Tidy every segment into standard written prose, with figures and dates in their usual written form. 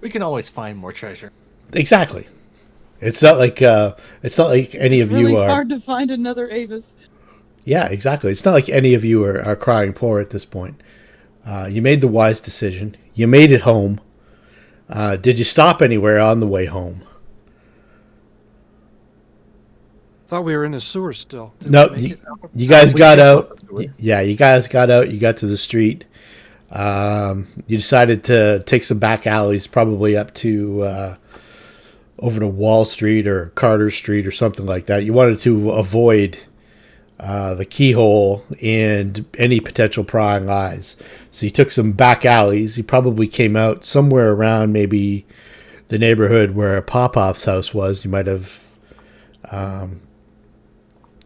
We can always find more treasure. Exactly. It's not like any of Really you are. hard to find another Avis. Yeah, exactly. It's not like any of you are crying poor at this point. You made the wise decision. You made it home. Did you stop anywhere on the way home? Thought we were in the sewer still. Did No, we make it out? you guys We got just out. left the sewer. Yeah, you guys got out. You got to the street. You decided to take some back alleys, probably up to over to Wall Street or Carter Street or something like that. You wanted to avoid the keyhole and any potential prying eyes. So you took some back alleys. You probably came out somewhere around maybe the neighborhood where Popov's house was. You might have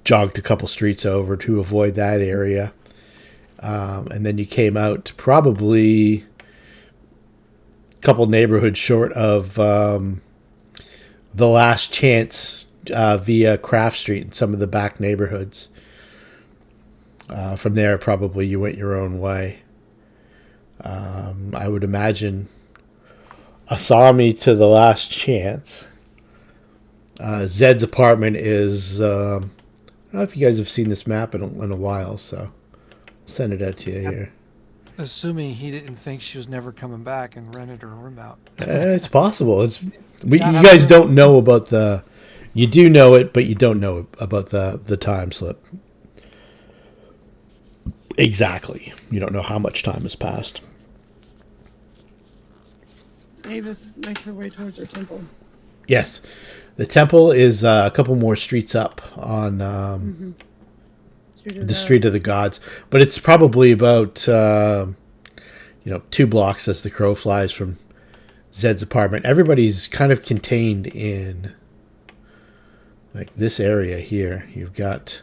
jogged a couple streets over to avoid that area. And then you came out probably a couple neighborhoods short of the Last Chance via Craft Street and some of the back neighborhoods. From there, probably you went your own way. I would imagine Asami to the Last Chance. Zed's apartment is... I don't know if you guys have seen this map in a while, so I'll send it out to you here. Assuming he didn't think she was never coming back and rented her room out. It's possible. You guys don't know about the... You do know it, but you don't know about the time slip. Exactly. You don't know how much time has passed. Avis makes her way towards her temple. Yes. The temple is a couple more streets up on the Street of the Gods. But it's probably about 2 blocks as the crow flies from Zed's apartment. Everybody's kind of contained in like this area here. You've got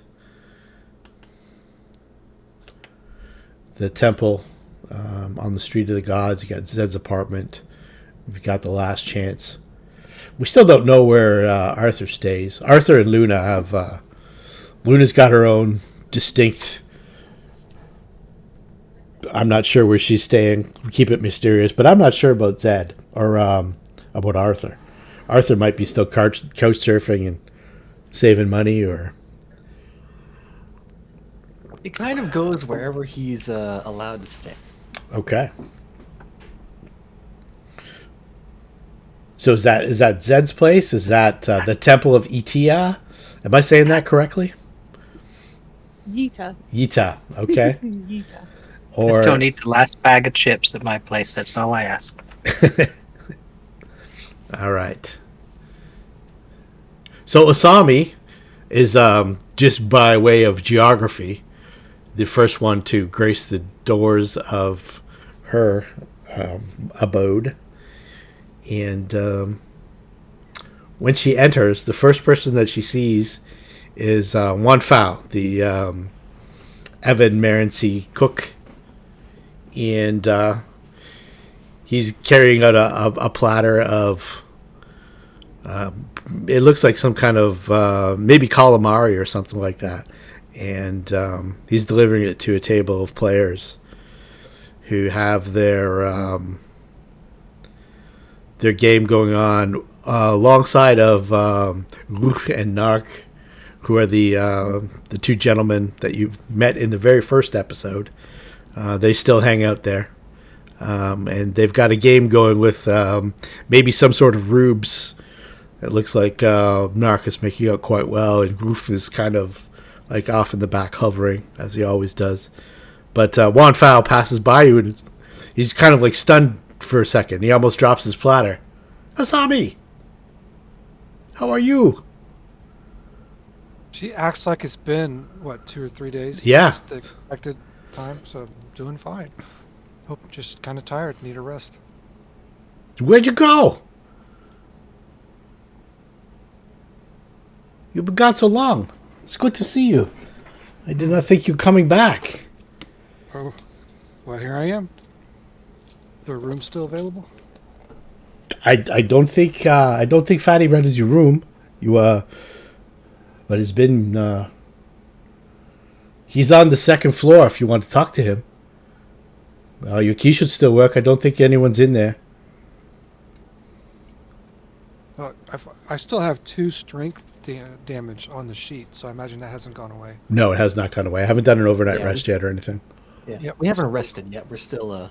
the temple on the Street of the Gods. You got Zed's apartment. You've got the Last Chance. We still don't know where Arthur stays. Arthur and Luna have... Luna's got her own distinct... I'm not sure where she's staying. Keep it mysterious. But I'm not sure about Zed or about Arthur. Arthur might be still couch surfing and saving money, or... He kind of goes wherever he's allowed to stay. Okay. So is that Zed's place? Is that the Temple of Itia? Am I saying that correctly? Yita. Yita. Okay. Yita. Or Just don't eat the last bag of chips at my place. That's all I ask. all right. So Asami is just by way of geography the first one to grace the doors of her abode. And when she enters, the first person that she sees is Juan Fao, the Evan Marency cook. And he's carrying out a platter of... it looks like some kind of maybe calamari or something like that. And he's delivering it to a table of players who have their game going on alongside of Ruch and Nark, who are the two gentlemen that you've met in the very first episode. They still hang out there. And they've got a game going with maybe some sort of rubes. It looks like Nark is making out quite well, and Ruch is kind of like off in the back hovering, as he always does. But Juan Fao passes by you, and he's kind of like stunned for a second. He almost drops his platter. Asami! How are you? She acts like it's been, 2 or 3 days? Yeah. Just the expected time, so doing fine. Hope just kind of tired, need a rest. Where'd you go? You've been gone so long. It's good to see you. I did not think you were coming back. Oh, well, here I am. The room still available? I don't think Fatty rented your room. But it's been he's on the second floor if you want to talk to him. Your key should still work. I don't think anyone's in there. I still have 2 strength damage on the sheet, so I imagine that hasn't gone away. No, it has not gone away. I haven't done an overnight Yeah, rest yet or anything. Yeah, Yep. we haven't rested yet. We're still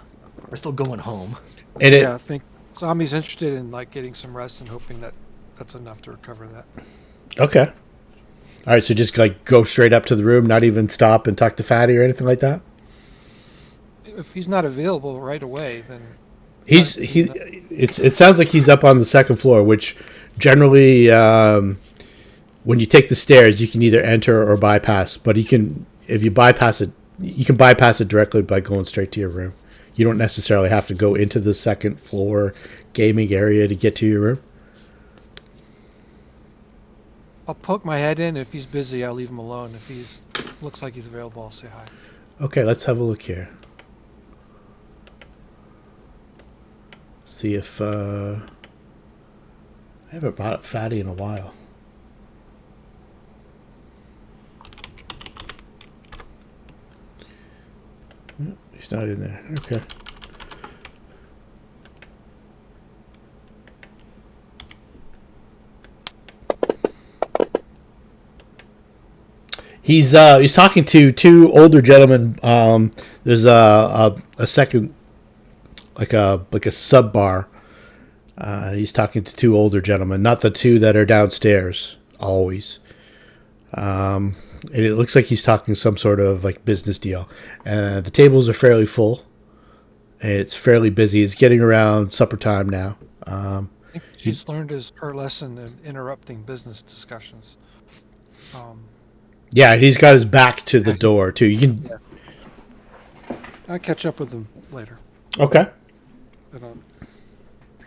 going home. And Yeah, I think Zami's interested in like getting some rest and hoping that that's enough to recover that. okay. All right, so just like go straight up to the room, not even stop and talk to Fatty or anything like that. If he's not available right away, then It sounds like he's up on the second floor, which generally when you take the stairs, you can either enter or bypass. But if you bypass it, you can bypass it directly by going straight to your room. You don't necessarily have to go into the second floor gaming area to get to your room. I'll poke my head in. If he's busy, I'll leave him alone. If he's looks like he's available, I'll say hi. Okay, let's have a look here. See if I haven't brought up Fatty in a while. He's not in there. Okay. He's talking to 2 older gentlemen. There's a second like a sub bar. He's talking to 2 older gentlemen, not the 2 that are downstairs always. And it looks like he's talking some sort of like business deal. The tables are fairly full. And it's fairly busy. It's getting around supper time now. I think she's learned her lesson in interrupting business discussions. Yeah, he's got his back to the door too. You can. I'll catch up with him later. Okay. But,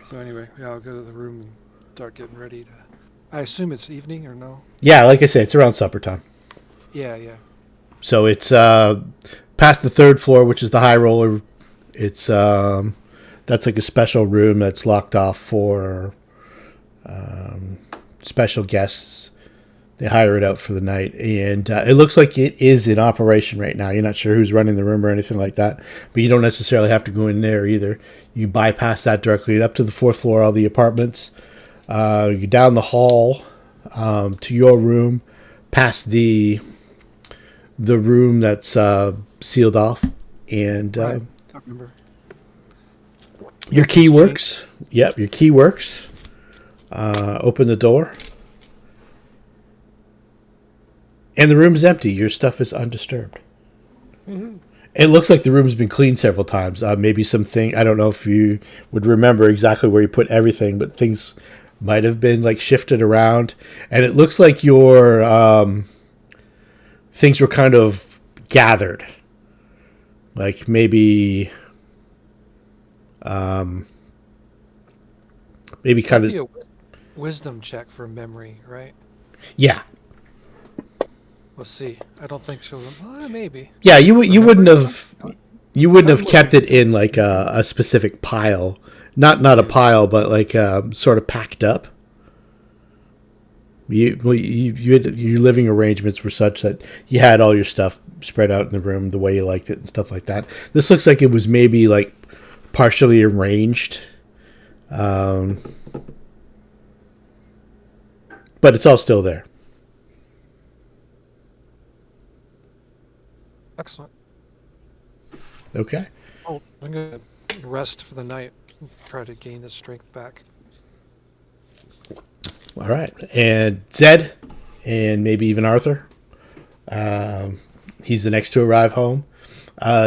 so anyway, yeah, I'll go to the room and start getting ready to. I assume it's evening or no? Yeah, like I said, it's around supper time. Yeah. So it's past the 3rd floor, which is the high roller. It's that's like a special room that's locked off for special guests. They hire it out for the night, and it looks like it is in operation right now. You're not sure who's running the room or anything like that, but you don't necessarily have to go in there either. You bypass that directly up to the 4th floor, all the apartments. You down the hall to your room, past the room that's sealed off, and Right. I remember. your key works. Yep, your key works. Open the door. And the room's empty. Your stuff is undisturbed. Mm-hmm. It looks like the room's been cleaned several times. Maybe something, I don't know if you would remember exactly where you put everything, but things might have been like shifted around. And it looks like your things were kind of gathered. Like maybe kind Be of, a wisdom check for memory, right? yeah. We'll see. I don't think she'll. Maybe. Yeah, you wouldn't have kept it in like a specific pile, not a pile, but like sort of packed up. Your living arrangements were such that you had all your stuff spread out in the room the way you liked it and stuff like that. This looks like it was maybe like partially arranged, but it's all still there. Excellent. Okay. Oh, I'm gonna rest for the night. Try to gain the strength back. All right. And Zed, and maybe even Arthur. He's the next to arrive home.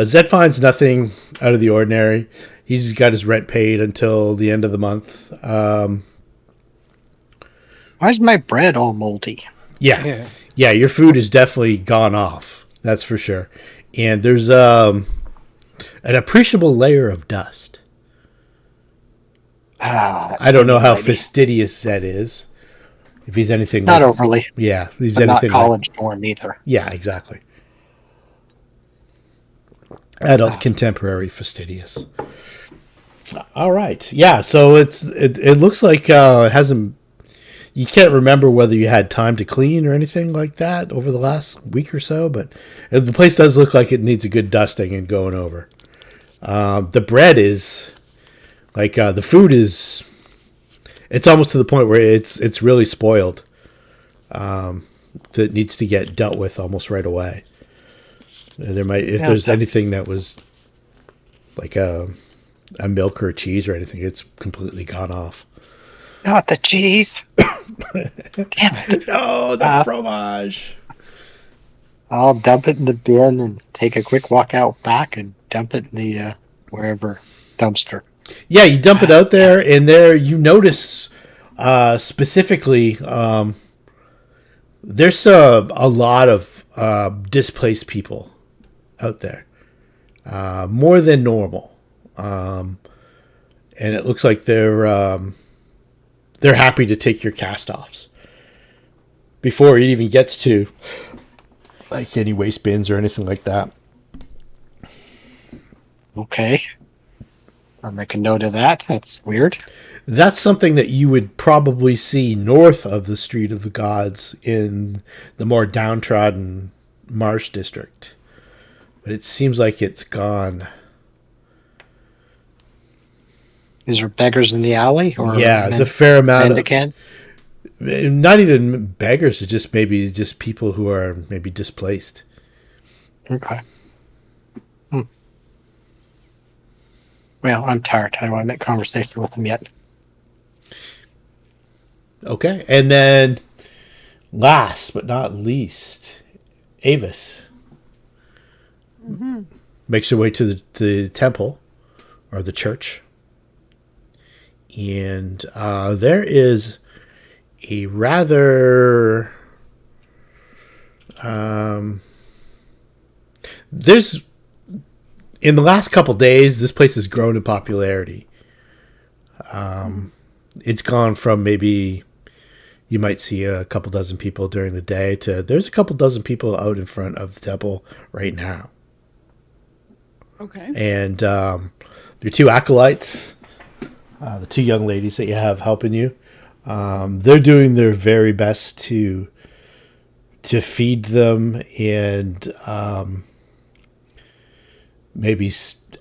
Zed finds nothing out of the ordinary. He's got his rent paid until the end of the month. Why's my bread all moldy? Yeah. Your food is definitely gone off. That's for sure. And there's an appreciable layer of dust. I don't know how fastidious Zed is. If he's anything Not like, overly. yeah, if he's But not anything college dorm either. yeah, exactly. Adult contemporary fastidious. All right. Yeah, so it looks like it hasn't. You can't remember whether you had time to clean or anything like that over the last week or so, but the place does look like it needs a good dusting and going over. The bread is like the food is. It's almost to the point where it's really spoiled. That needs to get dealt with almost right away. There might, if there's anything that was like a milk or a cheese or anything, it's completely gone off. Not the cheese. Damn it. No, the fromage. I'll dump it in the bin and take a quick walk out back and dump it in the wherever dumpster. Yeah, you dump it out there, and there you notice specifically there's a lot of displaced people out there, more than normal, and it looks like they're happy to take your cast-offs before it even gets to like any waste bins or anything like that. Okay. I'll make a note of that. That's weird. That's something that you would probably see north of the Street of the Gods in the more downtrodden Marsh district. But it seems like it's gone. Is there beggars in the alley? Or yeah, there's a fair amount of... mendicants? Not even beggars, it's just maybe just people who are maybe displaced. Okay. Well, I'm tired. I don't want to make conversation with them yet. Okay, and then last but not least, Avis. Makes her way to the temple, or the church. And there is a rather... there's... In the last couple days, this place has grown in popularity. It's gone from maybe you might see a couple dozen people during the day to there's a couple dozen people out in front of the temple right now. Okay. And there are two acolytes, the two young ladies that you have helping you. They're doing their very best to feed them and maybe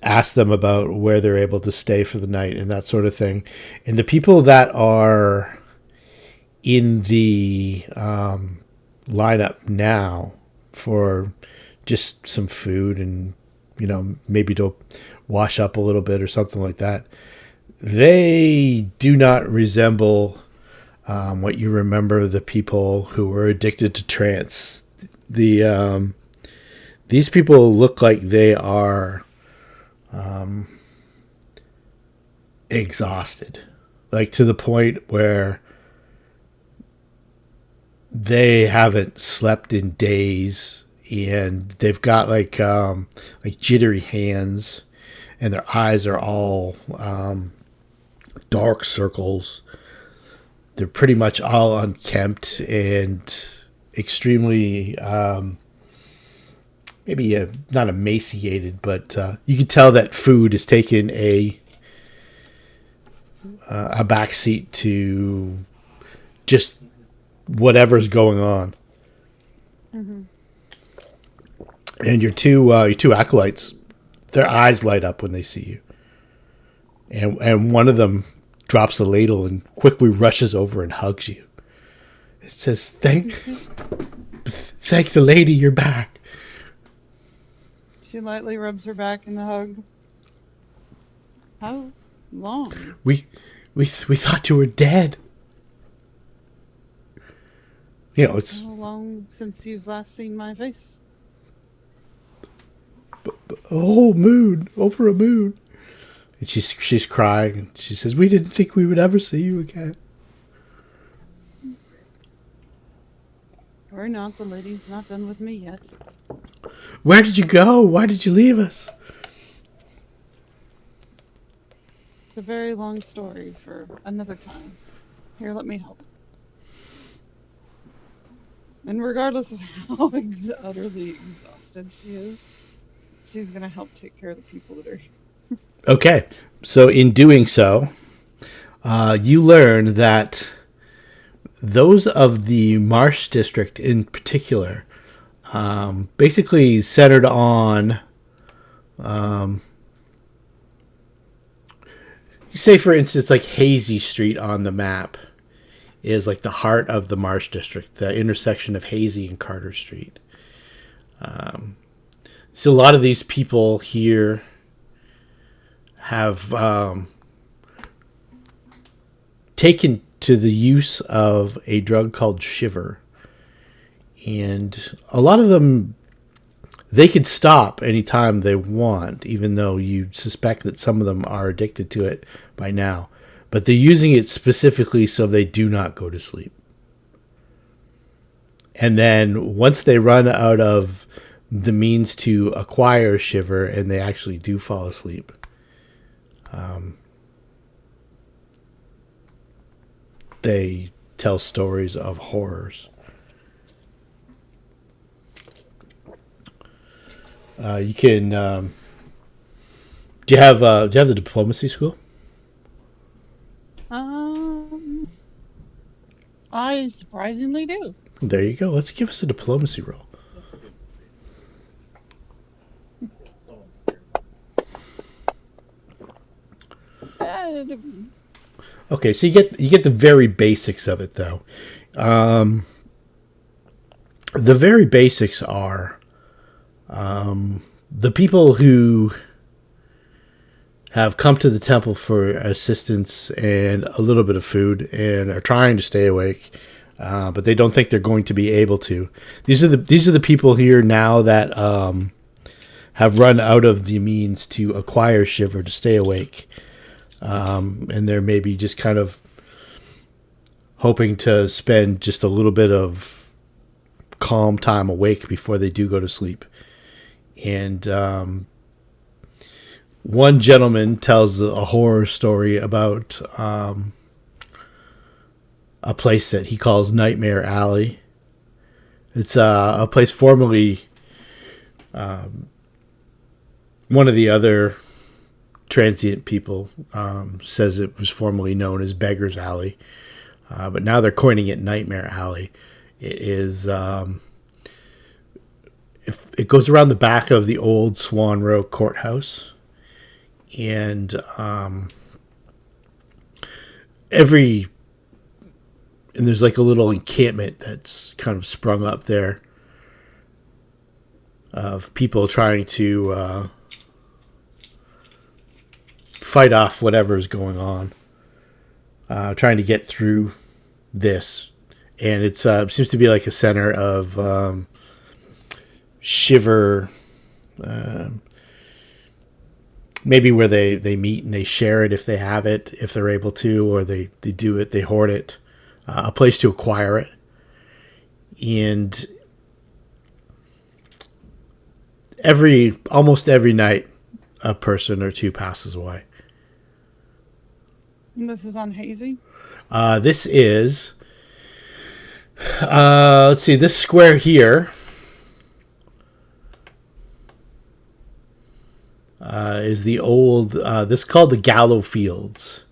ask them about where they're able to stay for the night and that sort of thing. And the people that are in the lineup now for just some food and, you know, maybe to wash up a little bit or something like that, they do not resemble what you remember the people who were addicted to trance. These people look like they are exhausted, like to the point where they haven't slept in days, and they've got like jittery hands, and their eyes are all dark circles. They're pretty much all unkempt and extremely maybe not emaciated, but you can tell that food has taken a backseat to just whatever's going on. Mm-hmm. And your two acolytes, their eyes light up when they see you, and one of them drops a ladle and quickly rushes over and hugs you. It says, "Thank the lady, you're back." She lightly rubs her back in the hug. How long? We thought you were dead. You know, it's How long since you've last seen my face? a whole moon, over a moon. And she's crying. And she says, "We didn't think we would ever see you again." Worry not, the lady's not done with me yet. Where did you go? Why did you leave us? It's a very long story for another time. Here, let me help. And regardless of how utterly exhausted she is, she's going to help take care of the people that are here. Okay, so in doing so, you learn that those of the Marsh district in particular, basically centered on, say for instance, like Hazy Street on the map is like the heart of the Marsh District, the intersection of Hazy and Carter Street. So a lot of these people here have taken to the use of a drug called Shiver. And a lot of them, they could stop anytime they want, even though you suspect that some of them are addicted to it by now. But they're using it specifically so they do not go to sleep. And then once they run out of the means to acquire Shiver and they actually do fall asleep, they tell stories of horrors. You can. Do you have the diplomacy school? I surprisingly do. There you go. Let's give us a diplomacy roll. Okay, so you get the very basics of it, though. The very basics are the people who have come to the temple for assistance and a little bit of food and are trying to stay awake, but they don't think they're going to be able to. These are the people here now that have run out of the means to acquire Shiver to stay awake. And they're maybe just kind of hoping to spend just a little bit of calm time awake before they do go to sleep. And one gentleman tells a horror story about a place that he calls Nightmare Alley. It's a place formerly one of the other transient people says it was formerly known as Beggar's Alley, but now they're coining it Nightmare Alley. It is it goes around the back of the old Swan Row courthouse, and there's like a little encampment that's kind of sprung up there of people trying to fight off whatever's going on, trying to get through this. And it seems to be like a center of Shiver, maybe where they meet and they share it if they have it, if they're able to, or they do it, they hoard it, a place to acquire it. And almost every night, a person or two passes away. And this is on Hazy? This is, let's see, this square here is the old, this is called the Gallow Fields.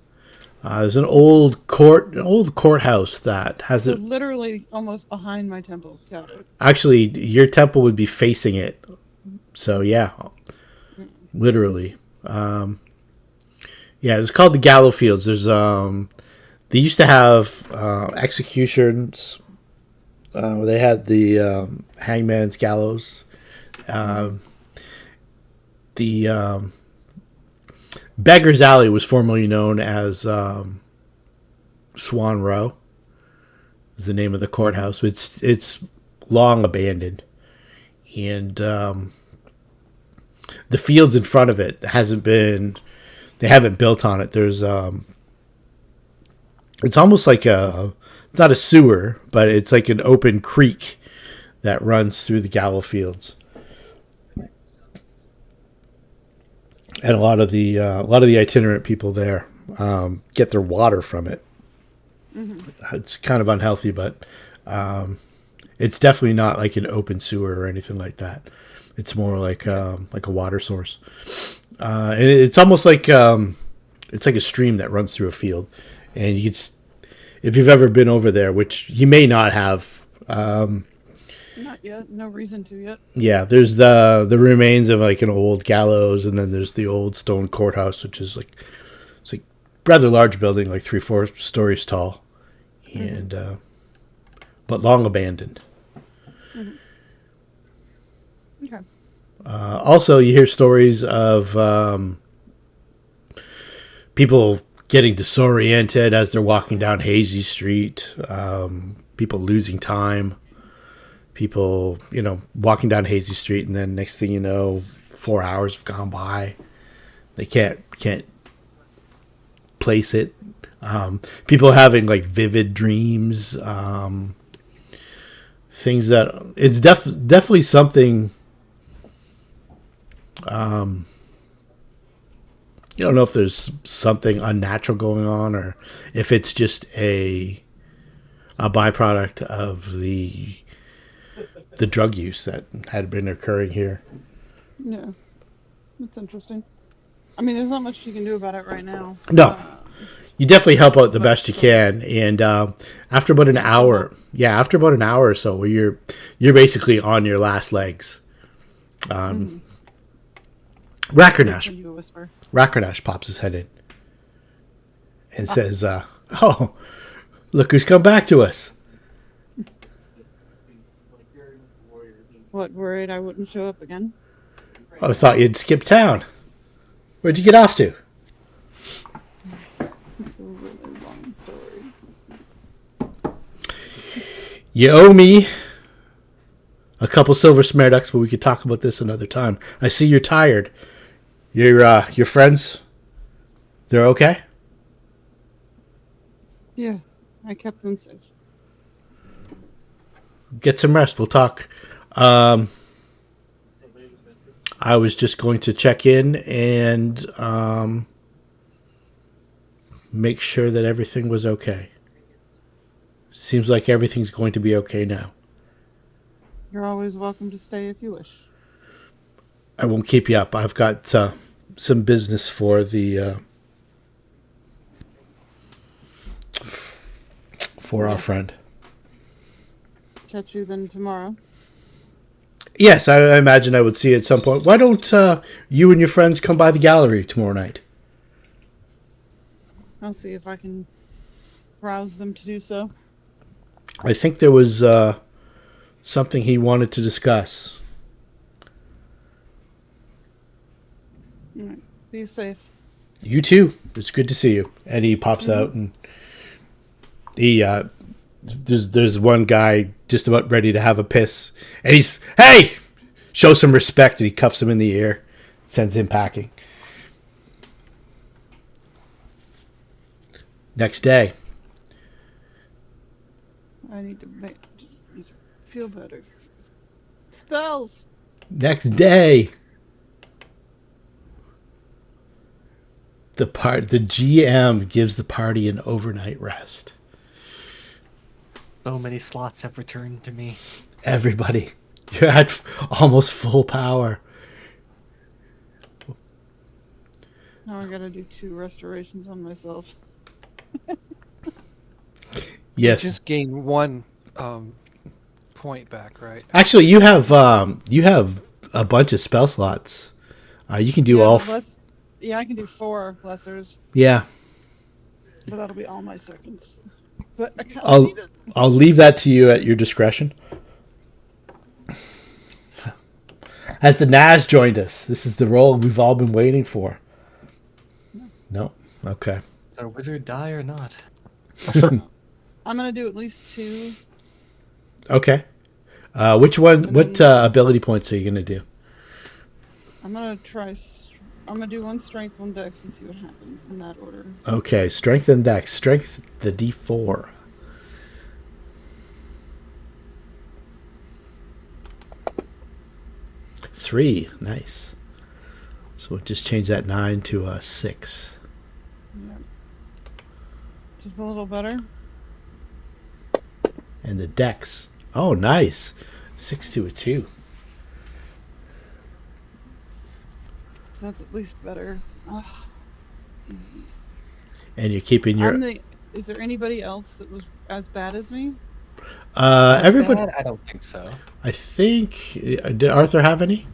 There's an old courthouse that has So literally almost behind my temple. Got it. Actually, your temple would be facing it. So yeah, literally. Yeah, it's called the Gallow Fields. There's they used to have executions. They had the hangman's gallows. The Beggar's Alley was formerly known as Swan Row. Is the name of the courthouse. It's long abandoned, and the fields in front of it they haven't built on it. There's it's almost like it's not a sewer, but it's like an open creek that runs through the Gallow Fields. And a lot of the itinerant people there get their water from it. Mm-hmm. It's kind of unhealthy, but it's definitely not like an open sewer or anything like that. It's more like a water source, and it's almost like it's like a stream that runs through a field. And if you've ever been over there, which you may not have. Not yet. No reason to yet. Yeah, there's the remains of like an old gallows, and then there's the old stone courthouse, which is like it's like rather large building, like 3-4 stories tall, and but long abandoned. Okay. Also, you hear stories of people getting disoriented as they're walking down Hazy Street, people losing time, people, walking down Hazy Street, and then next thing you know, 4 hours have gone by. They can't place it. People having like vivid dreams, things that it's definitely something. You don't know if there's something unnatural going on, or if it's just a byproduct of the drug use that had been occurring here. Yeah. That's interesting. I mean, there's not much you can do about it right now. No, you definitely help out the best you can, and after about an hour, or so, where you're basically on your last legs. Rackernash pops his head in and says, "Oh, look who's come back to us." What, worried I wouldn't show up again? I thought you'd skip town. Where'd you get off to? It's a really long story. You owe me a couple silver smarducks, but we could talk about this another time. I see you're tired. Your friends, they're okay? Yeah, I kept them safe. Get some rest. We'll talk. I was just going to check in and make sure that everything was okay. Seems like everything's going to be okay now. You're always welcome to stay if you wish. I won't keep you up. I've got some business for the for our friend. Catch you then tomorrow. Yes, I imagine I would see you at some point. Why don't you and your friends come by the gallery tomorrow night? I'll see if I can rouse them to do so. I think there was something he wanted to discuss. All right. Be safe. You too. It's good to see you. And he pops out, and he there's one guy just about ready to have a piss, and he's, "Hey!" Show some respect, and he cuffs him in the ear, sends him packing. Next day. I need to feel better. Spells. Next day. The GM gives the party an overnight rest. So many slots have returned to me. Everybody, you're at almost full power. Now I gotta do 2 restorations on myself. Yes. Just gain 1 point back, right? Actually, you have a bunch of spell slots. You can do all. Yeah, I can do 4 lessers, Yeah. but that'll be all my seconds. But I kind of need it. I'll leave that to you at your discretion. Has the Naz joined us? This is the role we've all been waiting for. No? Okay. Does our wizard die or not? I'm gonna do at least 2. Okay. Which one? What ability points are you gonna do? I'm gonna try. I'm gonna do 1 strength, 1 dex, and see what happens in that order. Okay, strength and dex. Strength, the D4. Three, nice. So we'll just change that 9 to a 6. Yeah. Just a little better. And the dex. Oh, nice. 6 to a 2. So that's at least better. Ugh. And you're keeping your. Is there anybody else that was as bad as me? Everybody. Bad? I don't think so. I think. Did Arthur have any?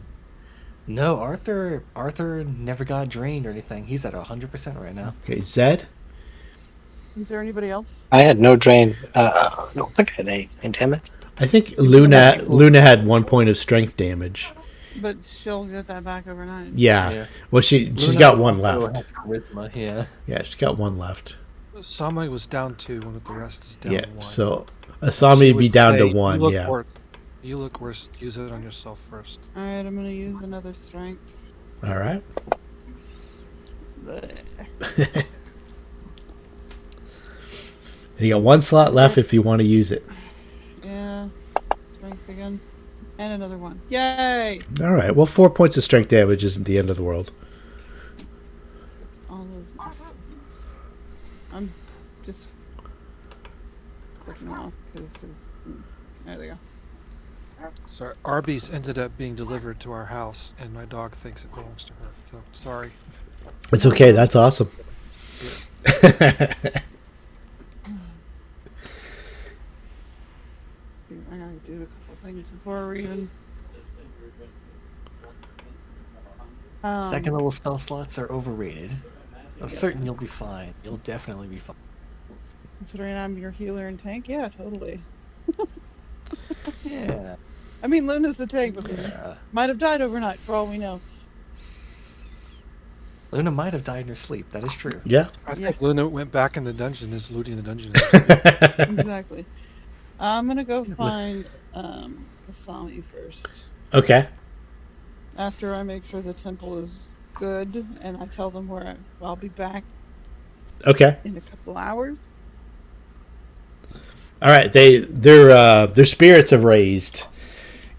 No, Arthur never got drained or anything. He's at 100% right now. Okay, Zed. Is there anybody else? I had no drain. I don't think I had anything, damn it. I think might be cool. Luna had 1 point of strength damage. But she'll get that back overnight. Yeah. Yeah. Well, she's Luna got one also left. has charisma, yeah. Yeah, she's got one left. Sami was down 2, and the rest is down Yeah. 1. So She Asami would be down to say, 1. Yeah. You look worse. Use it on yourself first. Alright, I'm gonna use another strength. All right. Bleh. And you got 1 slot left if you want to use it. Yeah. Strength again. And another one. Yay! All right. Well, 4 points of strength damage isn't the end of the world. It's all of my strengths. I'm just clicking them off because there they go. Sorry, Arby's ended up being delivered to our house, and my dog thinks it belongs to her. So sorry. It's okay. That's awesome. I gotta do a couple things before we even. Second level spell slots are overrated. I'm certain you'll be fine. You'll definitely be fine. Considering I'm your healer and tank, yeah, totally. Yeah. I mean, Luna's the tank, but Yeah. might have died overnight for all we know. Luna might have died in her sleep. That is true. Yeah. I Yeah. think Luna went back in the dungeon, is looting the dungeon. Exactly. I'm gonna go find Asami first. Okay. After I make sure the temple is good, and I tell them where I'll be back Okay. in a couple hours. All right. Their spirits have raised,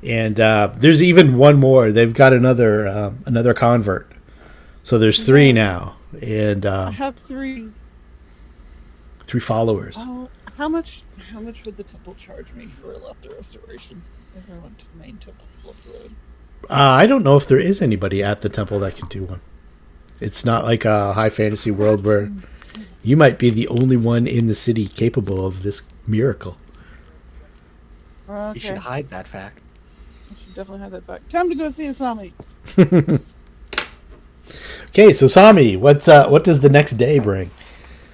and there's even one more. They've got another convert. So there's 3 now, and I have 3. 3 followers. Oh, how much would the temple charge me for the restoration if I went to the main temple up the road? I don't know if there is anybody at the temple that can do one. It's not like a high fantasy world where you might be the only one in the city capable of this miracle. Okay. You should hide that fact. I should definitely have that back. Time to go see Asami. Okay, so Sami, what does the next day bring?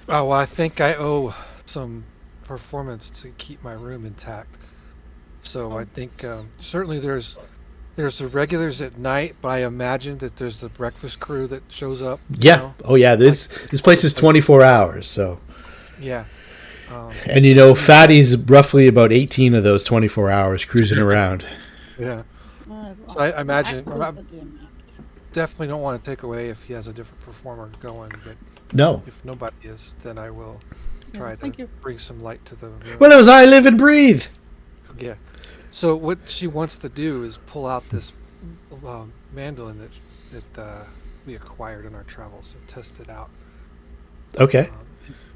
Oh, well, I think I owe some performance to keep my room intact. So I think certainly there's the regulars at night, but I imagine that there's the breakfast crew that shows up. Yeah. know? Oh yeah. This place is 24 hours. So. Yeah. And Fatty's roughly about 18 of those 24 hours cruising around. Yeah. I've So I lost imagine the damn map. definitely don't want to take away if he has a different performer going, but No. if nobody is, then I will try Yes, to thank you. bring some light to the room. Well, it was I live and breathe. Yeah. So what she wants to do is pull out this mandolin that we acquired in our travels and test it out. Okay.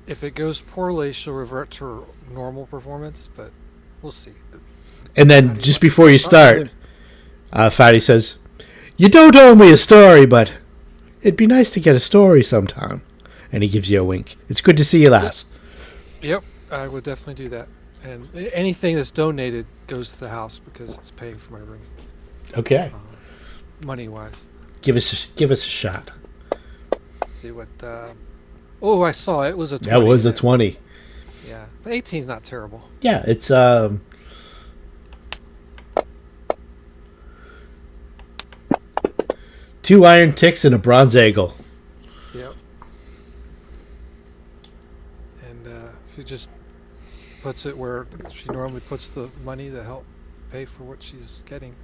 If it goes poorly, she'll revert to her normal performance, but we'll see. And then just before you start, Fatty says, "You don't owe me a story, but it'd be nice to get a story sometime." And he gives you a wink. It's good to see you, lass. Yep, I would definitely do that. And anything that's donated goes to the house because it's paying for my room, Okay. money-wise. Give us a shot. See what? Oh, I saw it was a 20. That was a 20. Yeah, but 18's not terrible. Yeah, it's 2 iron ticks and a bronze eagle. Yep. And she just puts it where she normally puts the money to help pay for what she's getting.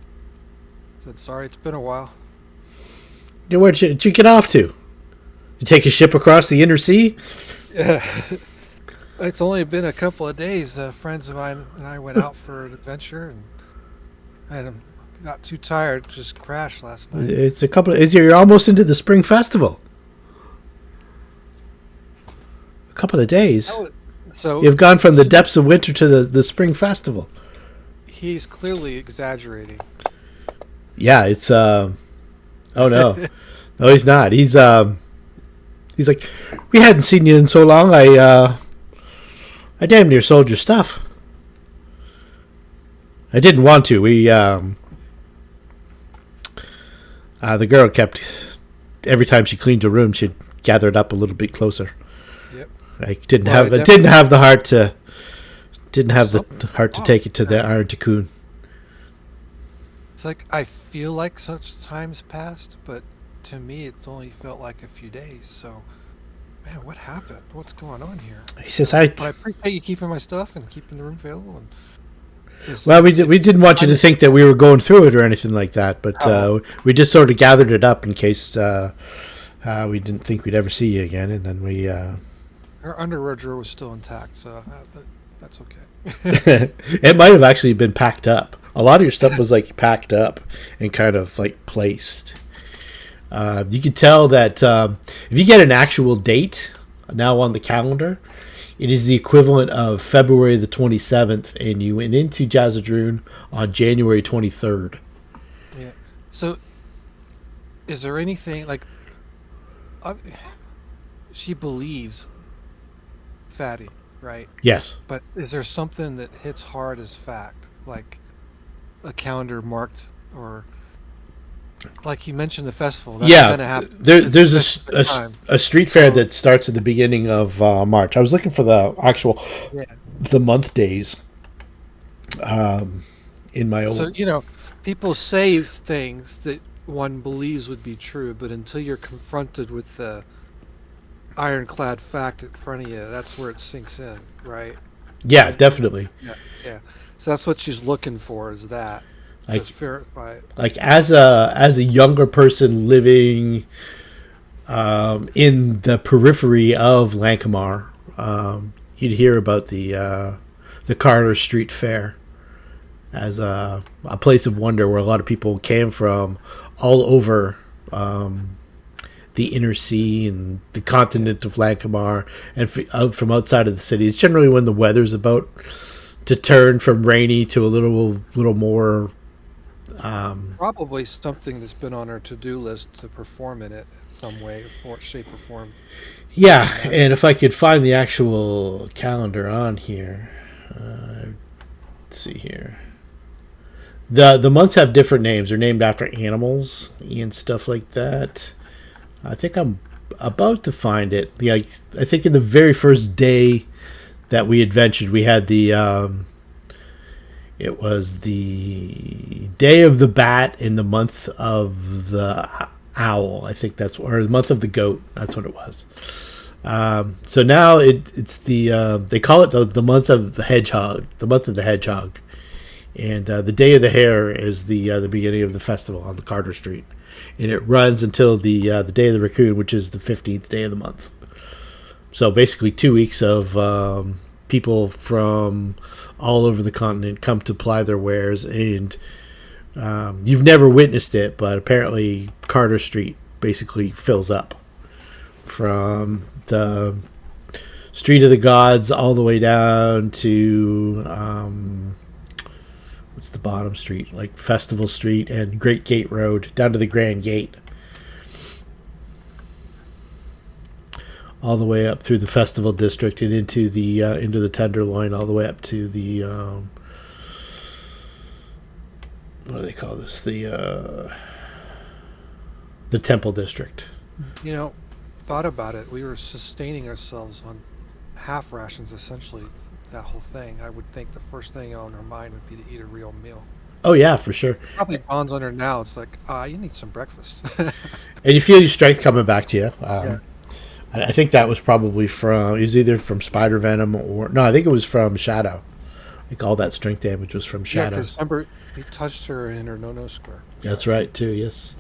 Said, sorry, it's been a while. Where'd you get off to? You take a ship across the inner sea? Yeah. It's only been a couple of days. Friends of mine and I went out for an adventure, and I got too tired to just crash last night. It's you're almost into the spring festival. A couple of days. So You've gone from the depths of winter to the spring festival. he's clearly exaggerating. Yeah, it's oh no. No, he's not. He's like, we hadn't seen you in so long. I damn near sold your stuff. I didn't want to. The girl kept, every time she cleaned her room, she'd gather it up a little bit closer. Yep. I didn't Well, have I didn't have the heart to take it to the Iron Tikoon. It's like I feel like such times passed, but to me it's only felt like a few days. So, man, what happened? What's going on here? He says, But I appreciate you keeping my stuff and keeping the room available. And Well, we didn't want you to think that we were going through it or anything like that, but we just sort of gathered it up in case we didn't think we'd ever see you again, and then we. Our underwear drawer was still intact, so that's okay. It might have actually been packed up. A lot of your stuff was like packed up and kind of like placed. You could tell that if you get an actual date now on the calendar, it is the equivalent of February the 27th, and you went into Jazidrune on January 23rd. Yeah. So, is there anything like? She believes Fatty, right? Yes. But is there something that hits hard as fact, like a calendar marked, or like you mentioned the festival? That's gonna happen. There's a street fair that starts at the beginning of March. I was looking for the actual the month days in my old. So people say things that one believes would be true, but until you're confronted with the ironclad fact in front of you, that's where it sinks in, right? Yeah, definitely. Yeah. So that's what she's looking for, is that to verify it. Like as a younger person living in the periphery of Lankhmar, you'd hear about the Carter Street Fair as a place of wonder where a lot of people came from all over the inner sea and the continent of Lankhmar and from outside of the city. It's generally when the weather's about to turn from rainy to a little more. Probably something that's been on our to-do list to perform in it some way, or shape, or form. Yeah, and if I could find the actual calendar on here, let's see here. The months have different names. They're named after animals and stuff like that. I think I'm about to find it. Yeah, I think in the very first day that we adventured, we had the. It was the day of the bat in the month of the owl. I think or the month of the goat. That's what it was. So now it's the they call it the month of the hedgehog. The month of the hedgehog, and the day of the hare is the beginning of the festival on the Carter Street, and it runs until the day of the raccoon, which is the 15th day of the month. So basically 2 weeks of people from all over the continent come to ply their wares, and you've never witnessed it, but apparently Carter Street basically fills up from the Street of the Gods all the way down to what's the bottom street, like Festival Street and Great Gate Road, down to the Grand Gate, all the way up through the Festival District and into the Tenderloin, all the way up to the what do they call this? The Temple District. Thought about it. We were sustaining ourselves on half rations, essentially, that whole thing. I would think the first thing on our mind would be to eat a real meal. Oh yeah, for sure. Probably dawns on her now. It's like, you need some breakfast. And you feel your strength coming back to you. I think that was probably it was either from Spider Venom I think it was from Shadow. Like all that strength damage was from Shadow. Yeah, because remember, he touched her in her no-no square. That's right, too, yes.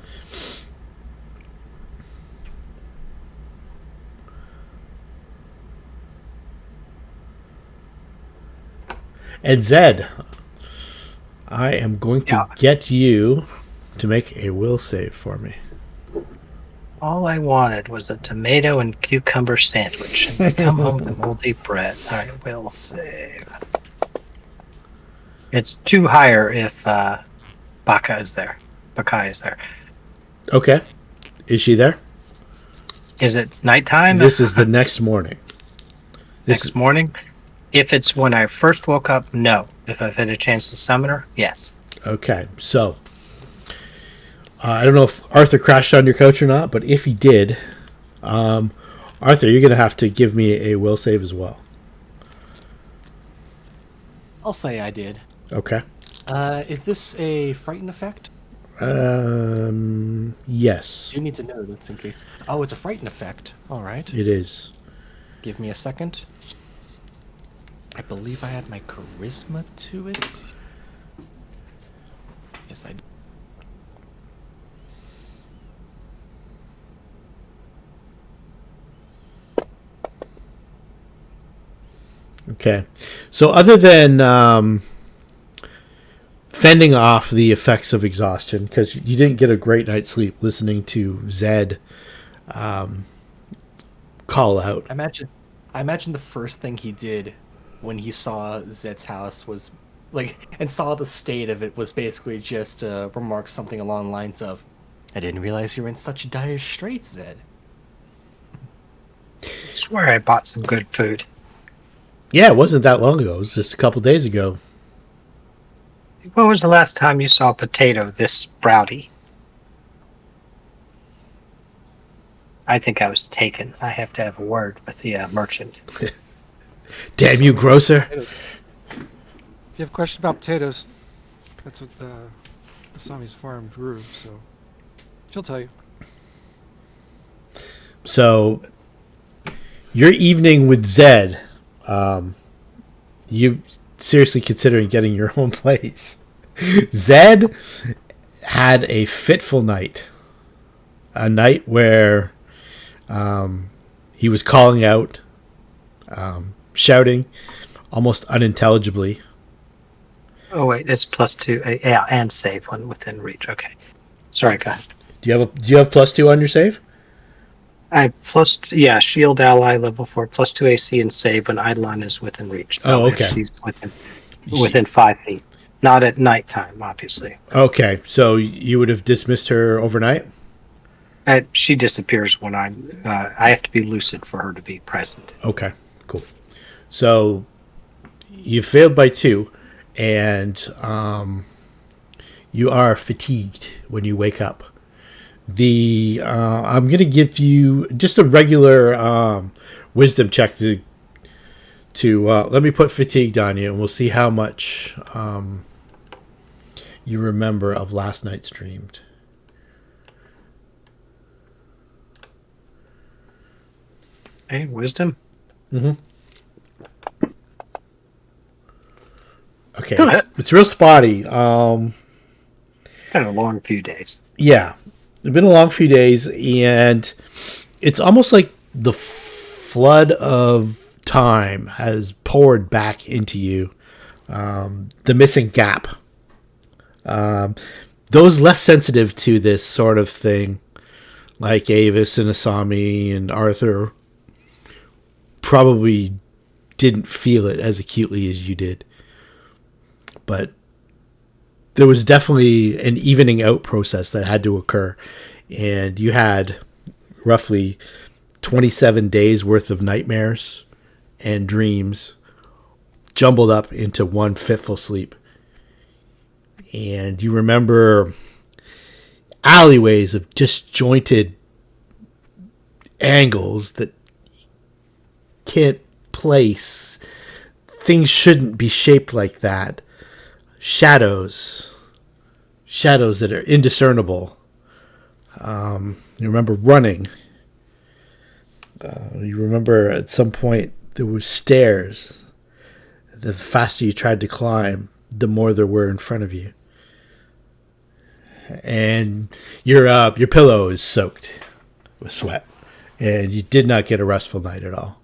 And Zed, I am going to get you to make a will save for me. All I wanted was a tomato and cucumber sandwich, and I come home with moldy bread. I will save. It's 2 higher if Baka is there. Bakai is there. Okay. Is she there? Is it nighttime? This is the next morning. Next morning? If it's when I first woke up, no. If I've had a chance to summon her, yes. Okay, so I don't know if Arthur crashed on your couch or not, but if he did, Arthur, you're going to have to give me a will save as well. I'll say I did. Okay. Is this a frighten effect? Yes, You need to know this in case. Oh, it's a frighten effect. All right. it is. Give me a second. I believe I had my charisma to it. Yes, I did. Okay. So other than fending off the effects of exhaustion, because you didn't get a great night's sleep listening to Zed call out. I imagine the first thing he did when he saw Zed's house was and saw the state of it was basically just remark something along the lines of, "I didn't realize you were in such dire straits, Zed." I swear I bought some good food. Yeah, it wasn't that long ago. It was just a couple days ago. When was the last time you saw a potato this sprouty? I think I was taken. I have to have a word with the merchant. Damn you, grocer. If you have a question about potatoes, that's what Asami's farm grew, so she'll tell you. So, your evening with Zed, you seriously considering getting your own place. Zed had a fitful night. A night where he was calling out, shouting, almost unintelligibly. Oh wait, it's +2. Yeah, and save one within reach. Okay, sorry, go ahead. Do you have +2 on your save? I shield ally level 4 +2 AC and save when Eidolon is within reach. Oh, okay. If she's within 5 feet, not at nighttime, obviously. Okay, so you would have dismissed her overnight? She disappears when I have to be lucid for her to be present. Okay, cool. So you failed by 2, and you are fatigued when you wake up. I'm going to give you just a regular wisdom check to let me put fatigued on you, and we'll see how much you remember of last night's dream. Hey, wisdom. Mm-hmm. Okay, it's real spotty. Been a long few days. Yeah, it's been a long few days, and it's almost like the flood of time has poured back into you. The missing gap. Those less sensitive to this sort of thing, like Avis and Asami and Arthur, probably didn't feel it as acutely as you did. But there was definitely an evening out process that had to occur. And you had roughly 27 days worth of nightmares and dreams jumbled up into one fitful sleep. And you remember alleyways of disjointed angles that can't place. Things shouldn't be shaped like that. Shadows that are indiscernible. You remember running. You remember at some point there were stairs. The faster you tried to climb, the more there were in front of you. And your pillow is soaked with sweat, and you did not get a restful night at all.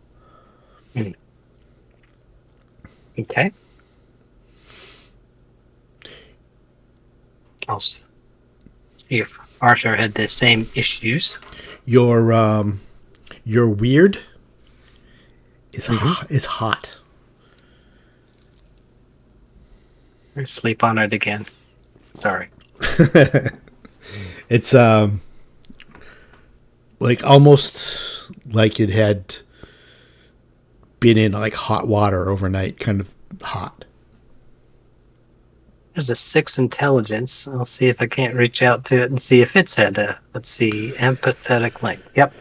Okay. I'll see if Arthur had the same issues. Your weird is hot. I sleep on it again. Sorry. It's like almost like it had been in like hot water overnight, kind of hot. There's a 6 intelligence. I'll see if I can't reach out to it and see if it's had a, let's see, empathetic link. Yep.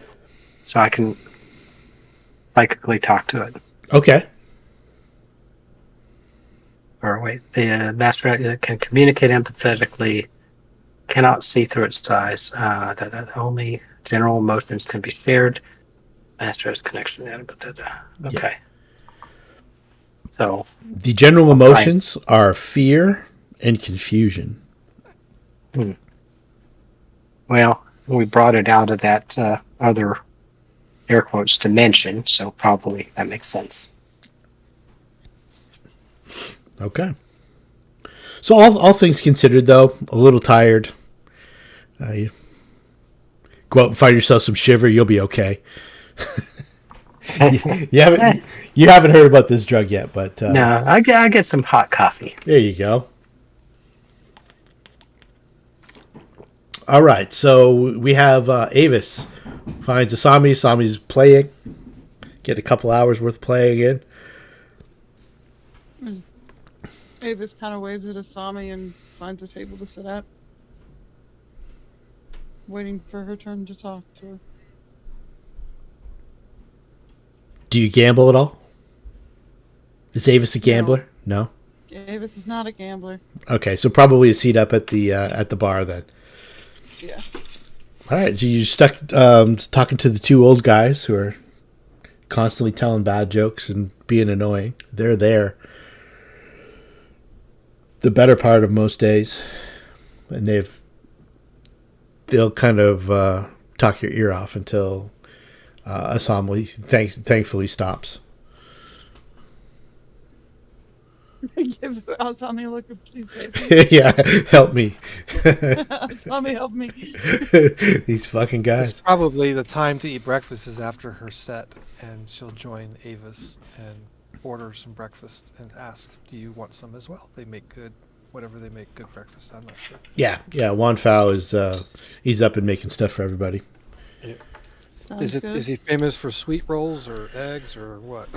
So I can psychically talk to it. Okay. Or wait, the master can communicate empathetically, cannot see through its eyes. Only general emotions can be shared. Master has connection. Okay. So The general I'll try. emotions are fear and confusion. Well, we brought it out of that other air quotes dimension, so probably that makes sense. Okay. So all things considered, though, a little tired. You go out and find yourself some shiver. You'll be okay. You haven't heard about this drug yet, but No, I get some hot coffee. there you go. All right, so we have Avis finds Asami. Asami's playing. Get a couple hours worth of playing in. Avis kind of waves at Asami and finds a table to sit at. Waiting for her turn to talk to her. Do you gamble at all? Is Avis a gambler? No. Avis is not a gambler. Okay, so probably a seat up at the bar then. Yeah. All right, so you're stuck talking to the two old guys who are constantly telling bad jokes and being annoying. They're there the better part of most days, and they'll kind of talk your ear off until Asami thankfully stops. Give Asami a look of please save me. Yeah, help me. Asami, help me. These fucking It's guys. probably the time to eat breakfast is after her set, and she'll join Avis and order some breakfast and ask, "Do you want some as well?" They make whatever they make good breakfast. I'm not sure. Yeah. Juan Fao is he's up and making stuff for everybody. Sounds good. Is he famous for sweet rolls or eggs or what?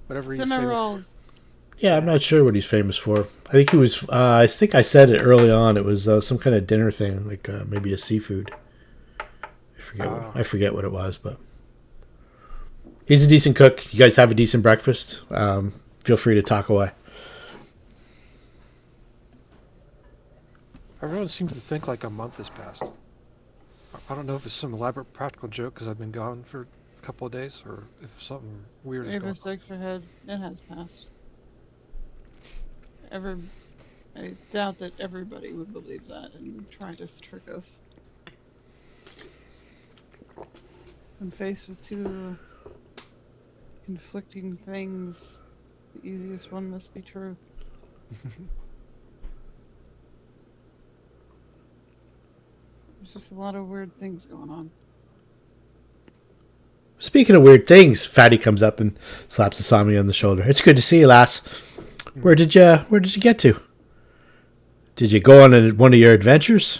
Whatever he's Cinnamon famous. rolls. Yeah, I'm not sure what he's famous for. I think he was. I think I said it early on. It was some kind of dinner thing, like maybe a seafood. I forget what it was, but he's a decent cook. You guys have a decent breakfast. Feel free to talk away. Everyone seems to think like a month has passed. I don't know if it's some elaborate practical joke because I've been gone for a couple of days, or if something weird is going Avis shakes her head. It has passed. I doubt that everybody would believe that and try to trick us. I'm faced with two conflicting things. The easiest one must be true. There's just a lot of weird things going on. Speaking of weird things, Fatty comes up and slaps Asami on the shoulder. It's good to see you, lass. Where did you get to? Did you go on one of your adventures?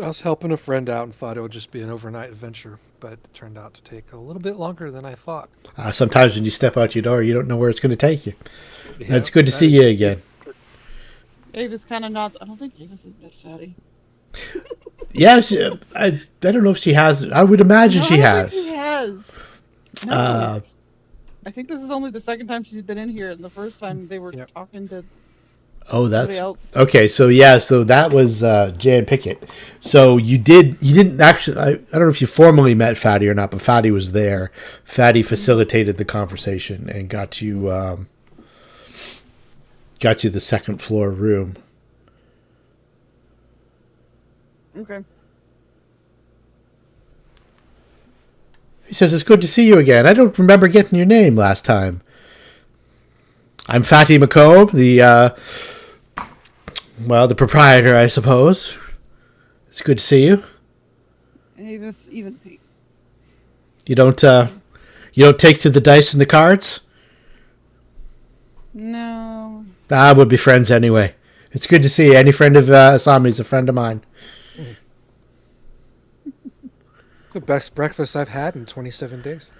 I was helping a friend out and thought it would just be an overnight adventure, but it turned out to take a little bit longer than I thought. Sometimes when you step out your door, you don't know where it's going to take you. Yeah, It's good to see you again. Avis kind of nods. I don't think Avis is a bit fatty. Yeah, I don't know if she has. I would imagine No, she I don't has. think she has. No. I think this is only the second time she's been in here, and the first time they were talking to Oh, somebody that's else. okay. So so that was Jan Pickett. So you didn't actually. I don't know if you formally met Fatty or not, but Fatty was there. Fatty facilitated the conversation and got you the second floor room. Okay. He says, it's good to see you again. I don't remember getting your name last time. I'm Fatty McComb, the proprietor, I suppose. It's good to see you. Avis, even Pete. You don't take to the dice and the cards? No. We'll be friends anyway. It's good to see you. Any friend of Asami's a friend of mine. The best breakfast I've had in 27 days.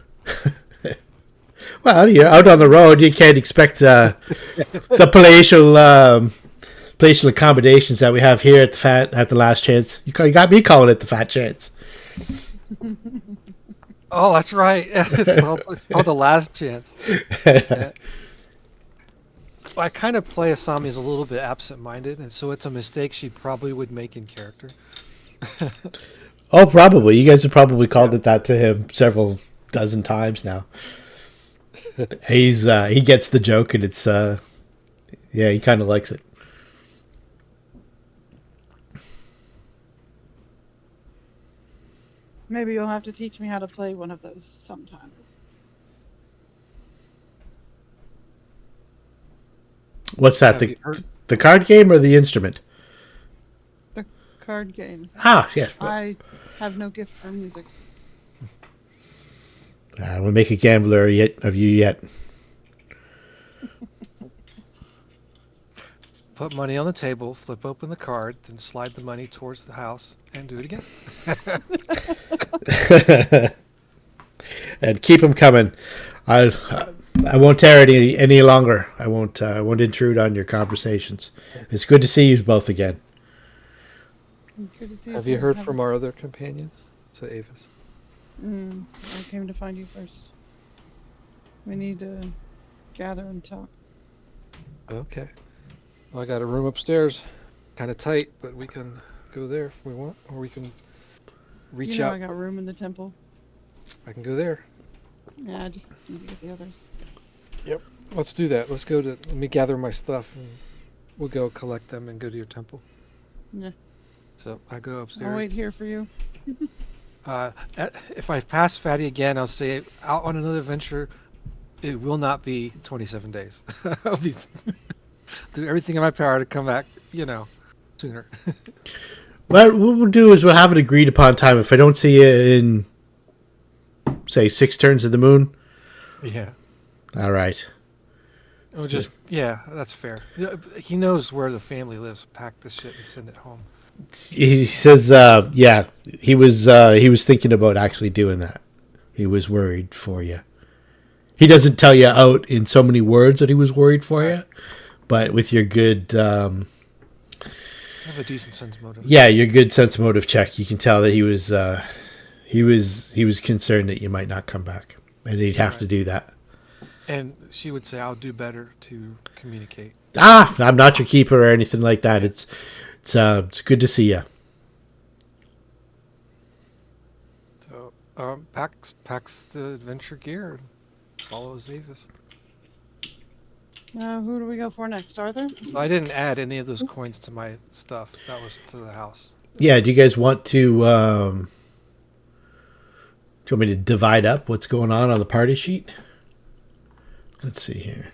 Well, you're out on the road. You can't expect the palatial accommodations that we have here at the Last Chance. You got me calling it the Fat Chance. Oh, that's right. It's called The Last Chance. Yeah. I kind of play Asami as a little bit absent-minded, and so it's a mistake she probably would make in character. Oh, probably. You guys have probably called Yeah. it that to him several dozen times now. He gets the joke, and it's yeah, he kind of likes it. Maybe you'll have to teach me how to play one of those sometime. What's that? Have you heard? The card game or the instrument? The card game. Ah, yes. I have no gift for music. I will make a gambler of you yet. Put money on the table, flip open the card, then slide the money towards the house, and do it again. And keep them coming. I won't tear any longer. I won't intrude on your conversations. It's good to see you both again. Good to see Have too. you heard from our other companions? To Avis. I came to find you first. We need to gather and talk. Okay. Well, I got a room upstairs, kind of tight, but we can go there if we want, or we can reach out. I got room in the temple. I can go there. Yeah, I just need to get the others. Yep. Let's do that. Let me gather my stuff, and we'll go collect them and go to your temple. Yeah. So I go upstairs. I'll wait here for you. If I pass Fatty again, I'll say out on another adventure. It will not be 27 days. I'll be do everything in my power to come back, sooner. Well, what we'll do is we'll have an agreed upon time. If I don't see you in, say, 6 turns of the moon. Yeah. All right. Yeah, that's fair. He knows where the family lives. Pack the shit and send it home. He says, yeah, he was thinking about actually doing that. He was worried for you. He doesn't tell you out in so many words that he was worried for you, but with your good, I have a decent sense of motive. yeah, your good sense motive check, you can tell that he was concerned that you might not come back, and he'd have to do that. And she would say, "I'll do better to communicate." I'm not your keeper or anything like that. It's good to see you. So, packs the adventure gear and follows Avis. Who do we go for next, Arthur? I didn't add any of those coins to my stuff. That was to the house. Yeah. Do you guys want to? Do you want me to divide up what's going on the party sheet? Let's see here.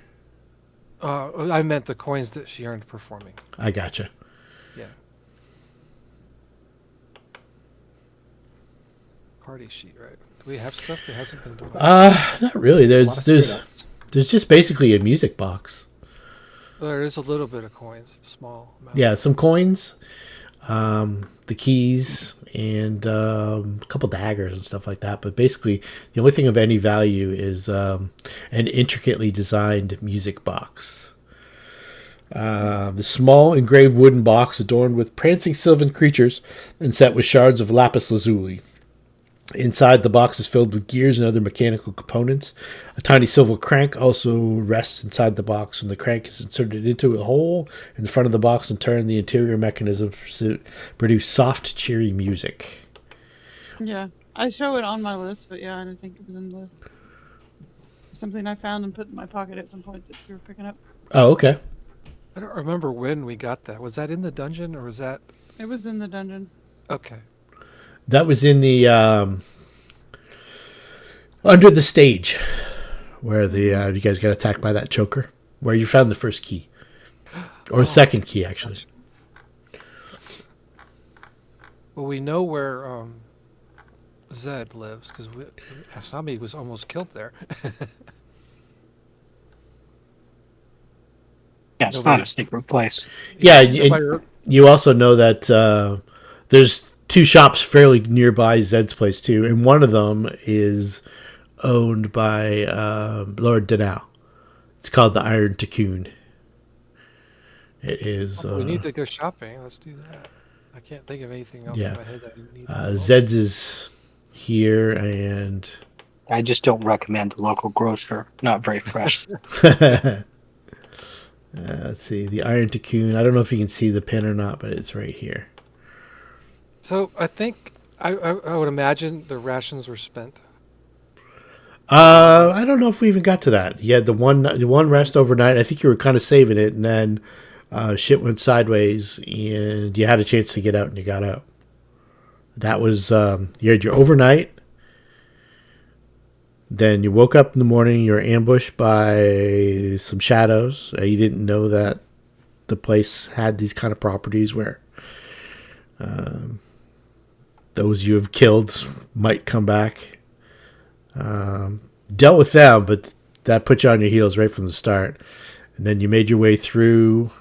I meant the coins that she earned performing. I gotcha. Yeah. Party sheet, right? Do we have stuff that hasn't been done? Not really. There's just basically a music box. There is a little bit of coins, small amount. Yeah, some coins, the keys, and a couple daggers and stuff like that. But basically, the only thing of any value is an intricately designed music box. The small engraved wooden box adorned with prancing sylvan creatures and set with shards of lapis lazuli. Inside, the box is filled with gears and other mechanical components. A tiny silver crank also rests inside the box, and the crank is inserted into a hole in the front of the box and turn the interior mechanism to produce soft, cheery music. Yeah, I show it on my list, but yeah, I don't think it was in the something I found and put in my pocket at some point that you were picking up. Oh, okay. I don't remember when we got that. Was that in the dungeon or was that? It was in the dungeon. Okay. That was in the under the stage where the you guys got attacked by that choker, where you found the first key or second key actually. Well, we know where Zed lives because Asami was almost killed there. Yeah, it's not a secret place. Yeah, Nobody- you also know that there's 2 shops fairly nearby Zed's place too, and one of them is owned by Lord Denau. It's called the Iron Tikoon. It is. we need to go shopping. Let's do that. I can't think of anything else Yeah. in my head that we need. Zed's is here, and I just don't recommend the local grocer. Not very fresh. Let's see, the Iron Tikoon. I don't know if you can see the pin or not, but it's right here. So I think I would imagine the rations were spent. I don't know if we even got to that. You had the one rest overnight. I think you were kind of saving it, and then shit went sideways, and you had a chance to get out, and you got out. That was you had your overnight. Then you woke up in the morning. You were ambushed by some shadows. You didn't know that the place had these kind of properties where those you have killed might come back. Dealt with them, but that put you on your heels right from the start. And then you made your way through.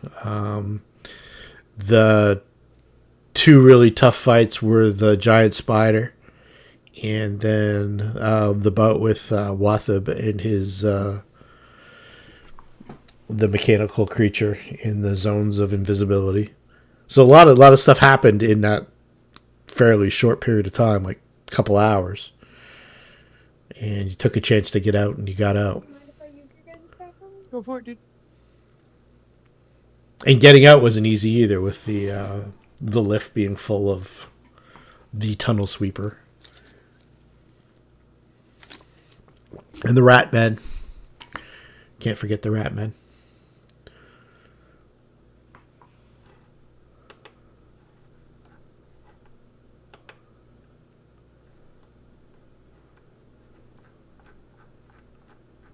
The two really tough fights were the giant spider, and then the bout with Wathab and his the mechanical creature in the zones of invisibility. So a lot of stuff happened in that fairly short period of time, like a couple hours. And you took a chance to get out, and you got out. Go for it, dude. And getting out wasn't easy either, with the lift being full of the tunnel sweeper. And the rat men. Can't forget the rat men.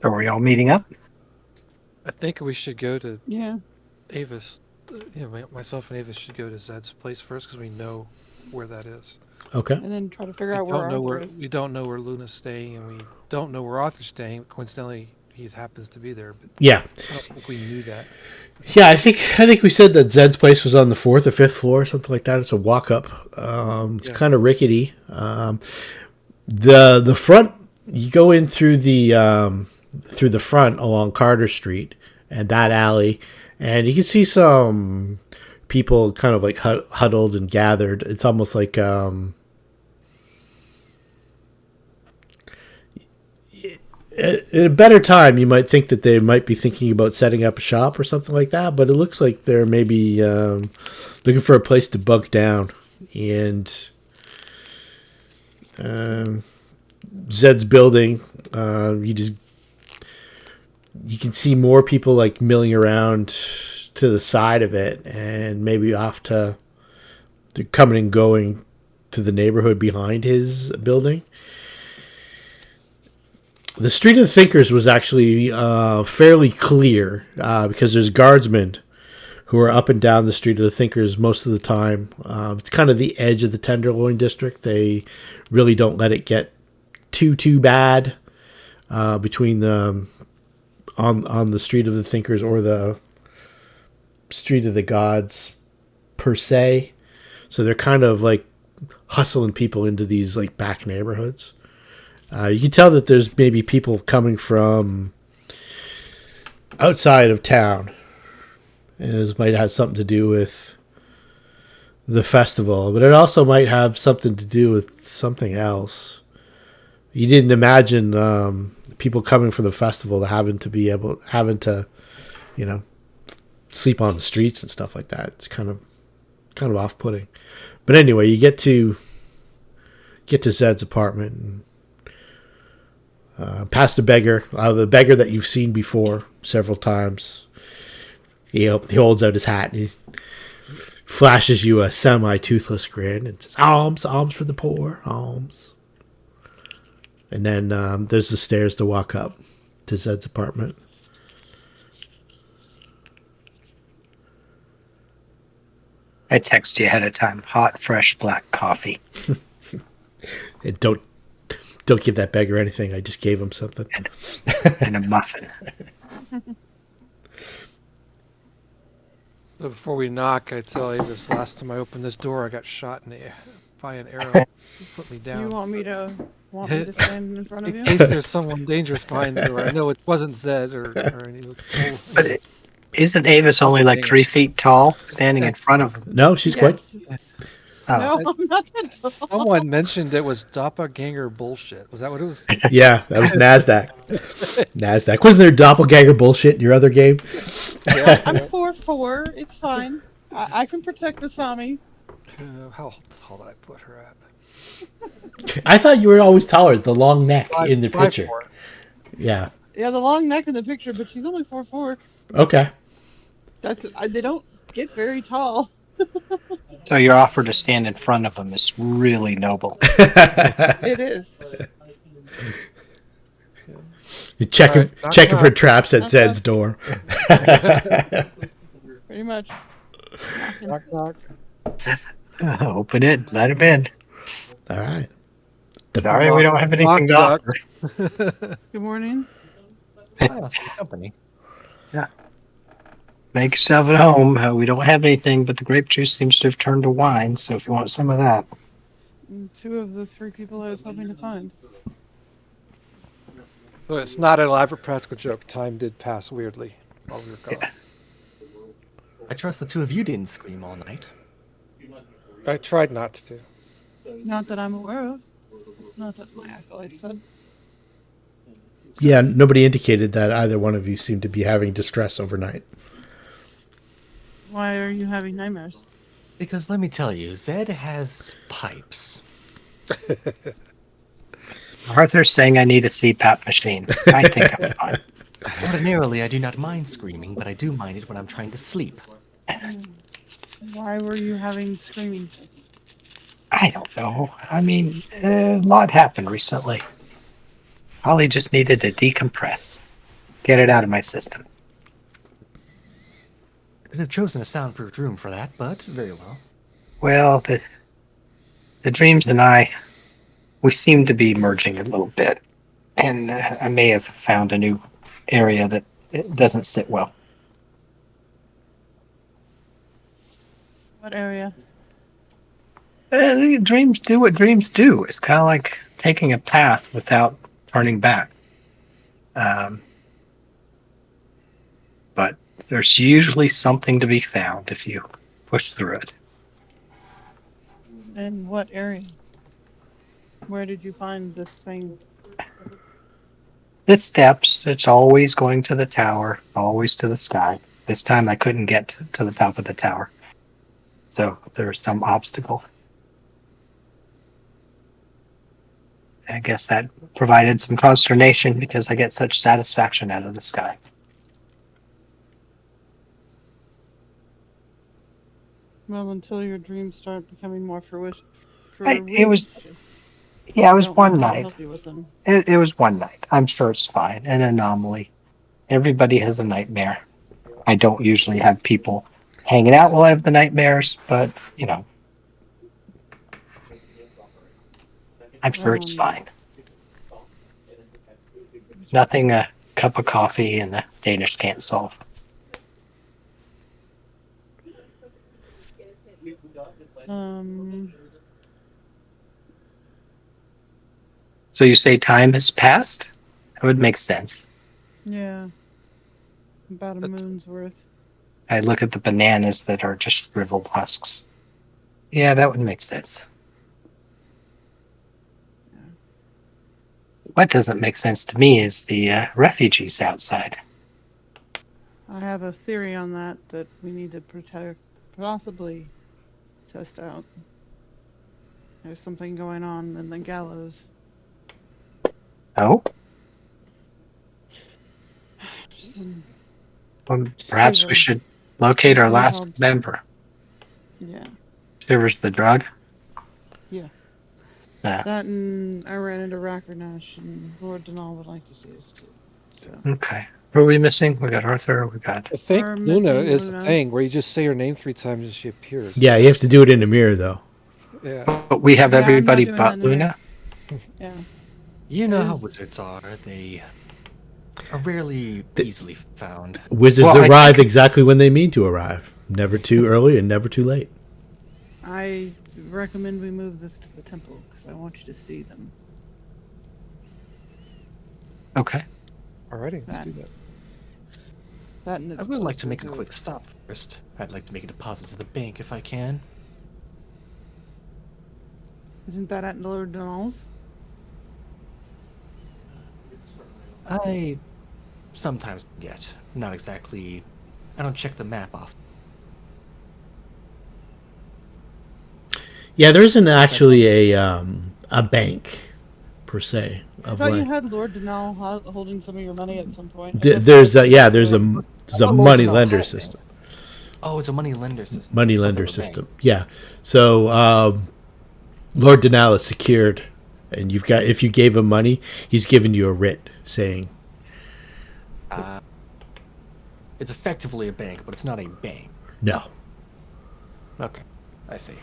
Are we all meeting up? I think we should go to Yeah. Avis. Myself and Avis should go to Zed's place first because we know where that is. Okay. And then try to figure We out where don't know Arthur where is. we don't know where Luna's staying, and we don't know where Arthur's staying. Coincidentally, he happens to be there, but Yeah. I don't think we knew that. Yeah, I think we said that Zed's place was on the 4th or 5th floor, something like that. It's a walk up. It's kind of rickety. The front, you go in through the front along Carter Street and that alley, and you can see some people kind of like huddled and gathered. It's almost like at a better time, you might think that they might be thinking about setting up a shop or something like that, but it looks like they're maybe looking for a place to bunk down. And Zed's building, you can see more people like milling around to the side of it, and maybe they're coming and going to the neighborhood behind his building. The Street of the Thinkers was actually fairly clear because there's guardsmen who are up and down the Street of the Thinkers most of the time. It's kind of the edge of the Tenderloin district. They really don't let it get too bad between on the Street of the Thinkers or the Street of the Gods per se. So they're kind of like hustling people into these like back neighborhoods. You can tell that there's maybe people coming from outside of town. And this might have something to do with the festival, but it also might have something to do with something else. You didn't imagine people coming for the festival having to, sleep on the streets and stuff like that. It's kind of off-putting. But anyway, you get to Zed's apartment and past the beggar that you've seen before several times. He holds out his hat and he flashes you a semi-toothless grin and says, "Alms, alms for the poor, alms." And then there's the stairs to walk up to Zed's apartment. I text you ahead of time. Hot, fresh black coffee. And don't give that beggar anything. I just gave him something. And a muffin. So before we knock, I tell Avis, last time I opened this door, I got shot by an arrow. Put me down. You want me to stand in front of In you? case there's someone dangerous behind the door. I know it wasn't Zed or any. But isn't Avis only like 3 feet tall, standing in front of him? No, she's Yes. Oh, No, I'm not that tall. Someone mentioned it was doppelganger bullshit. Was that what it was? Yeah, that was Nasdaq. Nasdaq. Wasn't there doppelganger bullshit in your other game? Yeah. I'm yeah. 4'4". It's fine. I can protect Asami. How tall did I put her at? I thought you were always taller. The long neck Five, in the picture. 5'4". Yeah. Yeah, the long neck in the picture, but she's only 4'4". Okay. They don't get very tall. so your offer to stand in front of him is really noble. It is. You're checking, All right, knock, checking for knock. traps at Knock, Zed's knock. door. Pretty much. Knocking. Knock, knock. Open it, let him in. All right. Sorry, we don't have anything to Knock, offer. Good morning. Oh, some company. Make yourself at home. We don't have anything, but the grape juice seems to have turned to wine. So if you want some of that, And 2 of the 3 people I was hoping to find. So it's not an elaborate practical joke. Time did pass weirdly while we were gone. Yeah. I trust the two of you didn't scream all night. I tried not to. Not that I'm aware of. Not that my acolyte said. Yeah, nobody indicated that either one of you seemed to be having distress overnight. Why are you having nightmares? Because let me tell you, Zed has pipes. Arthur's saying I need a CPAP machine. I think I'm fine. Ordinarily, I do not mind screaming, but I do mind it when I'm trying to sleep. Why were you having screaming fits? I don't know. I mean, a lot happened recently. Probably just needed to decompress, get it out of my system. I could have chosen a soundproofed room for that, but very well. Well, the dreams and I, we seem to be merging a little bit, and I may have found a new area that it doesn't sit well. What area? Dreams do what dreams do. It's kind of like taking a path without turning back. But there's usually something to be found if you push through it. In what area? Where did you find this thing? The steps, it's always going to the tower, always to the sky. This time I couldn't get to the top of the tower. So there's some obstacle. I guess that provided some consternation because I get such satisfaction out of the sky. Well, until your dreams start becoming more fruition. It was one night. Help you with them. It was one night. I'm sure it's fine. An anomaly. Everybody has a nightmare. I don't usually have people hanging out while I have the nightmares, but, you know, I'm sure it's fine. Nothing a cup of coffee and the Danish can't solve. So you say time has passed? That would make sense. Yeah. About a moon's worth. I look at the bananas that are just shriveled husks. Yeah, that would make sense. What doesn't make sense to me is the refugees outside. I have a theory on that we need to possibly test out. There's something going on in the gallows. Oh? Well, perhaps we should locate our last member. Yeah. Shivers the drug? Yeah. Yeah. That, and I ran into Rackernash, and Lord Denal would like to see us too. So. Okay. Who are we missing? We got Arthur, we got... I think We're Luna missing is Luna. the thing where you just say her name 3 times and she appears. Yeah, you have to do it in the mirror, though. Yeah. But we have Yeah, I'm not everybody doing but that in Luna? Yeah. You know how Is- wizards are. They are rarely easily found. Wizards Well, I arrive think- exactly when they mean to arrive. Never too early and never too late. I recommend we move this to the temple, because I want you to see them. Okay. Alrighty, let's do that. That and I it's would like to closer make a quick stop first. I'd like to make a deposit to the bank if I can. Isn't that at Lord Donald's? I sometimes forget. Not exactly. I don't check the map off. Yeah, there isn't actually a bank per se I of thought you like. had Lord Donal holding some of your money at some point. I thought that There's was a what yeah, you were doing. there's a thought Lord money Denal lender had system. Oh, it's a money lender system. Money I thought they lender were a bank. system. Yeah. So Lord Denal is secured, and you've got if you gave him money, he's given you a writ saying It's effectively a bank, but it's not a bank. no. Okay, I see.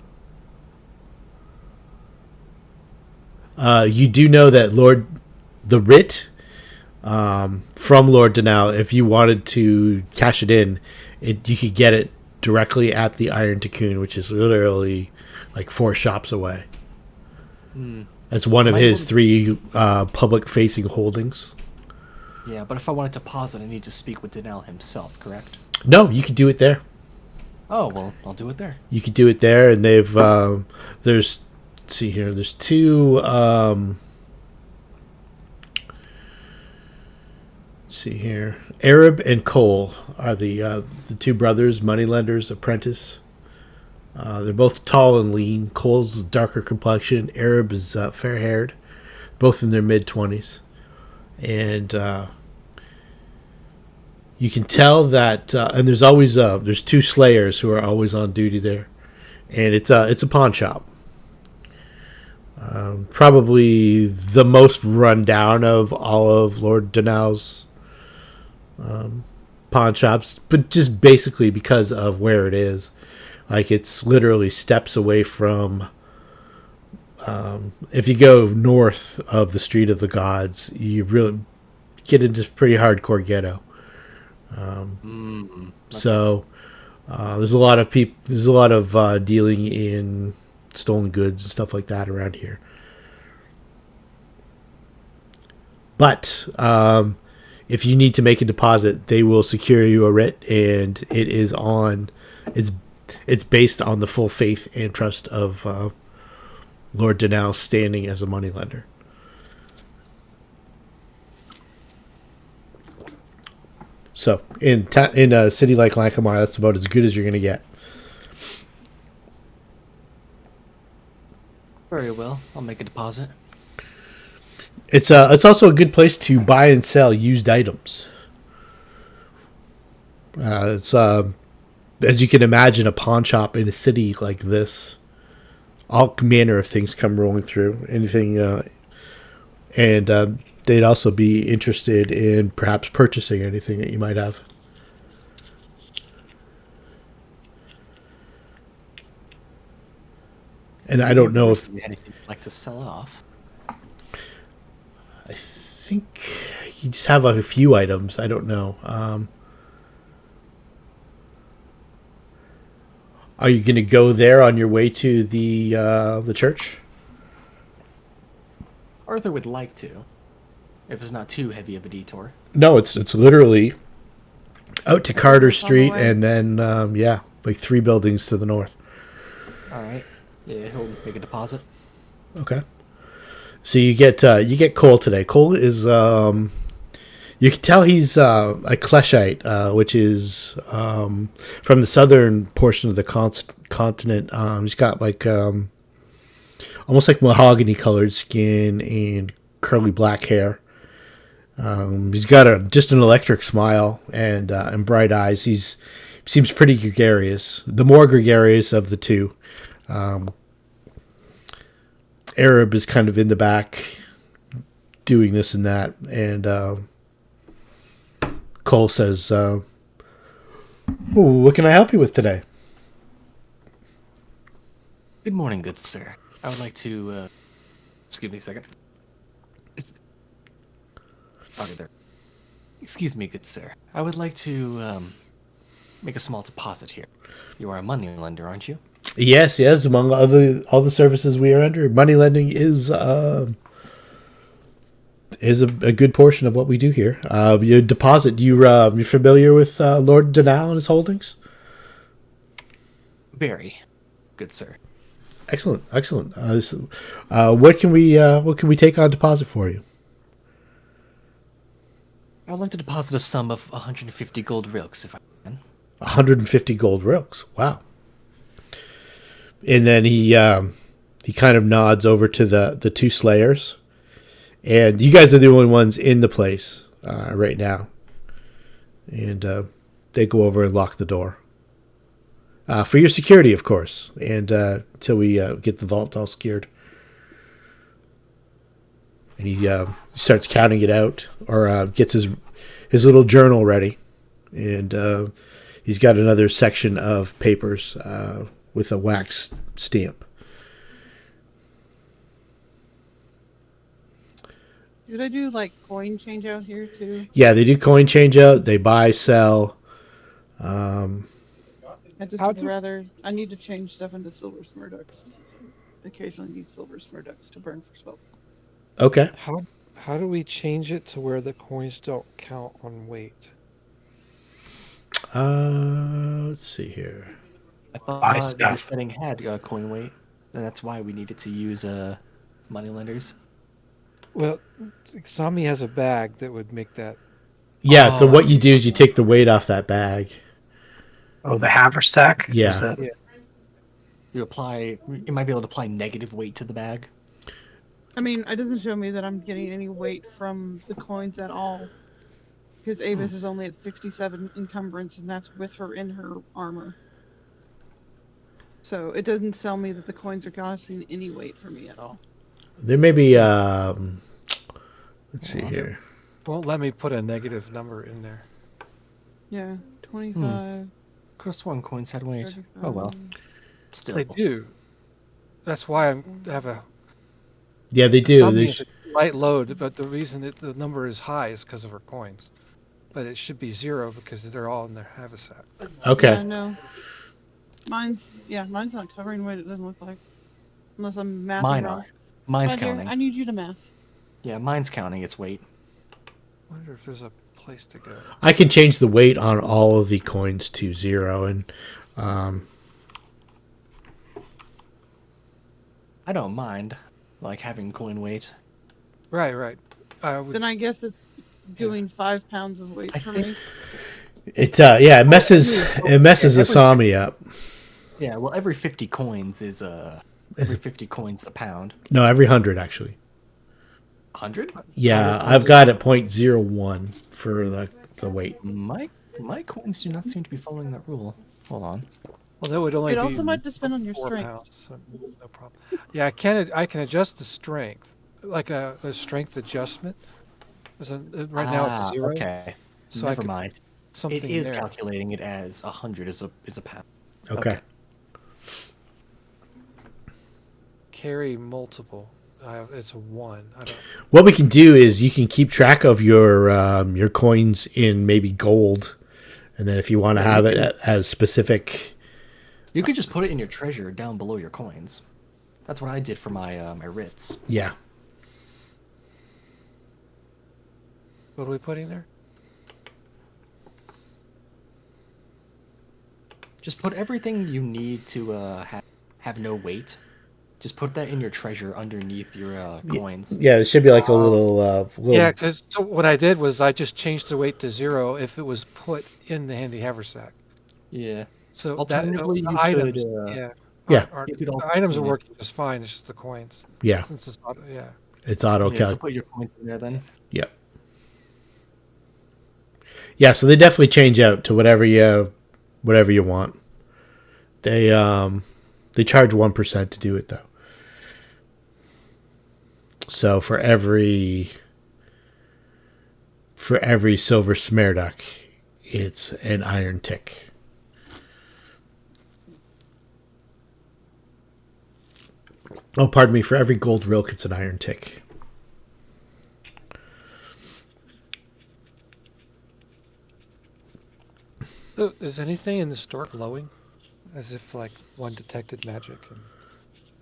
You do know that the writ from Lord Denal, if you wanted to cash it in, you could get it directly at the Iron Tikoon, which is literally like 4 shops away. That's one of Am I his able to- 3 public-facing holdings. Yeah, but if I wanted to pause it, I need to speak with Denel himself, correct? No, you could do it there. Oh, well, I'll do it there. You could do it there, and they've there's let's see here. There's 2. Let's see here. Arab and Cole are the 2 brothers, moneylenders, apprentice. They're both tall and lean. Cole's darker complexion. Arab is fair haired, both in their mid-20s, and you can tell that. And there's always there's 2 slayers who are always on duty there, and it's a pawn shop. Probably the most run down of all of Lord Denal's pawn shops, but just basically because of where it is. Like, it's literally steps away from. If you go north of the Street of the Gods, you really get into pretty hardcore ghetto. So there's a lot of people. There's a lot of dealing in stolen goods and stuff like that around here. But if you need to make a deposit, they will secure you a writ, and it is on. It's based on the full faith and trust of Lord Denal standing as a moneylender. So in a city like Lankhmar, that's about as good as you're going to get. Very well. I'll make a deposit. It's also a good place to buy and sell used items. It's as you can imagine, a pawn shop in a city like this. All manner of things come rolling through. Anything, and they'd also be interested in perhaps purchasing anything that you might have. And I don't know if anything you'd like to sell off. I think you just have a few items. I don't know. Are you going to go there on your way to the church? Arthur would like to, if it's not too heavy of a detour. No, it's literally out to Carter On the Street, way. and then like 3 buildings to the north. All right. Yeah, he'll make a deposit. Okay. So you get Cole today. Cole is you can tell he's a Kleshite, which is from the southern portion of the continent. He's got like almost like mahogany colored skin and curly black hair. He's got just an electric smile and bright eyes. Seems pretty gregarious. The more gregarious of the 2. Arab is kind of in the back doing this and that, and Cole says, what can I help you with today? Good morning, good sir. I would like to, excuse me a second. Okay, there. Excuse me, good sir. I would like to, make a small deposit here. You are a money lender, aren't you? Yes. Among all the services we are under, money lending is a good portion of what we do here. Your deposit. You're familiar with Lord Denal and his holdings? Very good sir. Excellent, excellent. What can we take on deposit for you? I would like to deposit a sum of 150 gold rilks if I can. 150 gold rilks. Wow. And then he kind of nods over to the two slayers, and you guys are the only ones in the place right now. And they go over and lock the door for your security, of course, and until we get the vault all secured. And he starts counting it out, or gets his little journal ready, and he's got another section of papers with a wax stamp. Do they do like coin change out here too? Yeah, they do coin change out. They buy, sell. I just would rather. I need to change stuff into silver smurducks. Occasionally need silver smurducks to burn for spells. Okay. How do we change it to where the coins don't count on weight? Let's see here. I thought Buy the stuff. setting had coin weight, and that's why we needed to use moneylenders. Well, Sami has a bag that would make that. Yeah, so Oh, I what you see. do is you take the weight off that bag. Oh, the haversack. Yeah. Is that- Yeah. You might be able to apply negative weight to the bag. I mean, it doesn't show me that I'm getting any weight from the coins at all. Because Avis is only at 67 encumbrance, and that's with her in her armor. So it doesn't tell me that the coins are costing any weight for me at all. There may be. Let's see here. Won't let me put a negative number in there. Yeah, 25. Could have sworn coins had weight. Oh well. Still. They do. That's why I have a. Yeah, they do. Sami There's- is a light load, but the reason that the number is high is because of her coins. But it should be 0 because they're all in their haversack. Okay. Yeah, no. Mine's not covering weight, it doesn't look like. Unless I'm mathing Mine wrong. are. Mine's Roger, counting. I need you to math. Yeah, mine's counting its weight. I wonder if there's a place to go. I can change the weight on all of the coins to 0, and I don't mind, like having coin weight. Right. Then I guess it's doing 5 pounds of weight I for think- me. it messes Asami up. Yeah, well, every 50 coins is every 50 coins a pound. No, every 100 actually. 100? Yeah, I've got it 0.01 for the weight. My coins do not seem to be following that rule. Hold on. Well, that would only It be also might depend on your 4 strength. pounds, so no problem. Yeah, I can adjust the strength, like a strength adjustment. Right now it's 0. Okay. So I Never could mind. something It is there. calculating it as 100 is a pound. Okay. Carry multiple. It's a 1. I don't. What we can do is you can keep track of your coins in maybe gold, and then if you want to have it as specific. You could just put it in your treasure down below your coins. That's what I did for my my writs. Yeah. What are we putting there? Just put everything you need to have no weight. Just put that in your treasure underneath your coins. Yeah, it should be like a little. Yeah, because what I did was I just changed the weight to 0 if it was put in the handy haversack. Yeah. So Alternatively, the you items, could, Yeah. you could the items are alternate- working just fine. It's just the coins. Yeah, Since it's not, yeah. it's auto Yeah, so calc. put your coins in there then. Yeah. Yeah, so they definitely change out to whatever you want. They charge 1% to do it though. So for every silver smerduck, it's an iron tick. Oh, pardon me. For every gold rilk, it's an iron tick. So is anything in the store glowing? As if like one detected magic and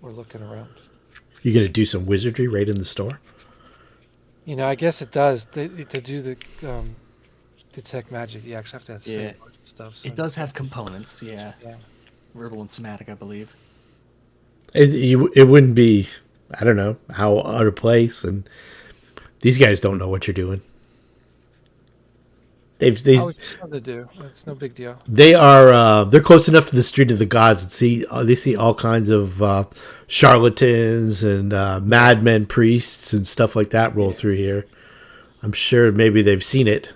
we're looking around. You gonna do some wizardry right in the store? You know, I guess it does. To do the detect magic, you actually have to have Yeah. symbols and stuff. So It does have components, yeah. Yeah. Verbal and somatic, I believe. It wouldn't be, I don't know, how out of place, and these guys don't know what you're doing. Oh, it's just something to do. It's no big deal. They're close enough to the street of the gods and they see all kinds of charlatans and madmen priests and stuff like that roll through here. I'm sure maybe they've seen it.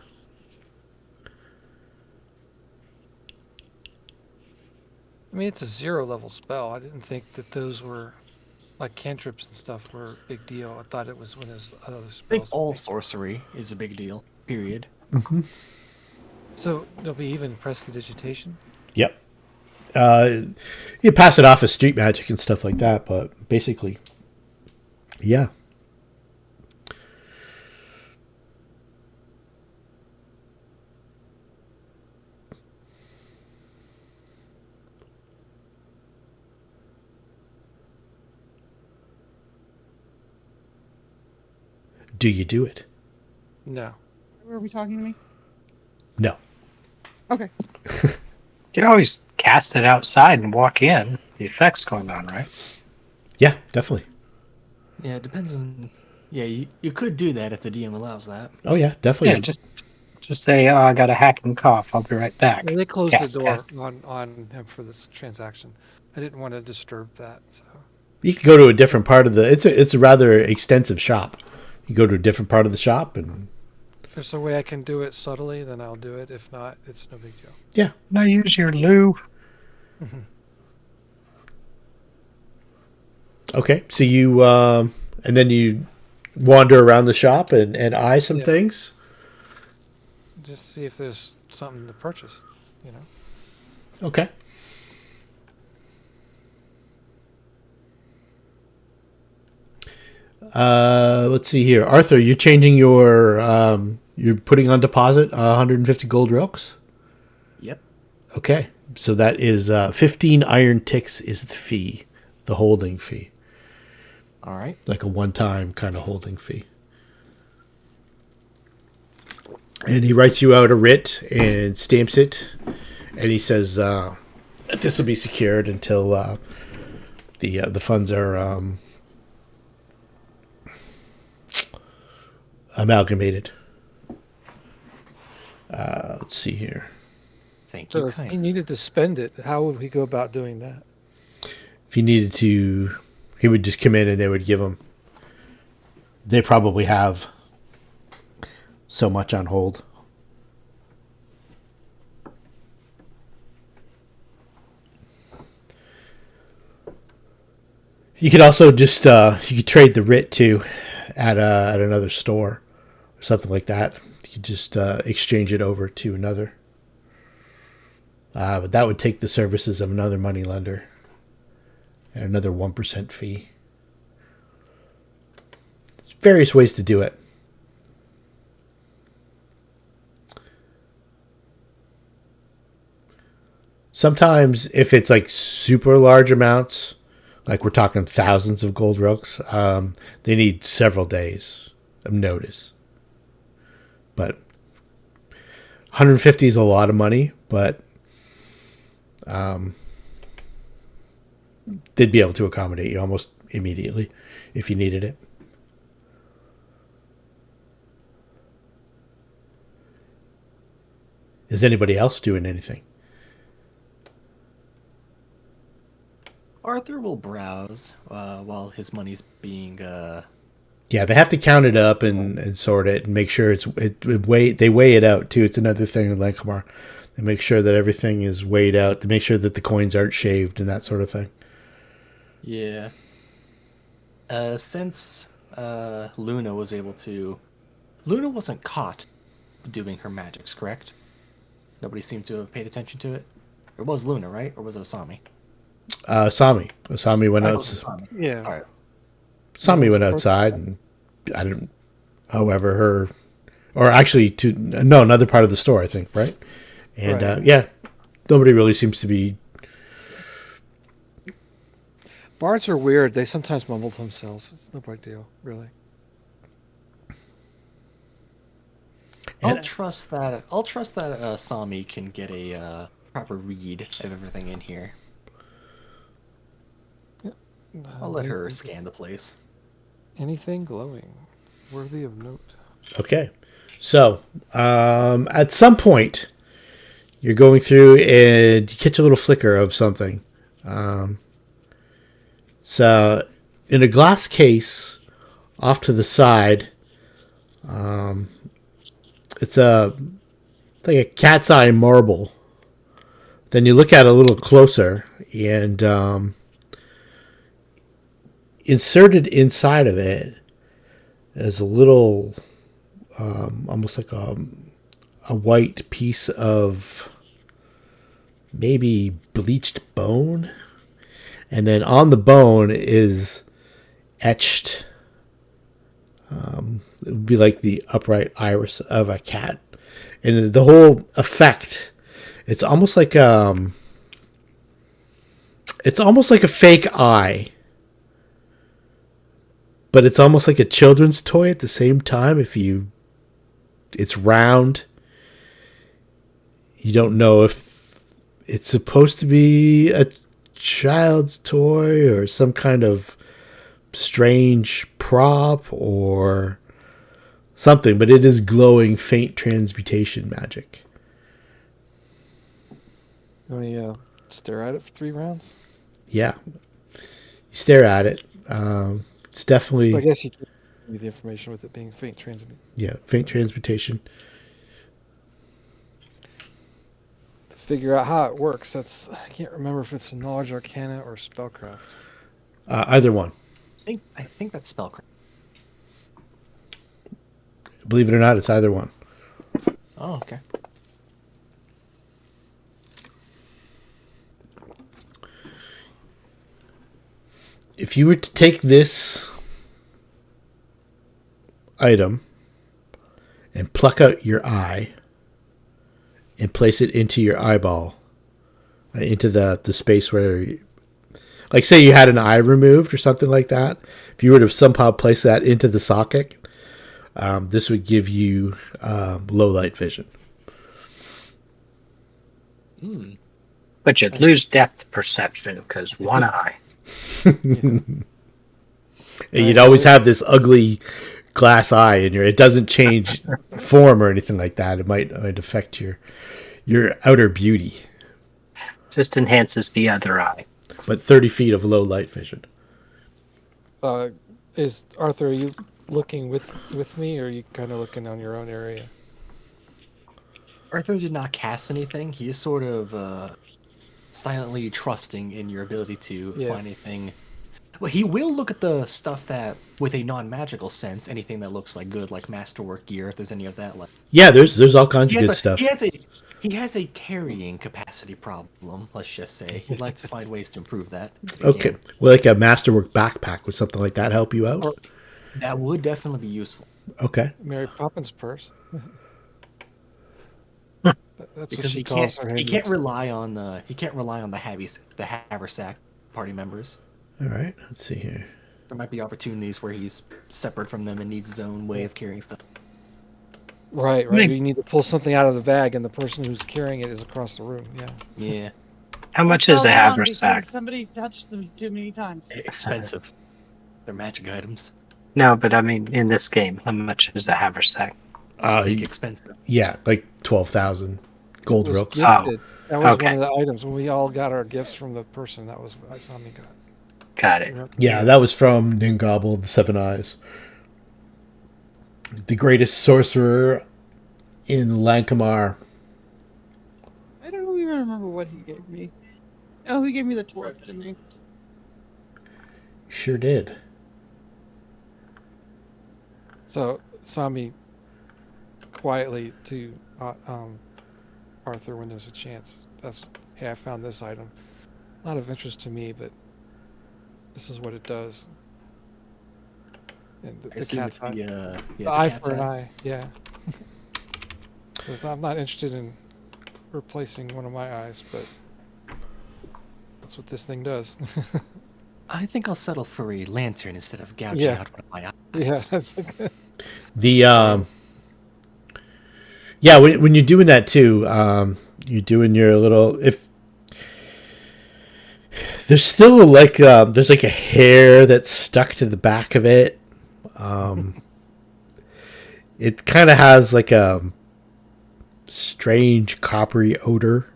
I mean, it's a 0-level spell. I didn't think that those were like cantrips and stuff were a big deal. I thought it was when there's other I think spells. all sorcery is a big deal. Period. So there'll be even prestidigitation. Yep. You pass it off as street magic and stuff like that, but basically, yeah. Do you do it? No. Are we talking to me? No. Okay. You can always cast it outside and walk in. The effect's going on, right? Yeah, definitely. Yeah, it depends on. Yeah, you could do that if the DM allows that. Oh yeah, definitely. Yeah, just say, oh, I got a hacking cough. I'll be right back. Well, they closed Cast, the door cast. on him for this transaction. I didn't want to disturb that. So. You can go to a different part of the. It's a rather extensive shop. You go to a different part of the shop and. If there's a way I can do it subtly, then I'll do it. If not, it's no big deal. Yeah. Now use your loo. Okay, so you and then you wander around the shop and eye some Yeah. things. Just see if there's something to purchase, you know. Okay. Let's see here, Arthur. You're changing your. You're putting on deposit 150 gold rooks. Yep. Okay, so that is 15 iron ticks is the fee, the holding fee, All right. like a one-time kind of holding fee. And he writes you out a writ and stamps it, and he says this will be secured until the funds are amalgamated. Let's see here. Thank So you. if he Kind. needed to spend it, how would we go about doing that? If he needed to, he would just come in and they would give him. They probably have so much on hold. You could also just you could trade the writ too at another store or something like that. You could just exchange it over to another. But that would take the services of another money lender and another 1% fee. There's various ways to do it. Sometimes, if it's like super large amounts, like we're talking thousands of gold rooks, they need several days of notice. But 150 is a lot of money, but they'd be able to accommodate you almost immediately if you needed it. Is anybody else doing anything? Arthur will browse while his money's being. Yeah, they have to count it up and sort it and make sure they weigh it out too. It's another thing in Lankhmar. They make sure that everything is weighed out. They make sure that the coins aren't shaved and that sort of thing. Yeah. Since Luna was able to. Luna wasn't caught doing her magics, correct? Nobody seemed to have paid attention to it. It was Luna, right? Or was it Asami? Asami went Oh, it out. was Asami. Yeah. Sorry. Asami went outside, and I didn't. However, her, or actually to no another part of the store, I think, right? And Right. yeah, nobody really seems to be. Bards are weird. They sometimes mumble to themselves. It's no big deal, really. I'll trust that Asami can get a proper read of everything in here. I'll let her anything- scan the place. Anything glowing, worthy of note. Okay. So, at some point, you're going through and you catch a little flicker of something. So, in a glass case off to the side, it's like a cat's eye marble. Then you look at it a little closer, and inserted inside of it is a little, almost like a white piece of maybe bleached bone. And then on the bone is etched, it would be like the upright iris of a cat. And the whole effect, it's almost like a fake eye, but it's almost like a children's toy at the same time. It's round. You don't know if it's supposed to be a child's toy or some kind of strange prop or something, but it is glowing faint transmutation magic. Let me stare at it for 3 rounds. Yeah. You stare at it. It's definitely, I guess you can give me the information with it being faint transmute. yeah, faint transmutation. To figure out how it works, I can't remember if it's a knowledge arcana or spellcraft. Either one. I think that's spellcraft. Believe it or not, it's either one. Oh, okay. If you were to take this item and pluck out your eye and place it into your eyeball, into the space where, like, say you had an eye removed or something like that, if you were to somehow place that into the socket, this would give you low light vision. But you'd lose depth perception because one eye. And you'd always have this ugly glass eye in your. It doesn't change form or anything like that. It might affect your outer beauty. Just enhances the other eye. But 30 feet of low light vision. Is Arthur? Are you looking with me, or are you kind of looking on your own area? Arthur did not cast anything. He is sort of silently trusting in your ability to find anything. Well, he will look at the stuff that, with a non-magical sense, anything that looks like good, like masterwork gear, if there's any of that left. Yeah, there's all kinds of good stuff. He has a carrying capacity problem, let's just say. He'd like to find ways to improve that. Okay. Can. Well, like a masterwork backpack, would something like that help you out? That would definitely be useful. Okay. Mary Poppins purse. That's Because he can't rely on the haversack party members. All right. Let's see here. There might be opportunities where he's separate from them and needs his own way of carrying stuff. Right. You need to pull something out of the bag, and the person who's carrying it is across the room. Yeah. Yeah. How much is a Fell down haversack? because somebody touched them too many times. Expensive. They're magic items. No, but I mean, in this game, how much is a haversack? Expensive. Yeah, like 12,000 gold It was ropes. gifted. That was okay. one of the items when we all got our gifts from the person. That was what Isami got. Got it. Yeah, that was from Ningobble, the Seven Eyes. The greatest sorcerer in Lankhmar. I don't even remember what he gave me. Oh, he gave me the torch, didn't he? Sure did. So Sami quietly to Arthur when there's a chance. Hey, I found this item. Not of interest to me, but this is what it does. And I assume it's the eye cat's for an eye. eye. Yeah. So I'm not interested in replacing one of my eyes, but that's what this thing does. I think I'll settle for a lantern instead of gouging out one of my eyes. Yeah. The yeah, when you're doing that too, you're doing your little There's still like there's like a hair that's stuck to the back of it. It kind of has like a strange coppery odor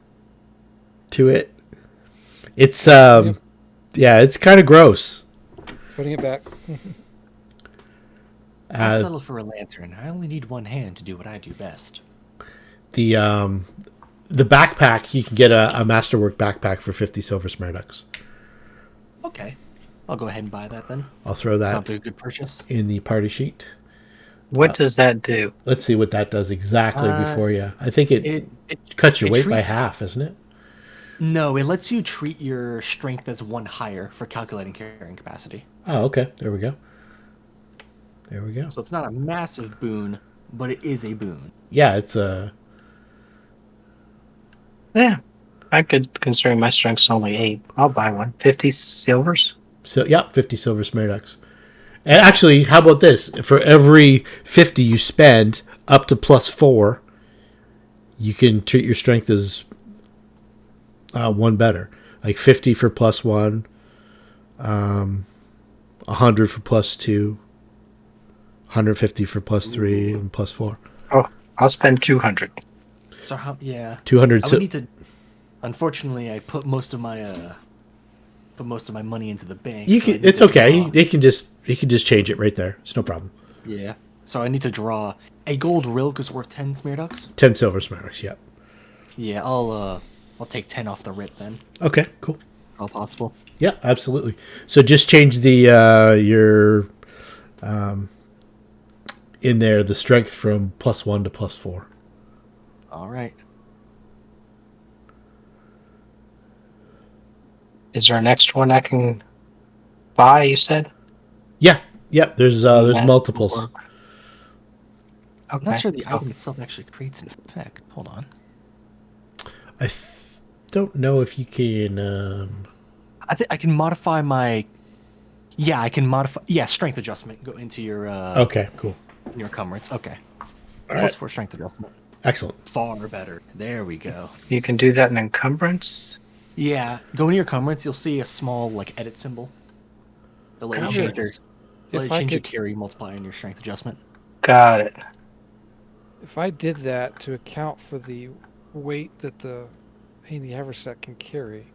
to it. It's yeah, it's kind of gross. Putting it back. I'll settle for a lantern. I only need one hand to do what I do best. The backpack, you can get a masterwork backpack for 50 silver smarducks. Okay. I'll go ahead and buy that then. I'll throw that Sounds like a good purchase. in the party sheet. What does that do? Let's see what that does exactly before you. I think it cuts your weight by half, isn't it? No, it lets you treat your strength as one higher for calculating carrying capacity. Oh, okay. There we go. There we go. So it's not a massive boon, but it is a boon. Yeah, it's a... Yeah, I could, considering my strength's only 8. I'll buy one. 50 silvers? So, yeah, 50 silver smarducks. And actually, how about this? For every 50 you spend, up to +4, you can treat your strength as one better. Like 50 for +1, 100 for +2, 150 for +3, and +4. Oh, I'll spend 200. So how? Yeah. 200. I would need to. Unfortunately, I put most of my money into the bank. You so I can, need it's to okay. draw- He can just change it right there. It's no problem. Yeah. So I need to draw a gold rilk is worth 10 smearducks. 10 silver smarducks. Yeah. Yeah, I'll take 10 off the writ then. Okay. Cool. All possible. Yeah, absolutely. So just change the your in there the strength from +1 to +4. All right. Is there an extra one I can buy, you said? Yeah. Yeah. There's multiples. Okay. I'm not sure the item itself actually creates an effect. Hold on. I don't know if you can. I think I can modify my. Yeah, I can modify. Yeah, strength adjustment. Go into your. Okay. Cool. Your encumbrance. Okay. right. Plus 4 strength adjustment. Excellent. Far better. There we go. You can do that in encumbrance? Yeah, go into your encumbrance. You'll see a small edit symbol. It'll let you change your. Your carry multiplier and your strength adjustment. Got it. If I did that to account for the weight that the Handy Haversack can carry,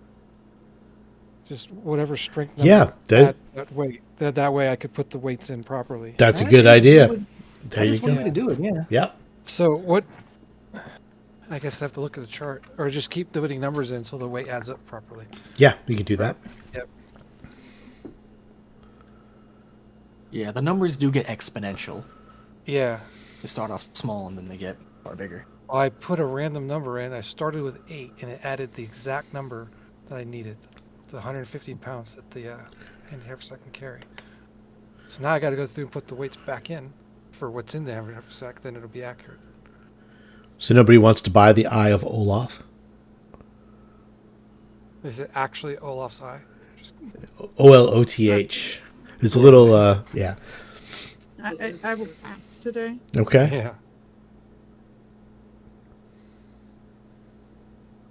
just whatever strength number, Yeah, that weight. That way I could put the weights in properly. That's a good idea. There you One way go. to do it. Yeah. Yep. So what? I guess I have to look at the chart, or just keep putting numbers in so the weight adds up properly. Yeah, you can do that. Yep. Yeah, the numbers do get exponential. Yeah. They start off small and then they get far bigger. Well, I put a random number in. I started with 8, and it added the exact number that I needed, the 115 pounds that the Handy Haversack can carry. So now I got to go through and put the weights back in for what's in the Haversack. Then it'll be accurate. So nobody wants to buy the Eye of Olaf. Is it actually Olaf's eye? OLOTH. There's a little yeah. I will pass today. Okay. Yeah.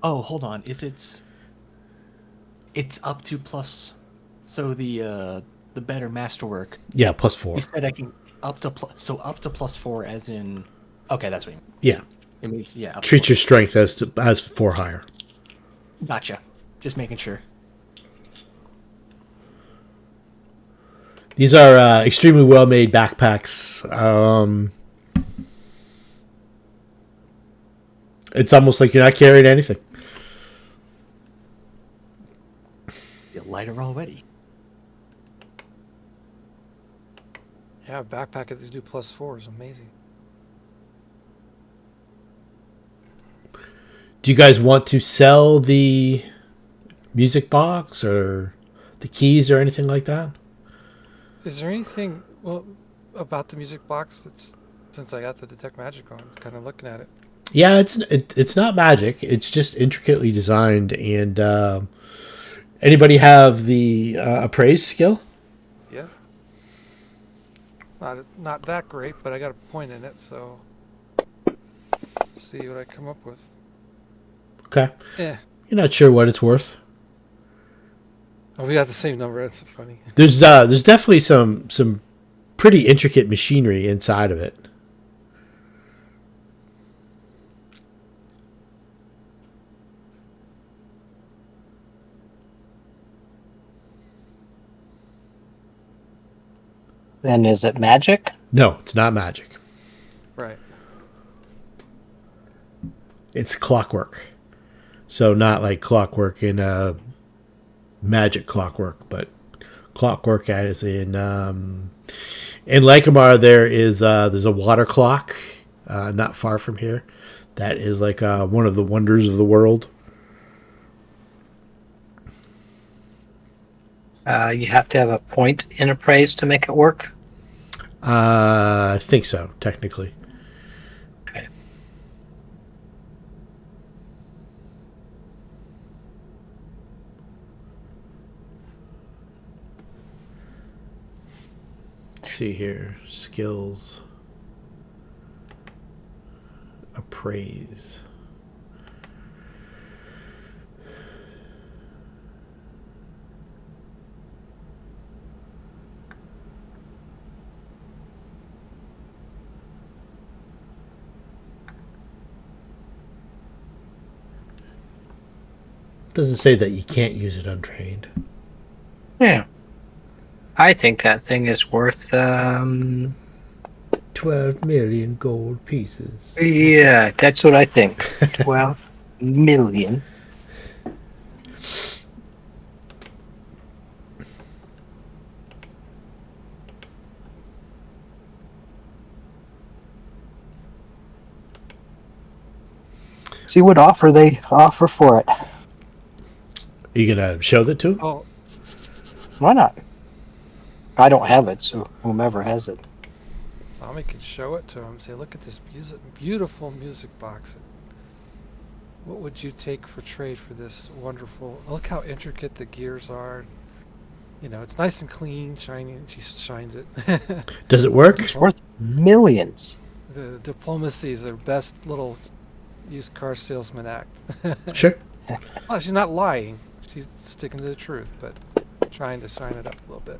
Oh, hold on. Is it? It's up to plus. So the better masterwork. Yeah, +4. You said I can up to up to +4 as in. Okay, that's what you mean. Yeah. It means yeah. Treat your strength as 4 higher. Gotcha. Just making sure. These are extremely well made backpacks. It's almost like you're not carrying anything. Feel lighter already. Yeah, a backpack that they do +4 is amazing. Do you guys want to sell the music box or the keys or anything like that? Is there anything about the music box that's, since I got the detect magic on, kind of looking at it? Yeah, it's not magic. It's just intricately designed. And anybody have the appraise skill? Yeah. Not that great, but I got a point in it, so see what I come up with. Okay. Yeah. You're not sure what it's worth. Oh, we got the same number. That's funny. There's definitely some pretty intricate machinery inside of it. Then is it magic? No, it's not magic. Right. It's clockwork. So not like clockwork in magic clockwork, but clockwork as in Lankhmar there's a water clock not far from here. That is like one of the wonders of the world. You have to have a point in appraise to make it work. I think so, technically. Okay. Let's see here. Skills. Appraise. Doesn't say that you can't use it untrained. Yeah. I think that thing is worth 12 million gold pieces. yeah, that's what I think. 12 million. See what offer they offer for it. Are you gonna show that to him? Oh, Why not? I don't have it, so whomever has it. Tommy can show it to him. Say, look at this beautiful music box. What would you take for trade for this wonderful? Look how intricate the gears are. You know, it's nice and clean, shiny. She shines it. Does it work? It's worth millions. The diplomacy is their best little used car salesman act. Sure. Well, she's not lying. She's sticking to the truth, but trying to shine it up a little bit.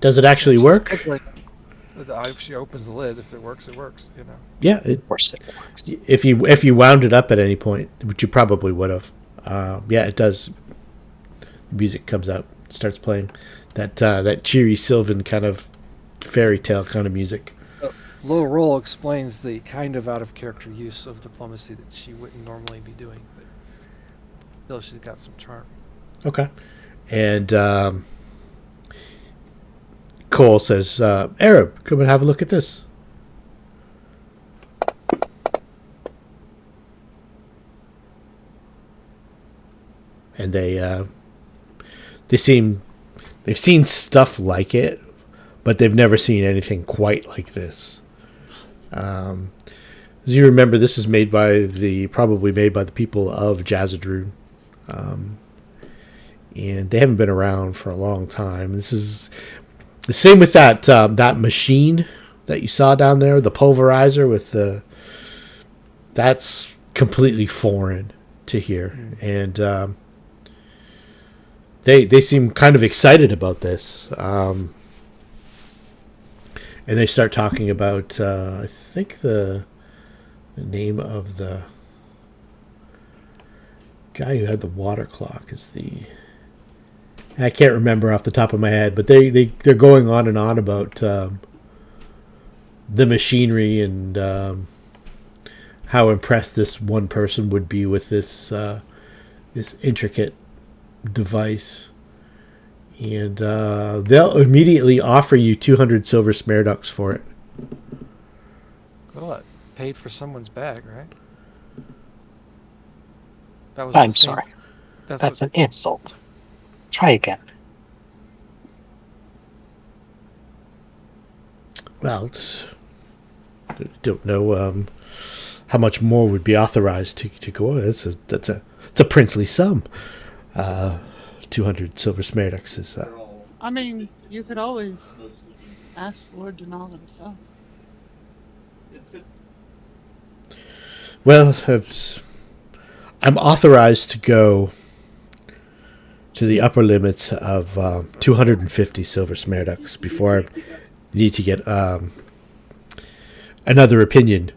Does it actually work? If she opens the lid, if it works, it works. You know. Yeah. Of course it works. If you wound it up at any point, which you probably would have, yeah, it does. Music comes out, starts playing that cheery Sylvan kind of fairy tale kind of music. Low roll explains the kind of out of character use of diplomacy that she wouldn't normally be doing, but still she's got some charm. Okay. And Cole says, Arab, come and have a look at this. And they've seen stuff like it, but they've never seen anything quite like this. As you remember, this is probably made by the people of Jazidrune. And they haven't been around for a long time. This is the same with that machine that you saw down there, the pulverizer that's completely foreign to here. And they seem kind of excited about this. And they start talking about, I think the name of the guy who had the water clock is I can't remember off the top of my head, but they're going on and on about the machinery and how impressed this one person would be with this intricate device. And they'll immediately offer you 200 silver smerducks for it. Well, it paid for someone's bag, right? That was. I'm sorry. That's an insult. Try again. Well, don't know how much more would be authorized to go. It's a princely sum. 200 silver smerducks is. I mean, you could always ask Lord Denal himself. Well, I'm authorized to go to the upper limits of 250 silver smaragds before I need to get another opinion.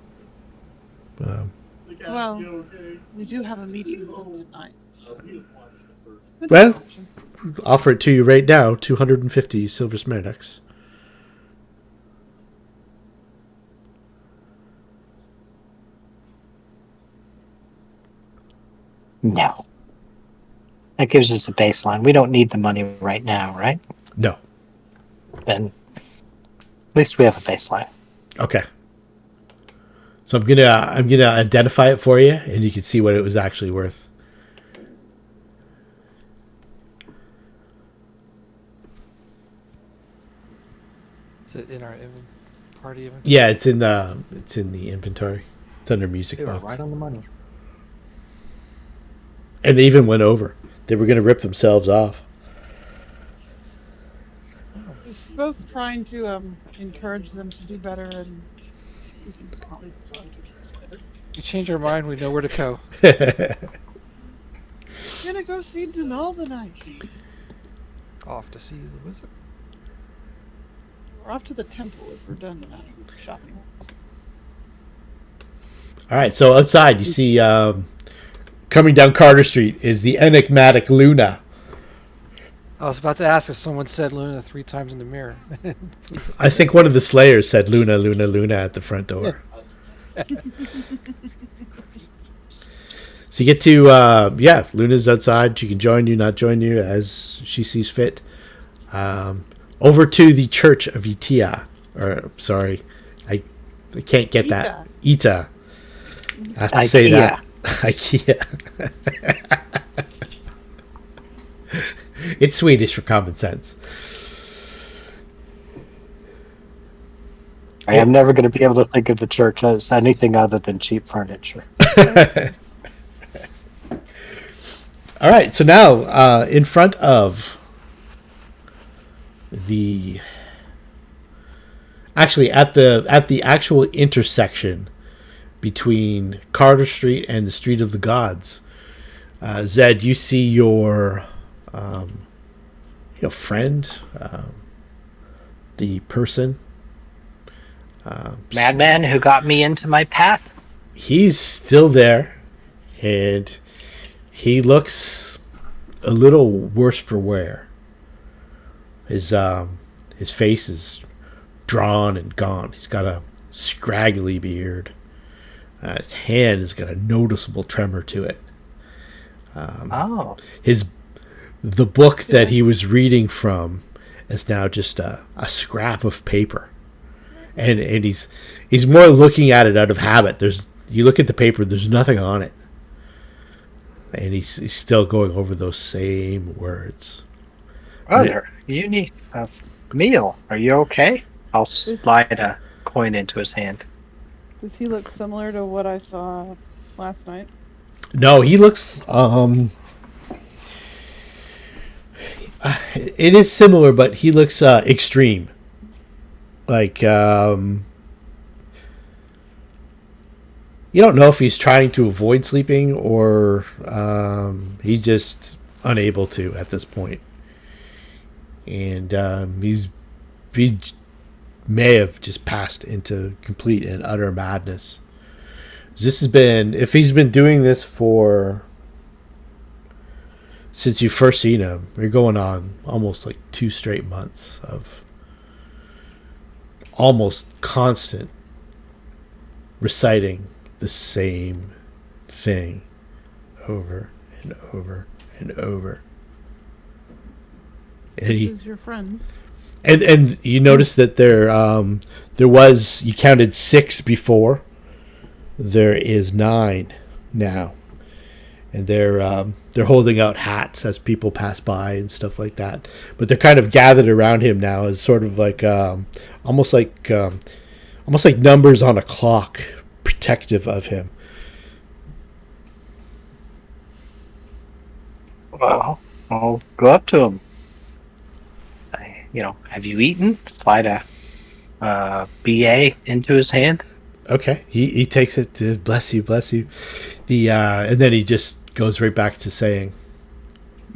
Well, we do have a meeting with them tonight. Good Well, option. offer it to you right now, 250 silver smaragds. No. That gives us a baseline. We don't need the money right now, right? No. Then at least we have a baseline. Okay. So I'm gonna identify it for you, and you can see what it was actually worth. Is it in our party inventory? Yeah, it's in the inventory. It's under music They were box. right on the money. And they even went over. They were gonna rip themselves off. Just both trying to encourage them to do better, and we can at least try to do better. You change our mind, we know where to go. Gonna go see Denal tonight. Off to see the wizard. We're off to the temple if we're done shopping. All right, so outside you see coming down Carter Street is the enigmatic Luna. I was about to ask if someone said Luna 3 times in the mirror. I think one of the Slayers said Luna, Luna, Luna at the front door. So you get to, Luna's outside. She can join you, not join you, as she sees fit. Over to the Church of Itia. Or, sorry, I can't get that. Ita. I have to say that. IKEA. It's Swedish for common sense. I am never going to be able to think of the church as anything other than cheap furniture. All right, so now in front of the, actually at the actual intersection between Carter Street and the Street of the Gods, Zed, you see your friend, the person, Madman who got me into my path? he's still there, and he looks a little worse for wear. His face is drawn and gone. He's got a scraggly beard. His hand has got a noticeable tremor to it. The book that he was reading from is now just a scrap of paper, and he's more looking at it out of habit. You look at the paper, there's nothing on it, and he's still going over those same words. Brother, you need a meal. Are you okay? I'll slide a coin into his hand. Does he look similar to what I saw last night? No, he looks. It is similar, but he looks extreme. Like, you don't know if he's trying to avoid sleeping or he's just unable to at this point. And he may have just passed into complete and utter madness. If he's been doing this since you first seen him, you're going on almost like 2 straight months of almost constant reciting the same thing over and over and over. And This is your friend. And you notice that there was, you counted 6 before. There is 9 now, and they're holding out hats as people pass by and stuff like that. But they're kind of gathered around him now as sort of like almost like numbers on a clock, protective of him. Well, I'll go up to him. Have you eaten? Slide a BA into his hand. Okay, he takes it to bless you. And then he just goes right back to saying,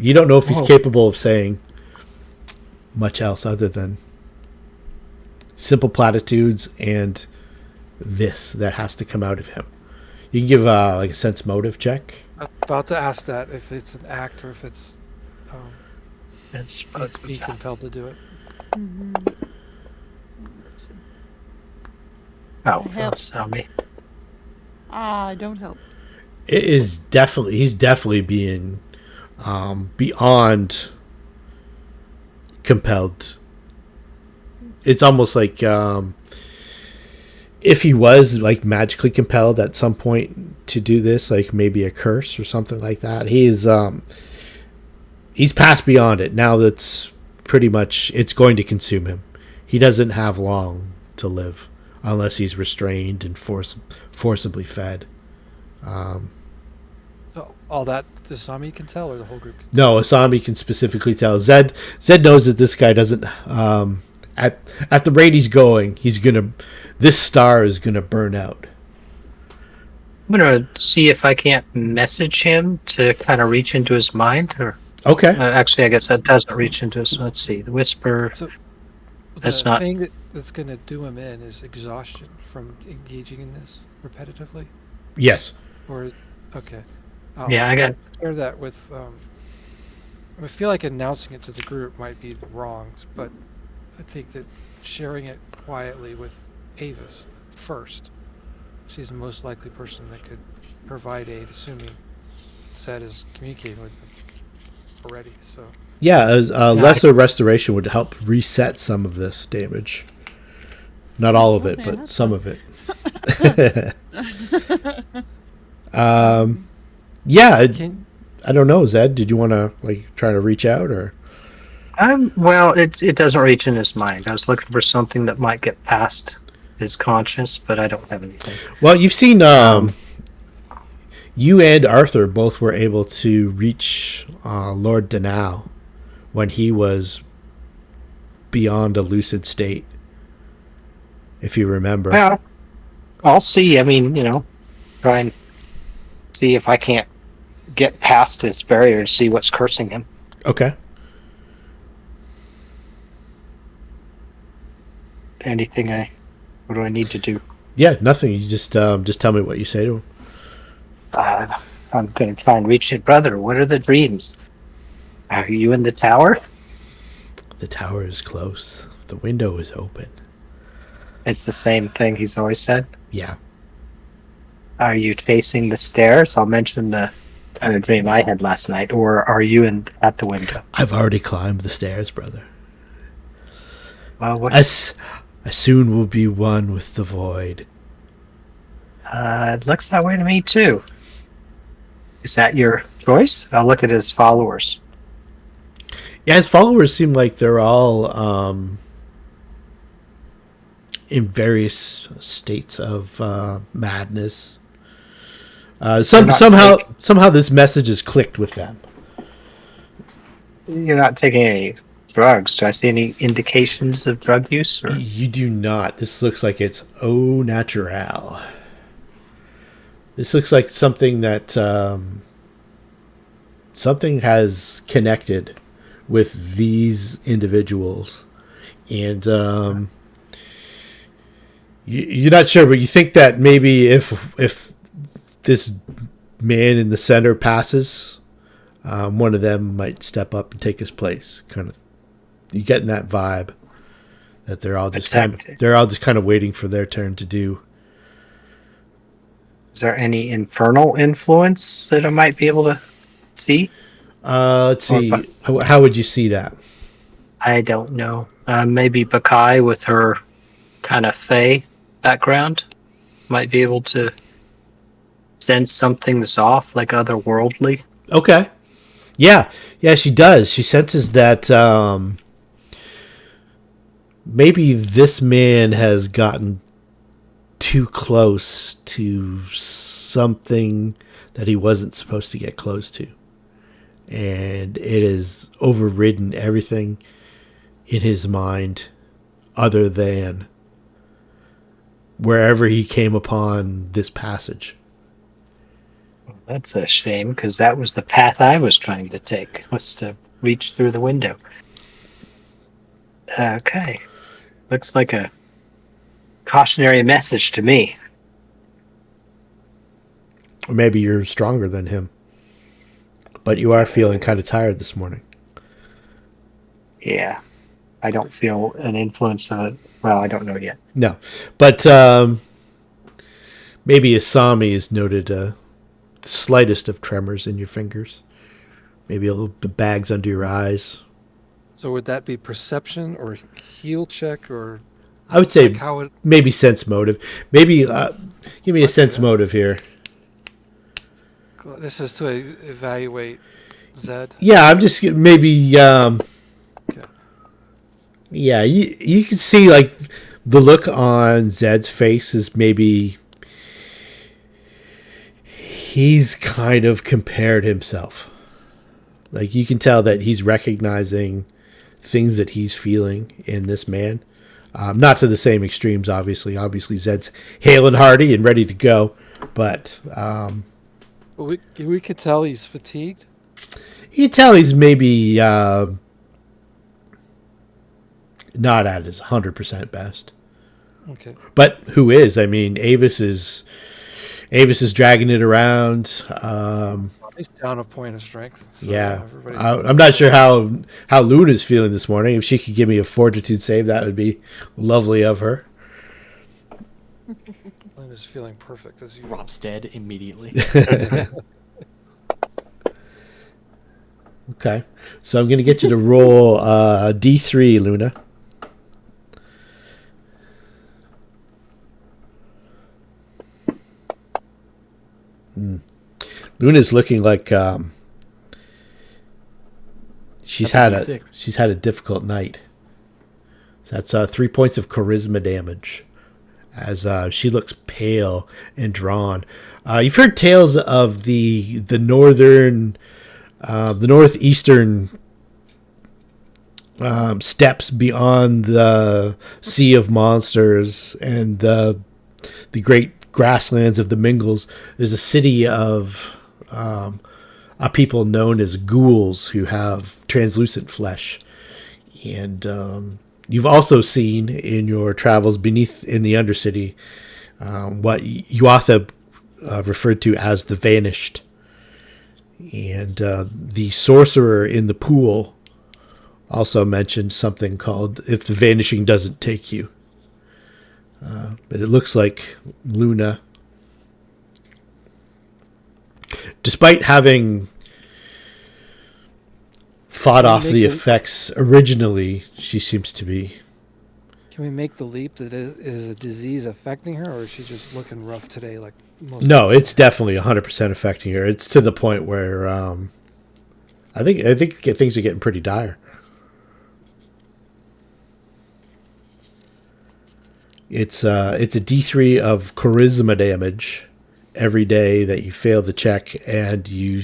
You don't know if he's Oh. capable of saying much else other than simple platitudes and this that has to come out of him. You can give like a sense motive check. I was about to ask that if it's an act or if it's That's he's being compelled to do it. Mm-hmm. Oh, Help. tell me. Don't help. It is definitely he's definitely being beyond compelled. It's almost like if he was like magically compelled at some point to do this, like maybe a curse or something like that. He's passed beyond it. Now that's pretty much it's going to consume him. He doesn't have long to live unless he's restrained and forcibly fed. So all that the Sami can tell, or the whole group can No, Asami can specifically tell. Zed knows that this guy doesn't. At the rate he's going, this star is gonna burn out. I'm gonna see if I can't message him to kind of reach into his mind, or Okay. actually, I guess that doesn't reach into his. Let's see, the whisper. So That's the not- thing that's going to do him in is exhaustion from engaging in this repetitively. Yes. Or okay, Yeah, I got. share that with. I feel like announcing it to the group might be wrong, but I think that sharing it quietly with Avis first. She's the most likely person that could provide aid, assuming Zed is communicating with them already. So Yeah, lesser restoration would help reset some of this damage. Not all of it, Okay, but that's some fine. of it. Yeah, I don't know, Zed. Did you want to like try to reach out or? Well, it doesn't reach in his mind. I was looking for something that might get past his conscience, but I don't have anything. Well, you've seen you and Arthur both were able to reach Lord Danao when he was beyond a lucid state. If you remember. Well, I'll see. I mean, try and see if I can't get past his barrier and see what's cursing him. Okay. What do I need to do? Yeah, nothing. You just tell me what you say to him. I'm going to try and reach it, brother. What are the dreams? Are you in the tower? The tower is close. The window is open. It's the same thing he's always said. Yeah. Are you facing the stairs? I'll mention the kind of dream I had last night. Or are you at the window? I've already climbed the stairs, brother. Well, what? I soon will be one with the void. It looks that way to me too. Is that your choice? I'll look at his followers. Yeah, his followers seem like they're all in various states of madness. Somehow this message is clicked with them. You're not taking any drugs. Do I see any indications of drug use? Or? You do not. This looks like it's au naturel. This looks like something that something has connected with these individuals, and you're not sure, but you think that maybe if this man in the center passes, one of them might step up and take his place. Kind of, you getting that vibe that they're all just kind of waiting for their turn to do. Is there any infernal influence that I might be able to see? Let's see. How would you see that? I don't know. Maybe Bakai with her kind of fey background might be able to sense something that's off, like otherworldly. Okay. Yeah, she does. She senses that maybe this man has gotten too close to something that he wasn't supposed to get close to. And it has overridden everything in his mind other than wherever he came upon this passage. Well, that's a shame, because that was the path I was trying to take, was to reach through the window. Okay. Looks like a cautionary message to me. Or maybe you're stronger than him. But you are feeling kind of tired this morning. Yeah. I don't feel an influence of it. Well, I don't know yet. No. But maybe Asami has noted the slightest of tremors in your fingers. Maybe a little bit bags under your eyes. So would that be perception or heal check or I would say like how it? maybe sense motive. Maybe give me a sense motive here. This is to evaluate Zed. Yeah, I'm just maybe. Okay. Yeah, you can see like the look on Zed's face is maybe he's kind of compared himself. Like you can tell that he's recognizing things that he's feeling in this man. Not to the same extremes, obviously. Obviously, Zed's hale and hearty and ready to go, but Well, we could tell he's fatigued. you can tell he's maybe not at his 100% best. Okay. But who is? I mean, Avis is dragging it around. He's down a point of strength. So Yeah, everybody. I'm not sure how Luna's feeling this morning. If she could give me a fortitude save, that would be lovely of her. Luna's feeling perfect as you. Rob's dead immediately. Okay, so I'm going to get you to roll D3, Luna. Luna's looking like she's That's a had D6. she's had a difficult night. So that's 3 points of charisma damage, as she looks pale and drawn. You've heard tales of the northeastern steppes beyond the Sea of Monsters and the great grasslands of the Mingles. There's a city of a people known as ghouls who have translucent flesh, and you've also seen in your travels beneath in the Undercity what Yuatha referred to as the Vanished, and the sorcerer in the pool also mentioned something called "If the Vanishing Doesn't Take You." But it looks like Luna, despite having fought off the effects originally, she seems to be. Can we make the leap that is a disease affecting her, or is she just looking rough today? Like most No, it's definitely 100% affecting her. It's to the point where I think things are getting pretty dire. It's a D3 of charisma damage every day that you fail the check, and you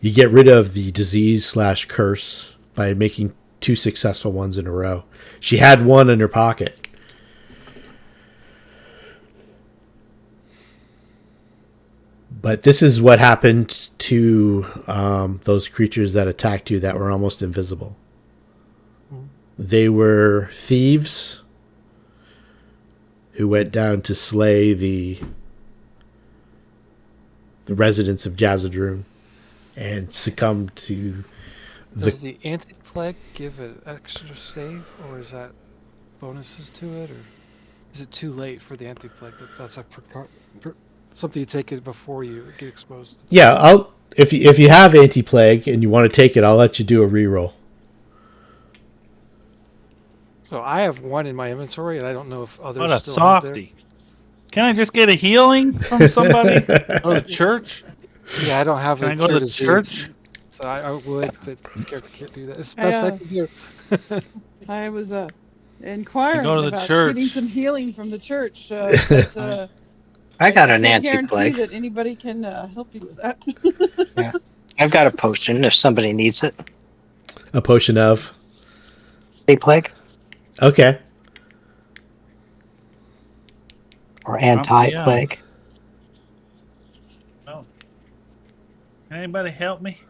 get rid of the disease / curse by making 2 successful ones in a row. She had one in her pocket. But this is what happened to those creatures that attacked you that were almost invisible. They were thieves who went down to slay the residents of Jazidrune and succumbed to Does the anti-plague give an extra save, or is that bonuses to it, or is it too late for the anti-plague? That's a something you take it before you get exposed. Yeah, if you have anti-plague and you want to take it, I'll let you do a reroll. So I have one in my inventory, and I don't know if others. What a still have softie! Can I just get a healing from somebody? Go to church? theirs. Yeah, I don't have. Can a I go cure to disease, church? So I would, but this character can't do that. It's the best I can do. I was inquiring go to the about church. getting some healing from the church. But, I got I an can't guarantee anti-plague. that anybody can help you with that. Yeah. I've got a potion if somebody needs it. A potion of. Anti-plague Okay. or anti-plague. Oh. Anybody help me?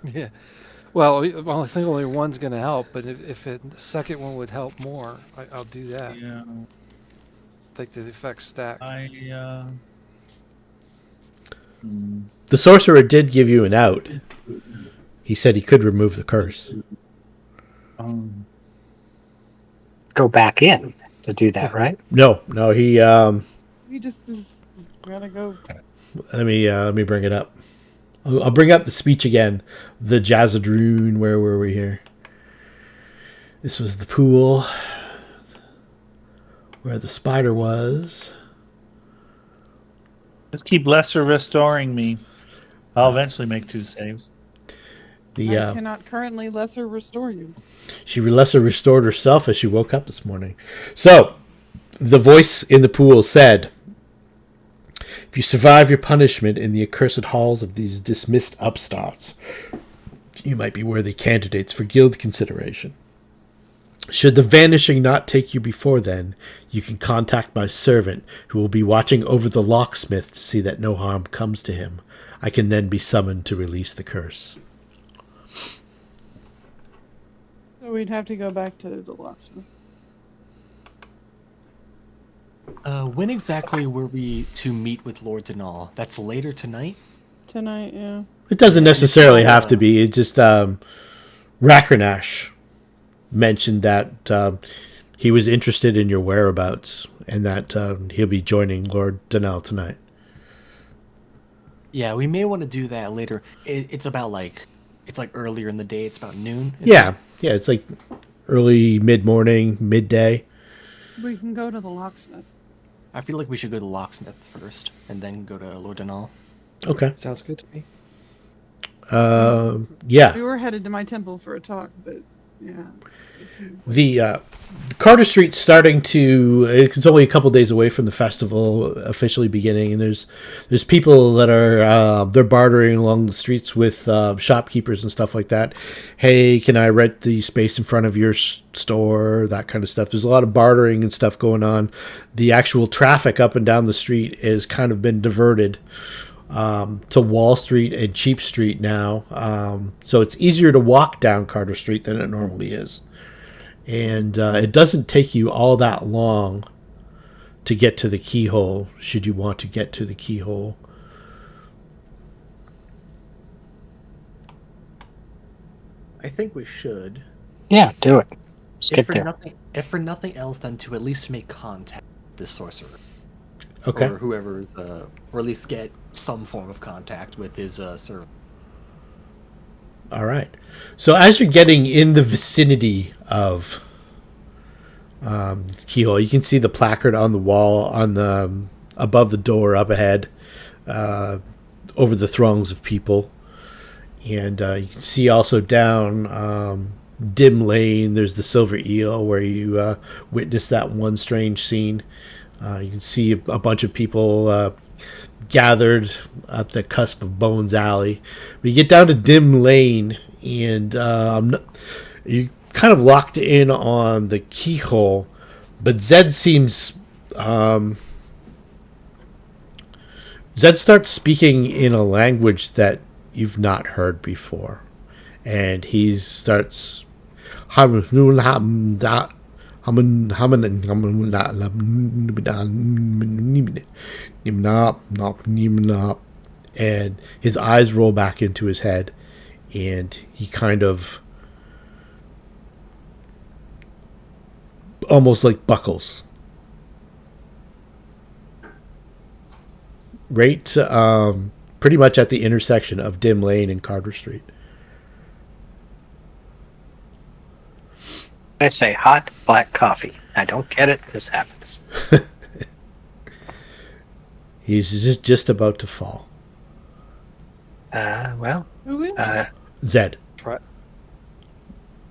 Yeah. Well, I think only one's going to help, but if the second one would help more, I'll do that. Yeah. Take the effects stack. The sorcerer did give you an out. He said he could remove the curse. Go back in to do that, right? No, he. We just gotta go. Let me bring it up. I'll bring up the speech again. The Jazidrune. Where were we here? This was the pool where the spider was. Just keep lesser restoring me. I'll eventually make 2 saves. I cannot currently lesser restore you. She lesser restored herself as she woke up this morning. So, the voice in the pool said, "If you survive your punishment in the accursed halls of these dismissed upstarts, you might be worthy candidates for guild consideration. Should the vanishing not take you before then, you can contact my servant, who will be watching over the locksmith to see that no harm comes to him. I can then be summoned to release the curse." So we'd have to go back to the locksmith. When exactly were we to meet with Lord Denal? That's later tonight? Tonight, yeah. It doesn't necessarily have to be. It just Rakranash mentioned that he was interested in your whereabouts and that he'll be joining Lord Denal tonight. Yeah, we may want to do that later. It's about it's like earlier in the day. It's about noon. Yeah, it's like early, mid-morning, midday. We can go to the locksmith. I feel like we should go to the locksmith first and then go to Lord Denal. Okay. Sounds good to me. Yeah. We were headed to my temple for a talk, but yeah. The Carter Street's starting to. It's only a couple days away from the festival officially beginning, and there's people that are they're bartering along the streets with shopkeepers and stuff like that. Hey, can I rent the space in front of your store? That kind of stuff. There's a lot of bartering and stuff going on. The actual traffic up and down the street has kind of been diverted to Wall Street and Cheap Street now, so it's easier to walk down Carter Street than it normally is. And it doesn't take you all that long to get to the keyhole, should you want to get to the keyhole. I think we should. Yeah, do it. Let's get there. If for nothing else, then to at least make contact with this sorcerer. Okay. Or whoever's, or at least get some form of contact with his servant. All right. So as you're getting in the vicinity of the keyhole, you can see the placard on the wall on the above the door up ahead, over the throngs of people, and you can see also down Dim Lane. There's the Silver Eel where you witnessed that one strange scene. You can see a bunch of people gathered at the cusp of Bones Alley. But you get down to Dim Lane, and you kind of locked in on the keyhole, but Zed seems... Zed starts speaking in a language that you've not heard before. And he starts... and his eyes roll back into his head, and he kind of almost like buckles right pretty much at the intersection of Dim Lane and Carter Street. I say hot black coffee. I don't get it. This happens. He's just about to fall. Well, Who is? Zed. Try.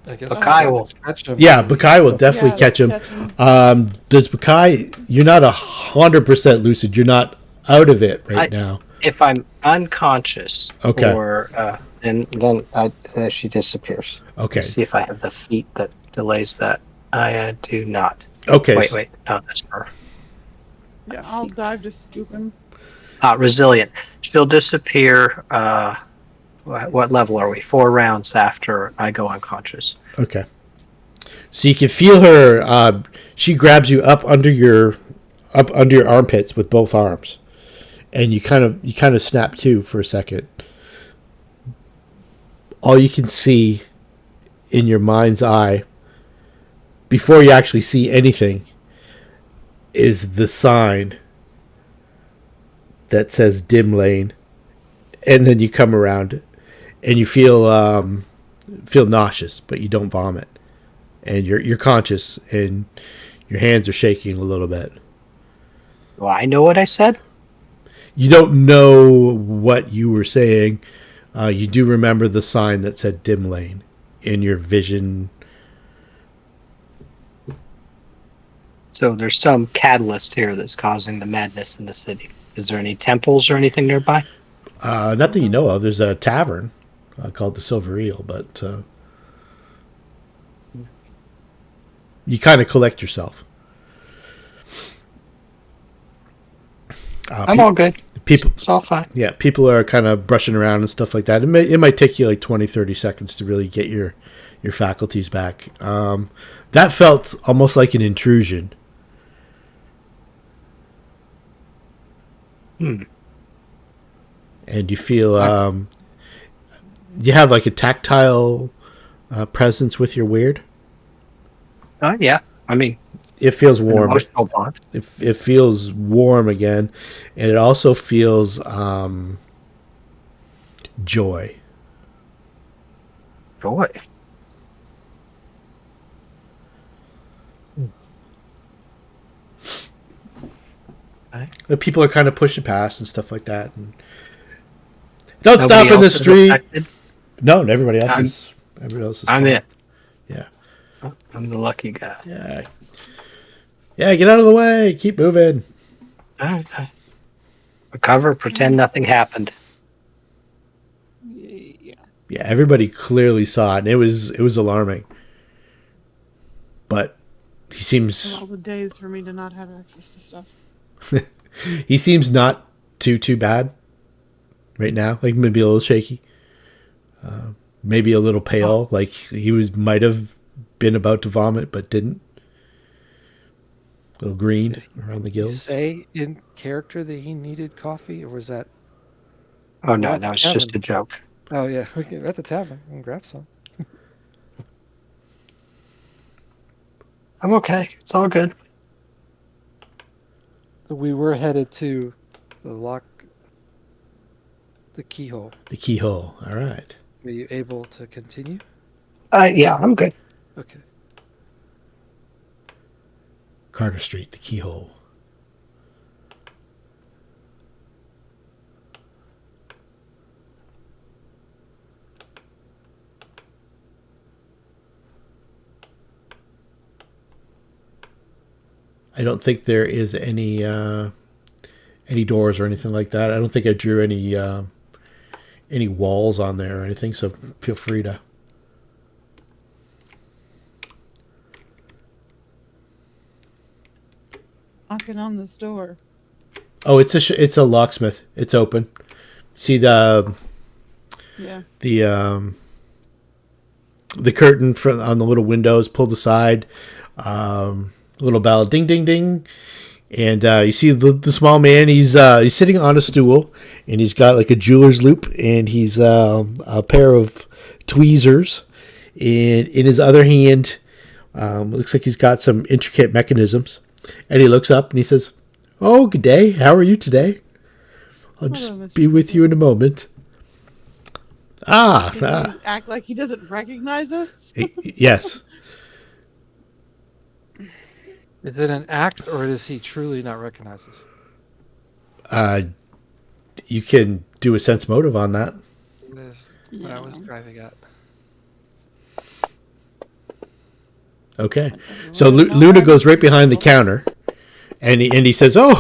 I guess Bakai will. catch him. Yeah, Bakai will definitely Yeah, catch him. catch him. Does Bakai? You're not 100% lucid. You're not out of it right now. If I'm unconscious, Okay. or then she disappears. Okay. Let's see if I have the feat that delays that. I do not. Okay. Wait. No, that's her. Yeah, I'll dive to scoop him. Resilient. She'll disappear What level are we? 4 rounds after I go unconscious. Okay. So you can feel her. She grabs you up under your armpits with both arms, and you kind of snap to for a second. All you can see in your mind's eye, before you actually see anything, is the sign that says dim lane, and then you come around and you feel nauseous, but you don't vomit, and you're conscious, and your hands are shaking a little bit. Do I know what I said? You don't know what you were saying. You do remember the sign that said dim lane in your vision. So there's some catalyst here that's causing the madness in the city. Is there any temples or anything nearby? Not that you know of. There's a tavern called the Silver Eel, but you kind of collect yourself. I'm all good. People, It's all fine. yeah, people are kind of brushing around and stuff like that. It might take you like 20, 30 seconds to really get your faculties back. That felt almost like an intrusion. And you feel you have like a tactile presence with your weird. Yeah. I mean, It feels an warm. emotional bond. It feels warm again, and it also feels joy. Joy. Okay. The people are kind of pushing past and stuff like that. And don't Nobody stop in the else is street. affected? No, everybody else is. Everybody else is. I'm fine. it. Yeah. I'm the lucky guy. Yeah. Yeah. Get out of the way. Keep moving. All right. Recover. Pretend nothing happened. Yeah. Yeah. Everybody clearly saw it, and it was alarming. But he seems All the days for me to not have access to stuff. he seems not too bad right now. Like maybe a little shaky. Maybe a little pale. Like he might have been about to vomit but didn't. A little green around the Did you gills. say in character that he needed coffee, or was that? Oh no, What that was just a joke. Oh yeah, we can at the tavern and grab some. I'm okay. It's all good. So we were headed to the keyhole. The keyhole. All right. Were you able to continue? Yeah, I'm good. Okay. Carter Street, the keyhole. I don't think there is any doors or anything like that. I don't think I drew any walls on there or anything, so feel free to. Knocking on this door. Oh, it's a locksmith. It's open. See the Yeah. the curtain on the little windows pulled aside. Little bell, ding, ding, ding, and you see the small man. He's sitting on a stool, and he's got like a jeweler's loop, and he's a pair of tweezers, and in his other hand, looks like he's got some intricate mechanisms. And he looks up and he says, "Oh, good day. How are you today? I'll just Hello, Mr. be with you in a moment." Does he act like he doesn't recognize us? Yes. Is it an act, or does he truly not recognize us? You can do a sense motive on that. That's what I was driving at. Okay. So Luna goes right behind the counter, and he says, "Oh,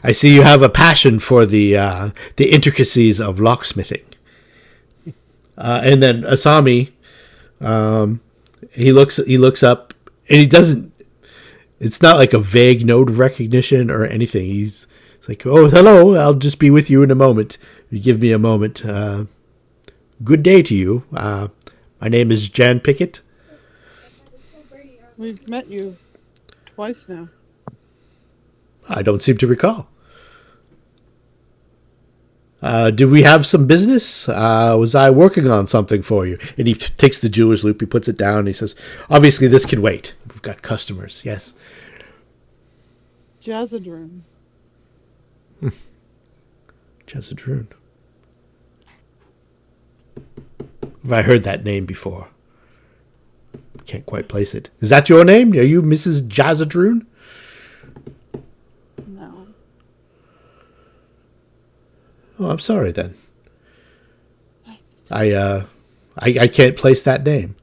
I see you have a passion for the intricacies of locksmithing." And then Asami, he looks up, and he doesn't. It's not like a vague note of recognition or anything. He's like, "Oh, hello. I'll just be with you in a moment. You give me a moment. good day to you. My name is Jan Pickett. We've met you twice now. I don't seem to recall. Do we have some business? Was I working on something for you? And he takes the jeweler's loop, he puts it down, and he says, obviously this can wait. We've got customers, yes. Jazidrune. Jazidrune. Have I heard that name before? Can't quite place it. Is that your name? Are you Mrs. Jazidrune? No. Oh, I'm sorry then. I can't place that name.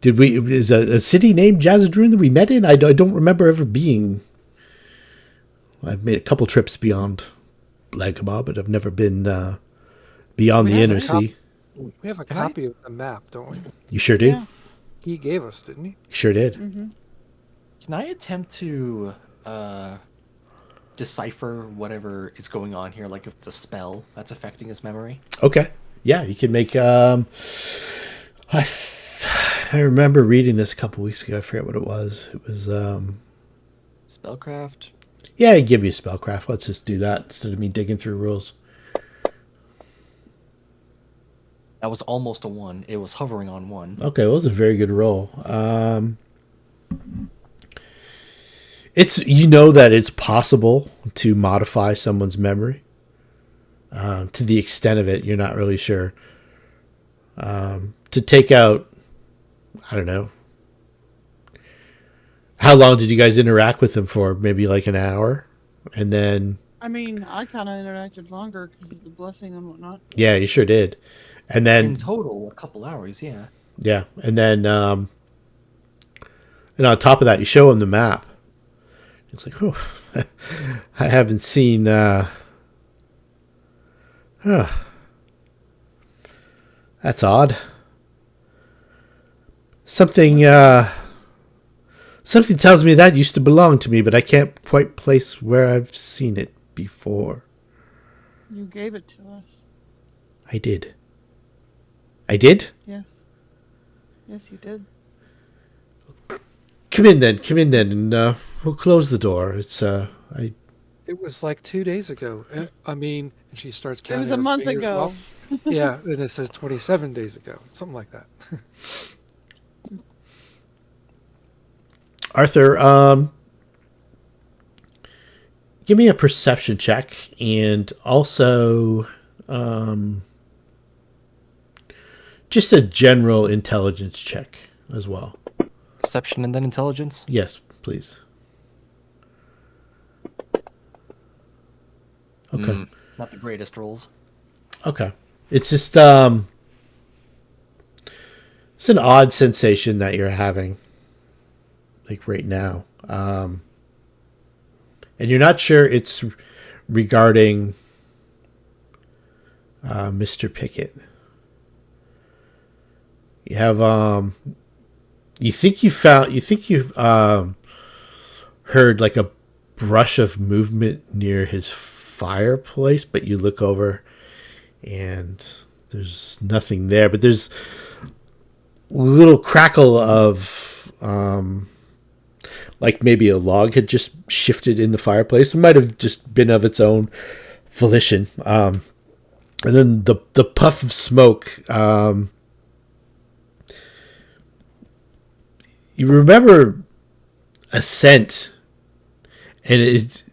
Did we? Is a city named Jazidrune that we met in? I don't remember ever being. I've made a couple trips beyond Lankhmar, but I've never been beyond the inner sea. We have a copy of the map, don't we? You sure did? Yeah. He gave us, didn't he? Sure did. Mm-hmm. Can I attempt to decipher whatever is going on here? Like if it's a spell that's affecting his memory? Okay. Yeah, you can make. I remember reading this a couple weeks ago. I forget what it was. It was. Spellcraft? Yeah, I'd give you a spellcraft. Let's just do that instead of me digging through rules. That was almost a 1. It was hovering on 1. Okay, well, it was a very good roll. It's that it's possible to modify someone's memory. To the extent of it, you're not really sure. To take out, I don't know. How long did you guys interact with them for? Maybe like an hour, and then. I mean, I kind of interacted longer because of the blessing and whatnot. Yeah, you sure did. And then In total, a couple hours, yeah. yeah, and then and on top of that, you show him the map. It's like, oh, I haven't seen. That's odd. Something tells me that used to belong to me, but I can't quite place where I've seen it before. You gave it to us. I did. I did? Yes. Yes, you did. Come in then, and we'll close the door. It's It was like 2 days ago. I mean, and she starts It counting. was a her month fingers. ago. Well, yeah, and it says 27 days ago, something like that. Arthur, give me a perception check and also just a general intelligence check as well. Perception and then intelligence? Yes, please. Okay. Not the greatest rolls. Okay. It's just it's an odd sensation that you're having like right now. And you're not sure it's regarding Mr. Pickett. You have you've heard like a brush of movement near his fireplace, but you look over and there's nothing there, but there's a little crackle of like maybe a log had just shifted in the fireplace. It might have just been of its own volition. And then the puff of smoke, you remember a scent, and it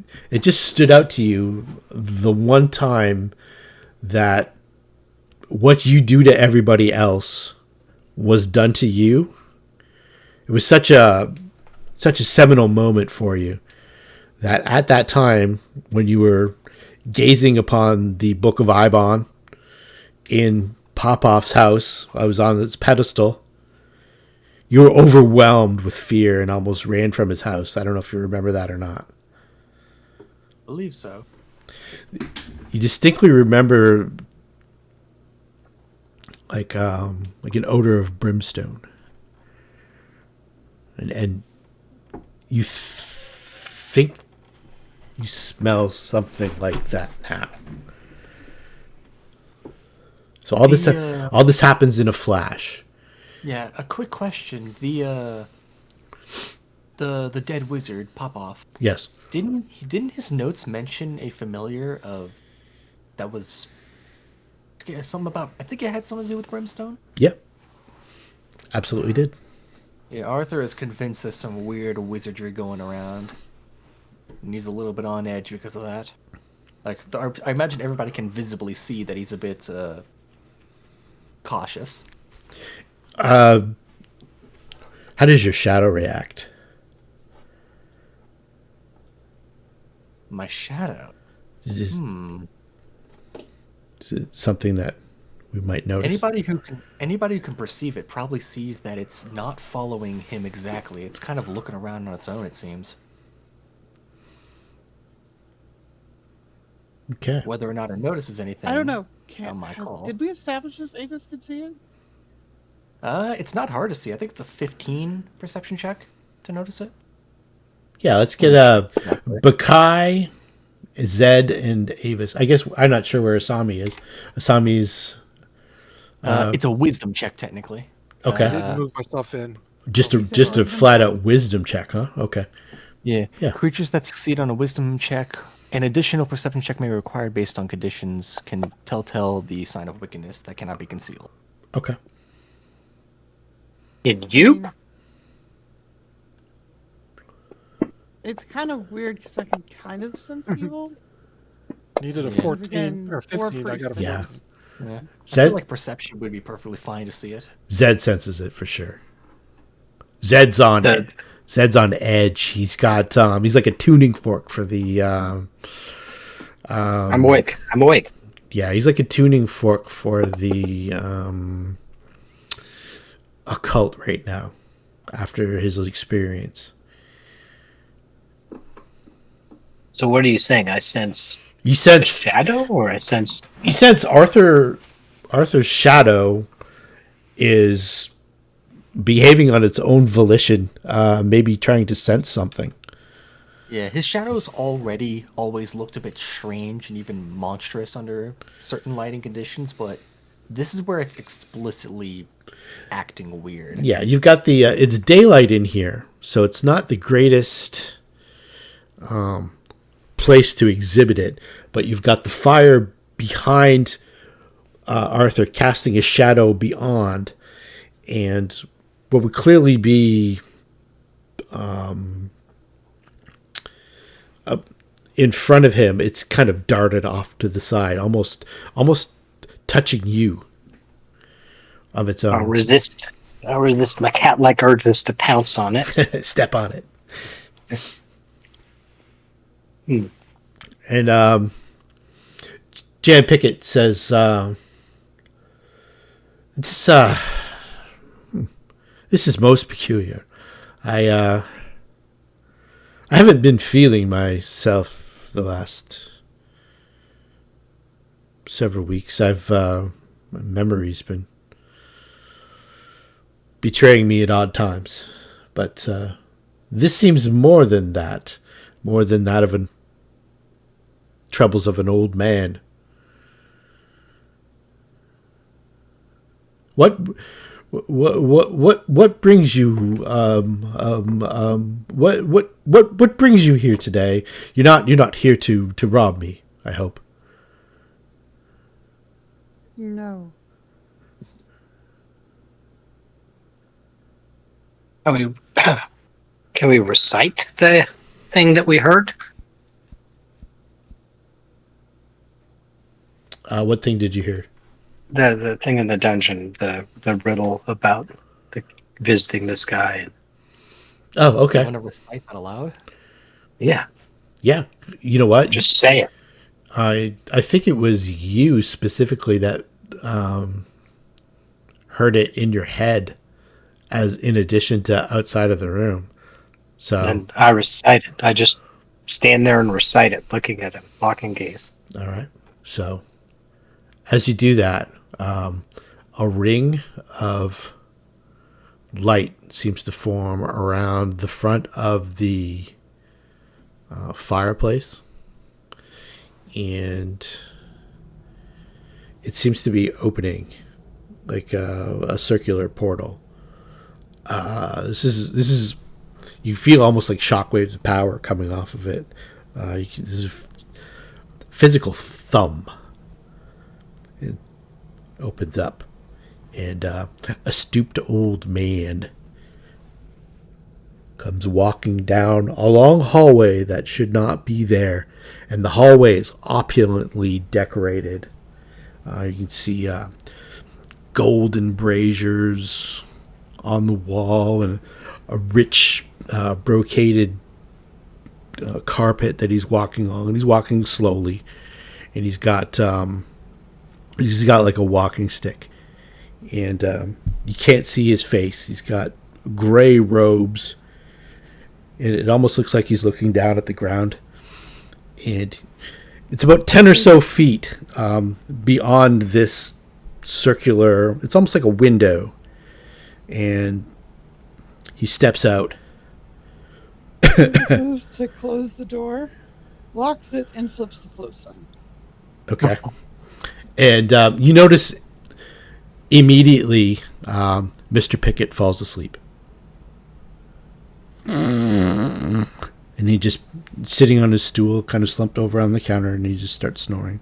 just stood out to you the one time that what you do to everybody else was done to you. It was such a seminal moment for you that at that time when you were gazing upon the Book of Ibon in Popoff's house, I was on its pedestal. You were overwhelmed with fear and almost ran from his house. I don't know if you remember that or not. I believe so. You distinctly remember like an odor of brimstone, and you think you smell something like that now. So all this The, all this happens in a flash. Yeah, a quick question. The dead wizard Popoff. Yes. Didn't his notes mention a familiar of that was something about? I think it had something to do with brimstone. Yep. Absolutely did. Yeah, Arthur is convinced there's some weird wizardry going around, and he's a little bit on edge because of that. Like, I imagine everybody can visibly see that he's a bit cautious. How does your shadow react? My shadow. Is it something that we might notice? Anybody who can perceive it probably sees that it's not following him exactly. It's kind of looking around on its own, it seems. Okay. Whether or not it notices anything, I don't know. on my call. Did we establish if Avis could see it? It's not hard to see. I think it's a 15 perception check to notice it. Yeah, let's get Bakai, Zed, and Avis. I guess I'm not sure where Asami is. Asami's It's a wisdom check, technically. okay. I didn't move myself in. Just a flat out wisdom check, huh? Okay. Yeah. Yeah. Creatures that succeed on a wisdom check, an additional perception check may be required based on conditions, can tell the sign of wickedness that cannot be concealed. Okay. In you? It's kind of weird because I can kind of sense evil. Needed a Yeah. 14 Again, or 15. I got a 14. Yeah. Yeah. I Zed feel like perception would be perfectly fine to see it. Zed senses it for sure. Zed's on edge. He's got he's like a tuning fork for the I'm awake. I'm awake. yeah, he's like a tuning fork for the occult right now after his experience. So what are you saying? I sense You a sense shadow, or I sense Arthur's shadow is behaving on its own volition, maybe trying to sense something. Yeah, his shadows already always looked a bit strange and even monstrous under certain lighting conditions, but this is where it's explicitly acting weird. Yeah, you've got the it's daylight in here, so it's not the greatest place to exhibit it, but you've got the fire behind Arthur casting a shadow beyond, and what would clearly be in front of him, it's kind of darted off to the side, almost touching you of its I'll own. resist my cat-like urges to pounce on it. Step on it. Hmm. And Jan Pickett says, "This is most peculiar. I haven't been feeling myself the last several weeks. My memory's been betraying me at odd times, but this seems more than that of an troubles of an old man. What brings you what brings you here today? You're not here to rob me, I hope. No. Can we recite the thing that we heard? What thing did you hear? The thing in the dungeon, the riddle about visiting this guy. Oh, You okay. want to recite that aloud? Yeah, Yeah. You know what? just say it. I think it was you specifically that heard it in your head, as in addition to outside of the room. So, And I recite it. I just stand there and recite it, looking at him, locking gaze. all right. So, as you do that, a ring of light seems to form around the front of the fireplace, and it seems to be opening, like a circular portal. This is you feel almost like shockwaves of power coming off of it. This is a physical thumb. It opens up, and a stooped old man comes walking down a long hallway that should not be there, and the hallway is opulently decorated. You can see golden braziers on the wall and a rich brocaded carpet that he's walking on. And he's walking slowly, and he's got like a walking stick, and you can't see his face. He's got gray robes, and it almost looks like he's looking down at the ground. And it's about 10 or so feet beyond this circular. It's almost like a window, and he steps out. Moves to close the door, locks it, and flips the close sign. Okay. And you notice immediately Mr. Pickett falls asleep. And he just sitting on his stool, kind of slumped over on the counter, and he just starts snoring.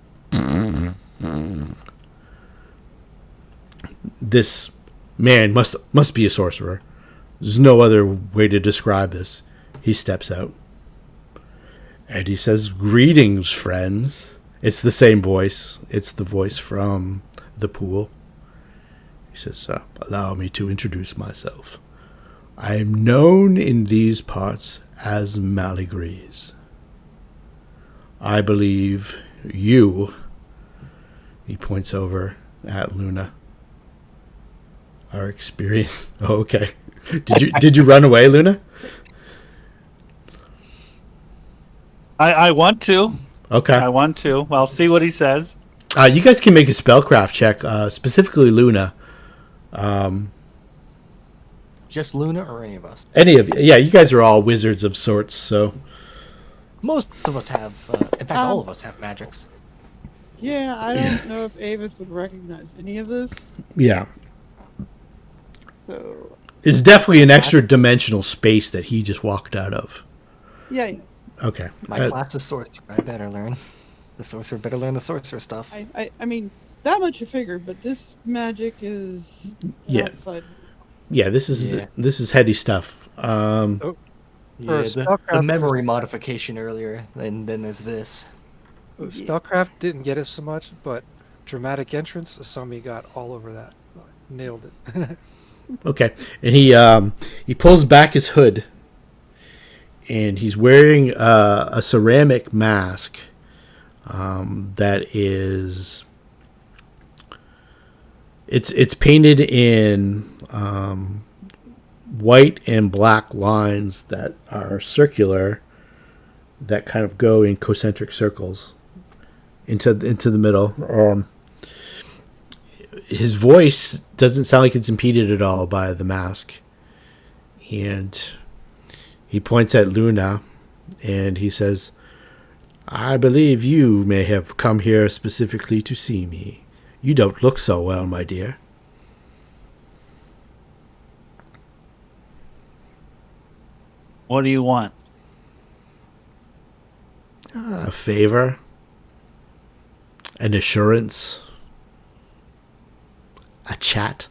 This man must be a sorcerer. There's no other way to describe this. He steps out, and he says, "Greetings, friends." It's the same voice. It's the voice from the pool. He says, "Allow me to introduce myself. I am known in these parts as Maligrees. I believe you," he points over at Luna, "are experienced." Oh, okay. Did you run away, Luna? I want to. Okay. I want to. I'll see what he says. You guys can make a spellcraft check, specifically Luna. Just Luna or any of us? Any of you. Yeah, you guys are all wizards of sorts, so. Most of us have, in fact, all of us have magics. Yeah, I don't know if Avis would recognize any of this. Yeah. So. It's definitely an extra dimensional space that he just walked out of. Yeah. Okay. My class is sorcerer. I better learn. The sorcerer better learn the sorcerer stuff. I mean, that much you figured, but this magic is outside. Yeah, this is heady stuff. Yeah, the memory modification earlier, and then there's this. Spellcraft didn't get us so much, but dramatic entrance, Asami got all over that. Nailed it. Okay, and he pulls back his hood, and he's wearing a ceramic mask that is. It's painted in white and black lines that are circular, that kind of go in concentric circles into the middle. His voice doesn't sound like it's impeded at all by the mask, and he points at Luna, and he says, "I believe you may have come here specifically to see me. You don't look so well, my dear." What do you want? A favor. An assurance. A chat.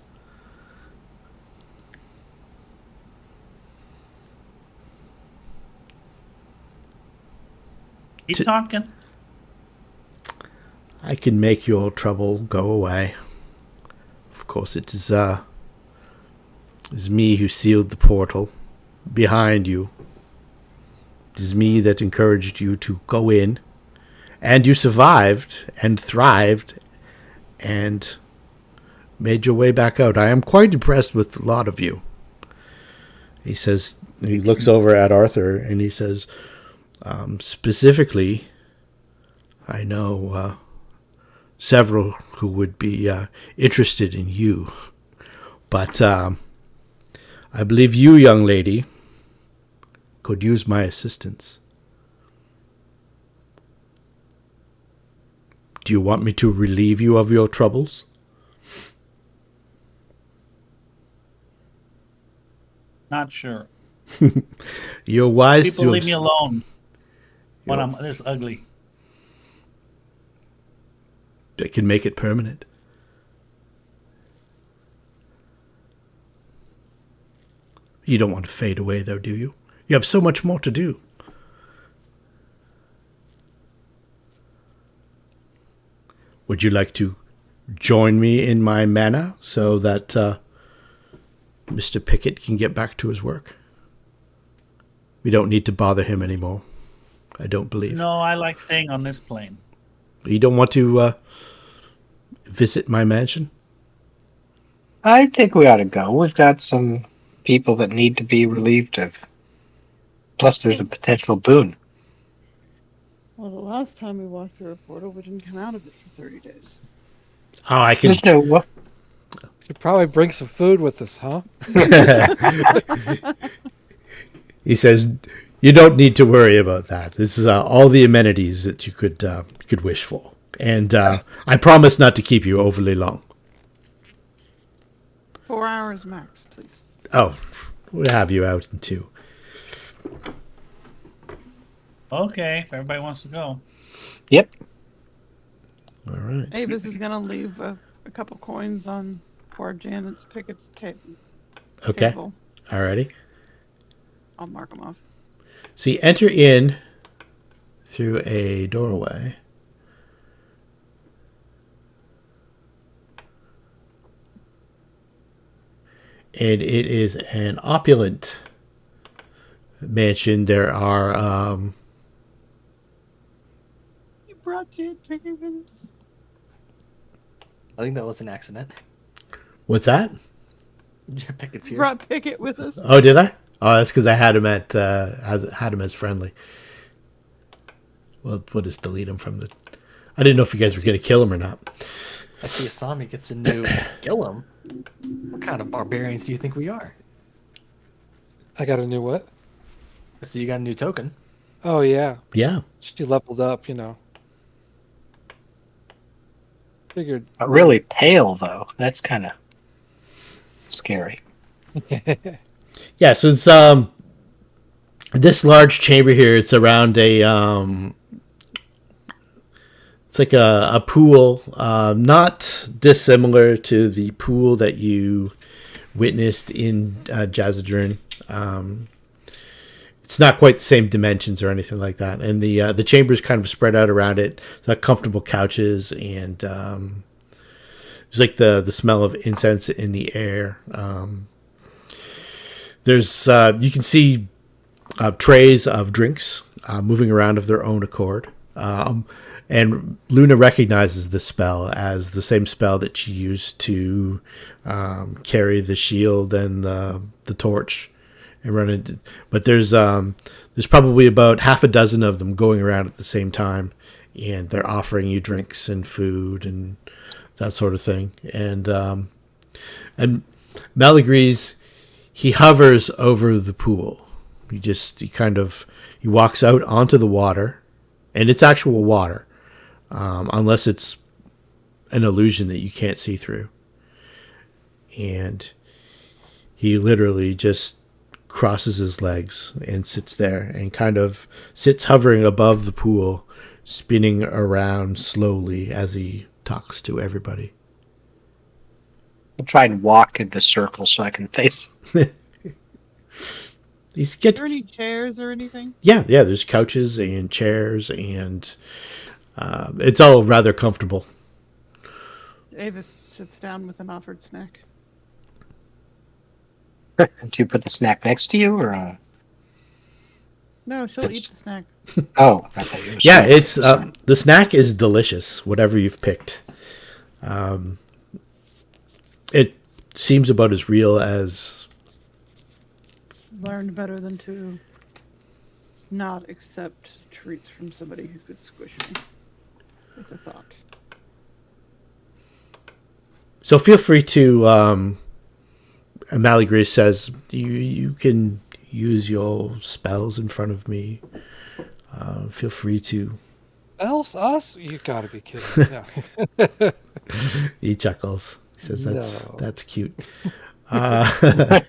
Keep talking. I can make your trouble go away. Of course, it is me who sealed the portal behind you. It is me that encouraged you to go in, and you survived and thrived and made your way back out. I am quite impressed with a lot of you. He says, he looks over at Arthur and he says, specifically, I know several who would be interested in you. But I believe you, young lady, could use my assistance. Do you want me to relieve you of your troubles? Not sure. You're wise People to leave me alone when I'm this ugly. That can make it permanent. You don't want to fade away, though, do you? You have so much more to do. Would you like to join me in my manor so that Mr. Pickett can get back to his work? We don't need to bother him anymore, I don't believe. No, I like staying on this plane. You don't want to visit my mansion? I think we ought to go. We've got some people that need to be relieved of. Plus, there's a potential boon. Well, the last time we walked through a portal, we didn't come out of it for 30 days. Oh, I can. There's no what? Should probably bring some food with us, huh? He says, "You don't need to worry about that. This is all the amenities that you could wish for, and I promise not to keep you overly long." 4 hours max, please. Oh, we'll have you out in 2. Okay, if everybody wants to go. Yep. All right. Avis is going to leave a couple coins on poor Janet's Pickett's Okay. table. Alrighty. I'll mark them off. So you enter in through a doorway. And it is an opulent mansion. There are You brought Janet Pickett with us? I think that was an accident. what's that? Pickett's You here. brought Pickett with us? Oh, did I? Oh, that's because I had him as friendly. Well, we'll just delete him from the. I didn't know if you guys were going to kill him or not. I see Asami gets a new Gillum. What kind of barbarians do you think we are? I got a new what? I see you got a new token. Oh, yeah. Yeah. She leveled up, you know. Figured. But really pale, though. That's kind of scary. Yeah, so it's this large chamber here. It's around a it's like a pool, not dissimilar to the pool that you witnessed in Jazidrune. It's not quite the same dimensions or anything like that, and the chamber's kind of spread out around it. It's got comfortable couches, and there's like the smell of incense in the air. There's you can see trays of drinks moving around of their own accord. And Luna recognizes the spell as the same spell that she used to carry the shield and the torch and run it. But there's probably about half a dozen of them going around at the same time, and they're offering you drinks and food and that sort of thing. And Malagrees, he hovers over the pool. He walks out onto the water, and it's actual water. Unless it's an illusion that you can't see through. And he literally just crosses his legs and sits there and kind of sits hovering above the pool, spinning around slowly as he talks to everybody. I'll try and walk in the circle so I can face. Are there any chairs or anything? Yeah, there's couches and chairs, and it's all rather comfortable. Avis sits down with an offered snack. Do you put the snack next to you, or? No, she'll eat the snack. Oh, I thought you were Yeah, saying it's the snack is delicious. Whatever you've picked, it seems about as real as. Learned better than to not accept treats from somebody who could squish me. With a thought. So feel free to. Malagrees says you can use your spells in front of me. Feel free to Else us? You gotta be kidding. Yeah. He chuckles. He says, No. that's cute. Uh,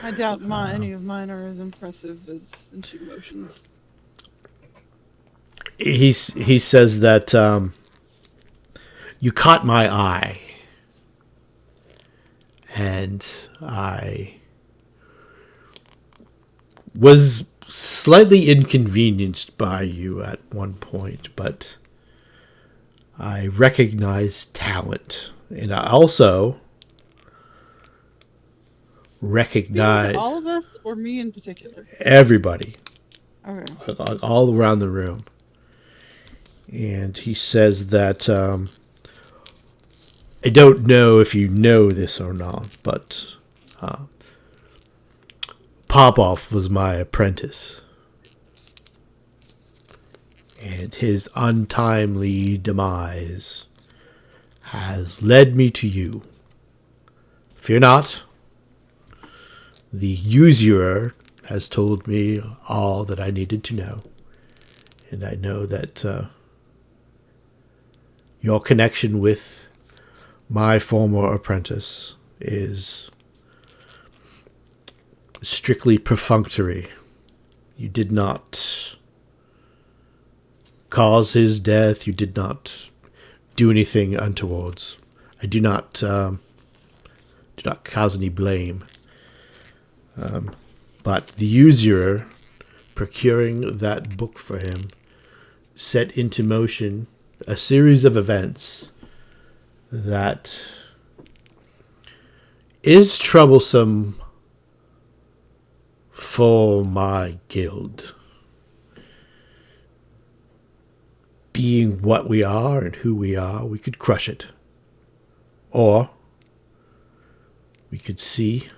I doubt any of mine are as impressive as Inshu Motion's. he says that you caught my eye, and I was slightly inconvenienced by you at one point, but I recognized talent, and I also recognize Speaking to all of us, or me in particular? everybody Okay. all around the room. And he says that I don't know if you know this or not, but Popov was my apprentice. And his untimely demise has led me to you. Fear not. The usurer has told me all that I needed to know. And I know that your connection with my former apprentice is strictly perfunctory. You did not cause his death. You did not do anything untowards. I do not cause any blame. But the usurer procuring that book for him set into motion a series of events that is troublesome for my guild. Being what we are and who we are, we could crush it. Or we could see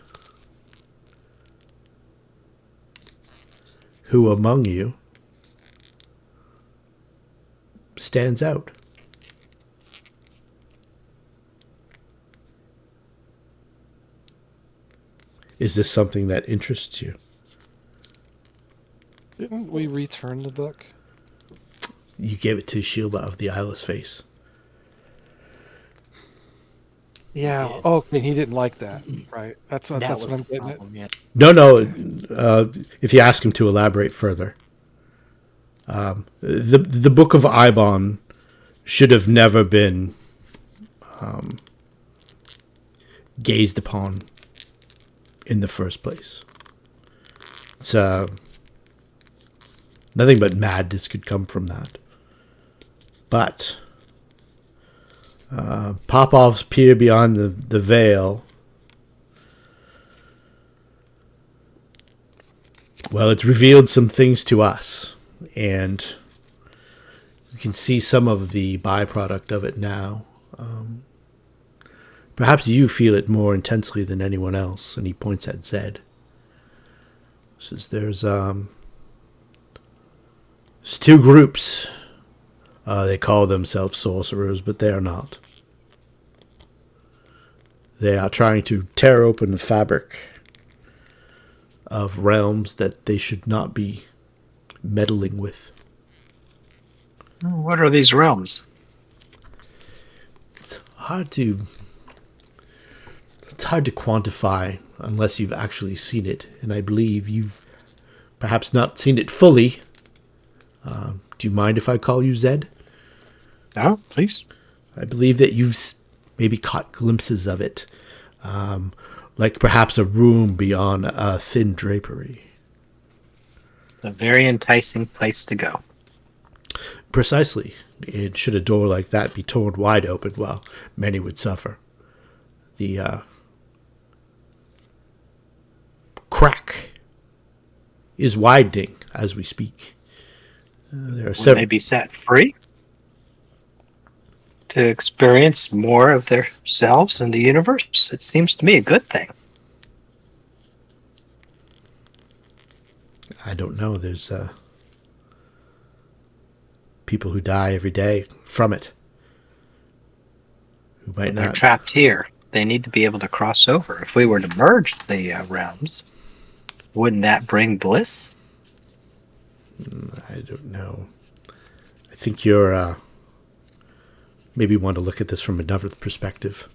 who among you stands out. Is this something that interests you? Didn't we return the book? You gave it to Shilba of the Eyeless Face. Yeah. did. Oh, and he didn't like that, right? That's That what was I'm the getting at. problem, yeah. No. If you ask him to elaborate further, the Book of Ibon should have never been gazed upon in the first place. It's nothing but madness could come from that. But Popov's peer beyond the veil, well, it's revealed some things to us, and you can see some of the byproduct of it now. Perhaps you feel it more intensely than anyone else, and he points at Zed. Says there's two groups. They call themselves sorcerers, but they are not. They are trying to tear open the fabric of realms that they should not be meddling with. What are these realms? It's hard to quantify unless you've actually seen it, and I believe you've perhaps not seen it fully. Do you mind if I call you Zed? No, please. I believe that you've maybe caught glimpses of it, like perhaps a room beyond a thin drapery. A very enticing place to go. Precisely. And should a door like that be torn wide open, well, many would suffer. The crack is widening as we speak. There are Will they be set free to experience more of their selves in the universe? It seems to me a good thing. I don't know. There's people who die every day from it. Who might They're not. trapped here. They need to be able to cross over. If we were to merge the realms, wouldn't that bring bliss? I don't know. think you're maybe want to look at this from another perspective.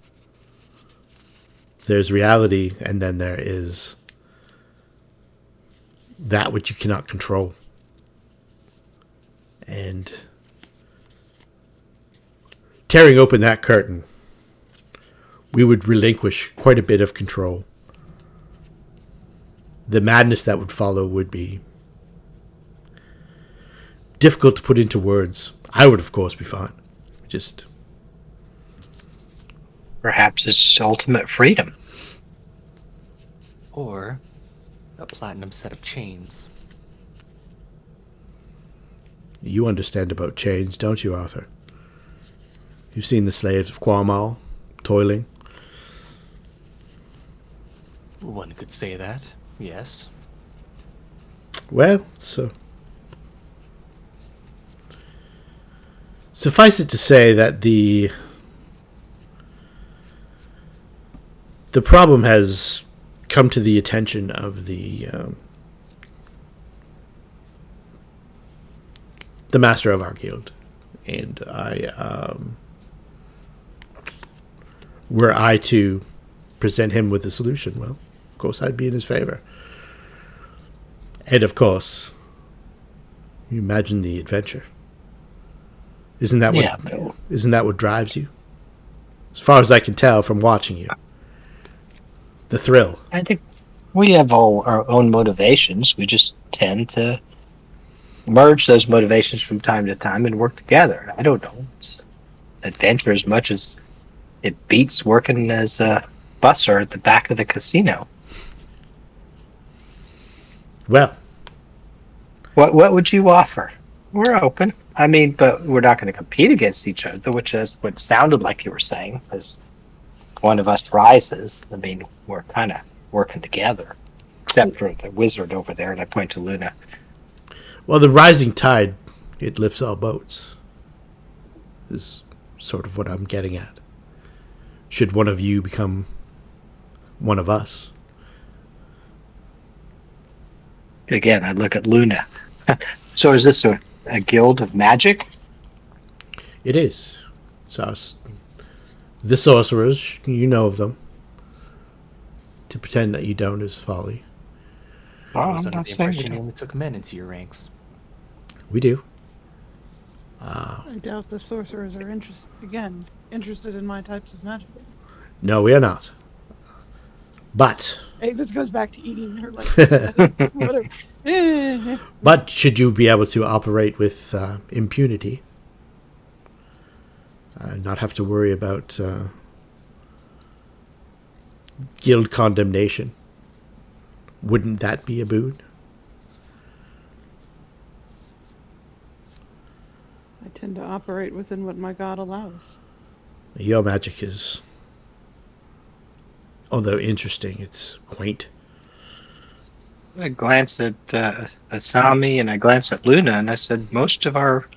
There's reality, and then there is that which you cannot control. And tearing open that curtain, we would relinquish quite a bit of control. The madness that would follow would be difficult to put into words. I would, of course, be fine. Just... Perhaps it's ultimate freedom. Or a platinum set of chains. You understand about chains, don't you, Arthur? You've seen the slaves of Quarmal toiling. One could say that, yes. Well, so... Suffice it to say that the problem has come to the attention of the master of our guild, and were I to present him with a solution, well, of course I'd be in his favor. And of course, you imagine the adventure. Isn't that what drives you? As far as I can tell from watching you. The thrill. I think we have all our own motivations. We just tend to merge those motivations from time to time and work together. I don't know. It's adventure as much as it beats working as a busser at the back of the casino. Well, what would you offer? We're open. I mean, but we're not going to compete against each other, which is what sounded like you were saying. As one of us rises, I mean, we're kind of working together, except for the wizard over there, and I point to Luna. well, the rising tide, it lifts all boats, is sort of what I'm getting at. Should one of you become one of us? Again, I look at Luna. So is this a guild of magic? It is. So the sorcerers, you know of them. To pretend that you don't is folly. I Oh, was I'm under not the saying impression you you only took men into your ranks. We do. I doubt the sorcerers are interested in my types of magic. No, we are not. But Hey, this goes back to eating her like whatever. But should you be able to operate with impunity, not have to worry about guild condemnation, wouldn't that be a boon? I tend to operate within what my god allows. Your magic is, although interesting, it's quaint. I glance at Asami and I glance at Luna, and I said, most of our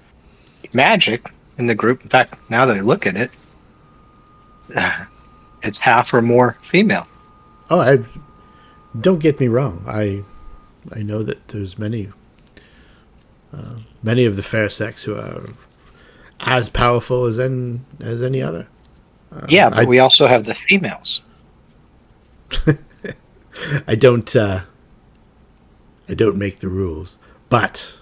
magic in the group, in fact, now that I look at it, it's half or more female. Oh, don't get me wrong. I know that there's many of the fair sex who are as powerful as any other. Yeah, but we also have the females. I don't make the rules, but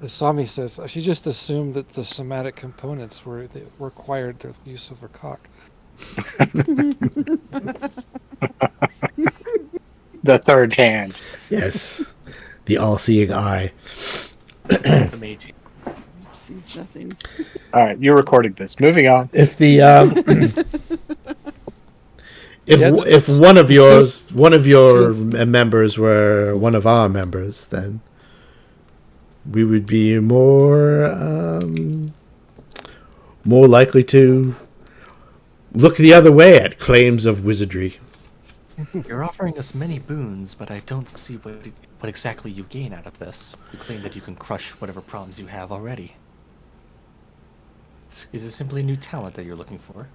Asami says she just assumed that the somatic components required the use of her cock. The third hand. yes, the all-seeing eye. The mage. Sees nothing. All right, you're recording this. Moving on. If the if one of your members were one of our members, then we would be more likely to look the other way at claims of wizardry. You're offering us many boons, but I don't see what exactly you gain out of this. You claim that you can crush whatever problems you have already. Is it simply new talent that you're looking for?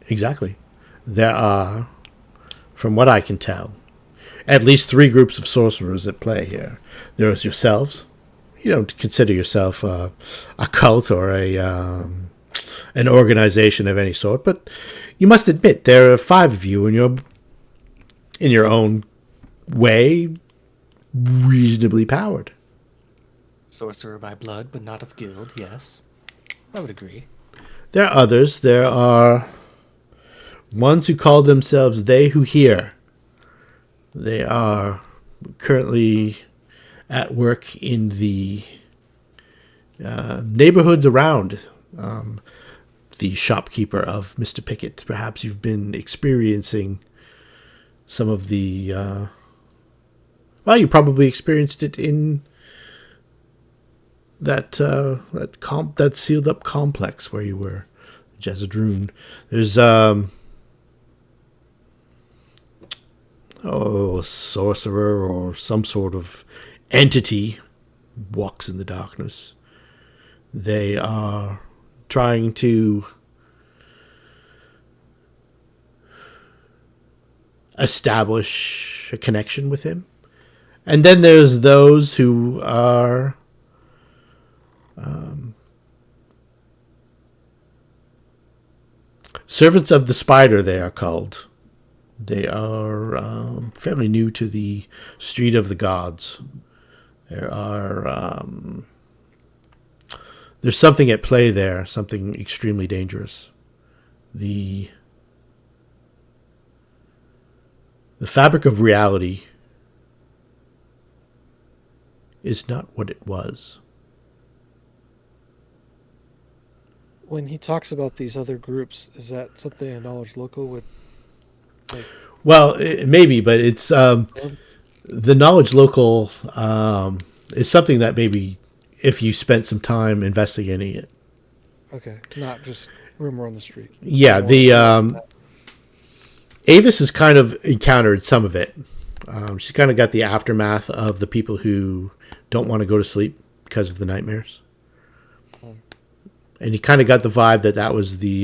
Exactly. There are, from what I can tell, at least 3 groups of sorcerers at play here. There is yourselves, you don't consider yourself a cult or an organization of any sort, but you must admit there are 5 of you, and you're in your own way reasonably powered. Sorcerer by blood, but not of guild, yes. I would agree. There are others. There are ones who call themselves They Who Hear. They are currently at work in the neighborhoods around the shopkeeper of Mr. Pickett. Perhaps you've been experiencing some of the... well, you probably experienced it in that sealed up complex where you were, Jazidrune. There's a sorcerer or some sort of entity walks in the darkness. They are trying to establish a connection with him. And then there's those who are servants of the spider, they are called. They are fairly new to the street of the gods. There's something at play there, something extremely dangerous. The fabric of reality is not what it was. When he talks about these other groups, is that something a knowledge local would like? Well, maybe, but it's the knowledge local is something that maybe if you spent some time investigating it. Okay, not just rumor on the street. Yeah, the Avis has kind of encountered some of it. She's kind of got the aftermath of the people who don't want to go to sleep because of the nightmares. And you kind of got the vibe that was the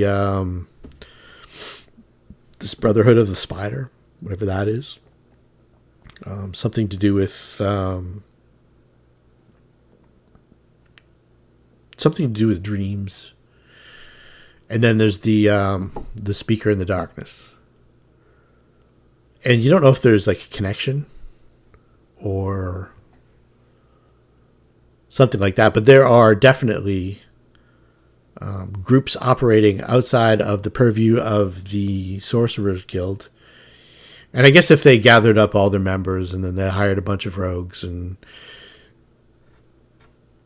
this Brotherhood of the Spider, whatever that is. Something to do with something to do with dreams. And then there's the Speaker in the Darkness. And you don't know if there's like a connection or something like that, but there are definitely groups operating outside of the purview of the Sorcerers Guild. And I guess if they gathered up all their members and then they hired a bunch of rogues, and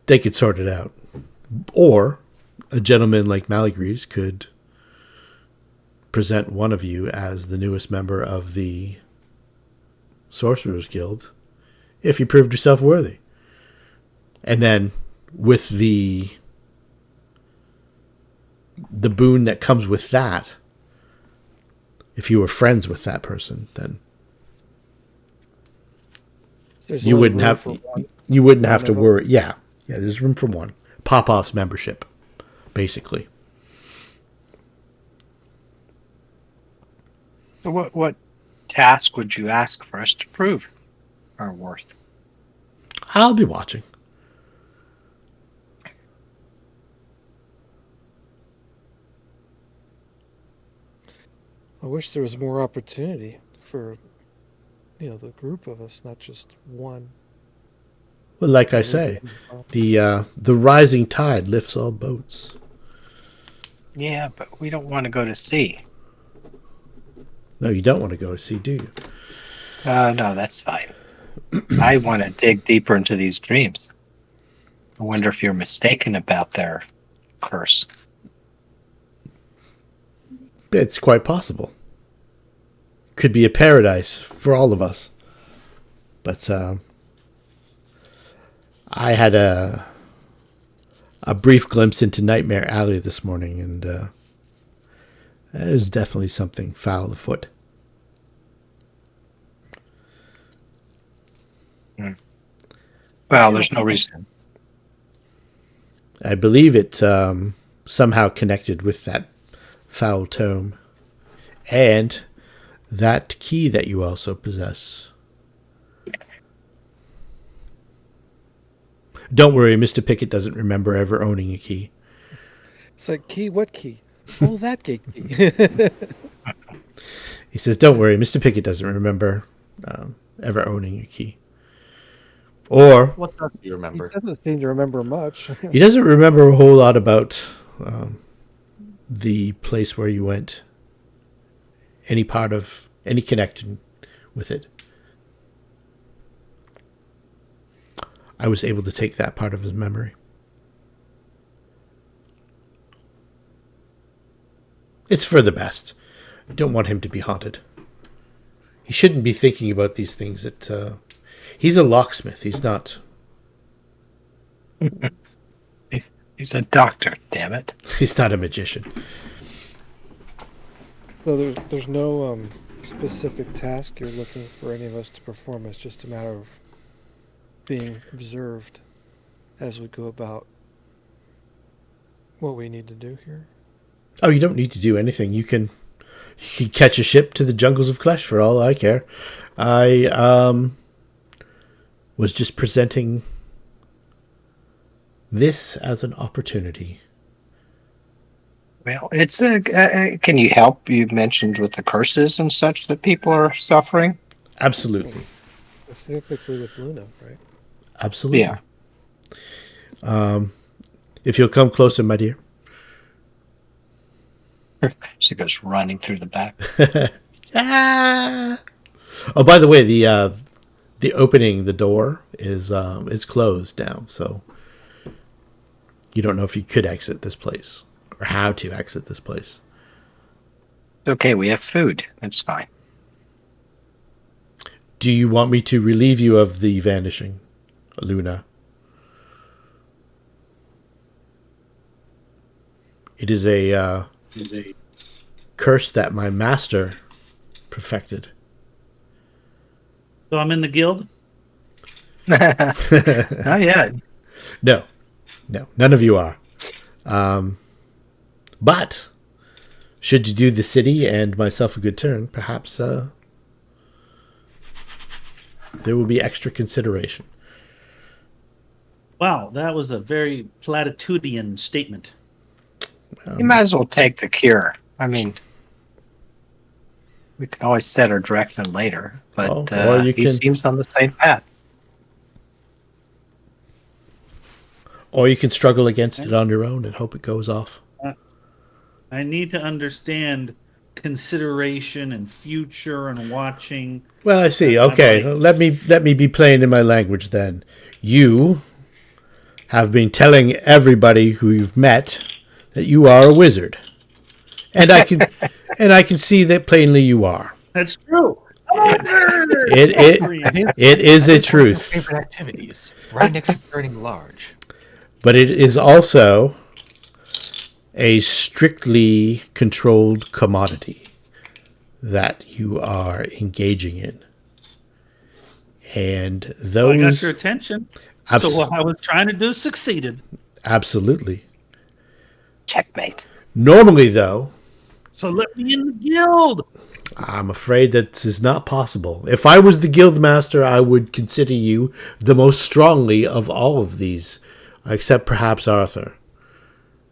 they could sort it out. Or a gentleman like Maligreaves could present one of you as the newest member of the Sorcerers Guild if you proved yourself worthy. And then with the boon that comes with that, if you were friends with that person, then There's you only wouldn't room have for one. you wouldn't have to One of worry. Yeah, there's room for one. Popoff's membership, basically. So what task would you ask for us to prove our worth? I'll be watching. I wish there was more opportunity for, the group of us, not just one. Well, like I say, the rising tide lifts all boats. Yeah, but we don't want to go to sea. No, you don't want to go to sea, do you? No, that's fine. I want to dig deeper into these dreams. I wonder if you're mistaken about their curse. It's quite possible. Could be a paradise for all of us. But I had a brief glimpse into Nightmare Alley this morning, and there's definitely something foul afoot. Well, there's no reason. I believe it somehow connected with that foul tome. And that key that you also possess. Don't worry, Mr. Pickett doesn't remember ever owning a key. It's like, key? What key? Oh, that gate key. He says, don't worry, Mr. Pickett doesn't remember ever owning a key. Or What does he He remember? doesn't seem to remember much. he doesn't remember a whole lot about the place where you went. Any part of, any connection with it. I was able to take that part of his memory. It's for the best. I don't want him to be haunted. He shouldn't be thinking about these things. He's a locksmith. He's not. He's a doctor, damn it. He's not a magician. So there's no specific task you're looking for any of us to perform. It's just a matter of being observed as we go about what we need to do here. Oh, you don't need to do anything. You can catch a ship to the jungles of Klesh for all I care. I was just presenting this as an opportunity. Well, it's can you help? You mentioned with the curses and such that people are suffering. Absolutely. Specifically with Luna, right? Absolutely. Yeah. If you'll come closer, my dear. She goes running through the back. Ah! Oh, by the way, the opening, the door is closed now, so you don't know if you could exit this place or how to exit this place. Okay, we have food. That's fine. Do you want me to relieve you of the vanishing, Luna? It is a curse that my master perfected. So I'm in the guild? Not yet. No, none of you are. But should you do the city and myself a good turn, perhaps there will be extra consideration. Wow, that was a very platitudian statement. You might as well take the cure. I mean, we can always set our direction later, but or you he can- seems on the same path. Or you can struggle against it on your own and hope it goes off. I need to understand consideration and future and watching. Well, I see. I'm Okay, like- let me be plain in my language then. You have been telling everybody who you've met that you are a wizard, and I can see that plainly you are. That's true. It is a It's one of your truth, favorite activities, right next to burning large. but it is also a strictly controlled commodity that you are engaging in, and I got those your attention. Abs- So what I was trying to do succeeded. absolutely. Checkmate. Normally, though, So let me in the guild. I'm afraid that this is not possible. If I was the guild master, I would consider you the most strongly of all of these, except perhaps Arthur.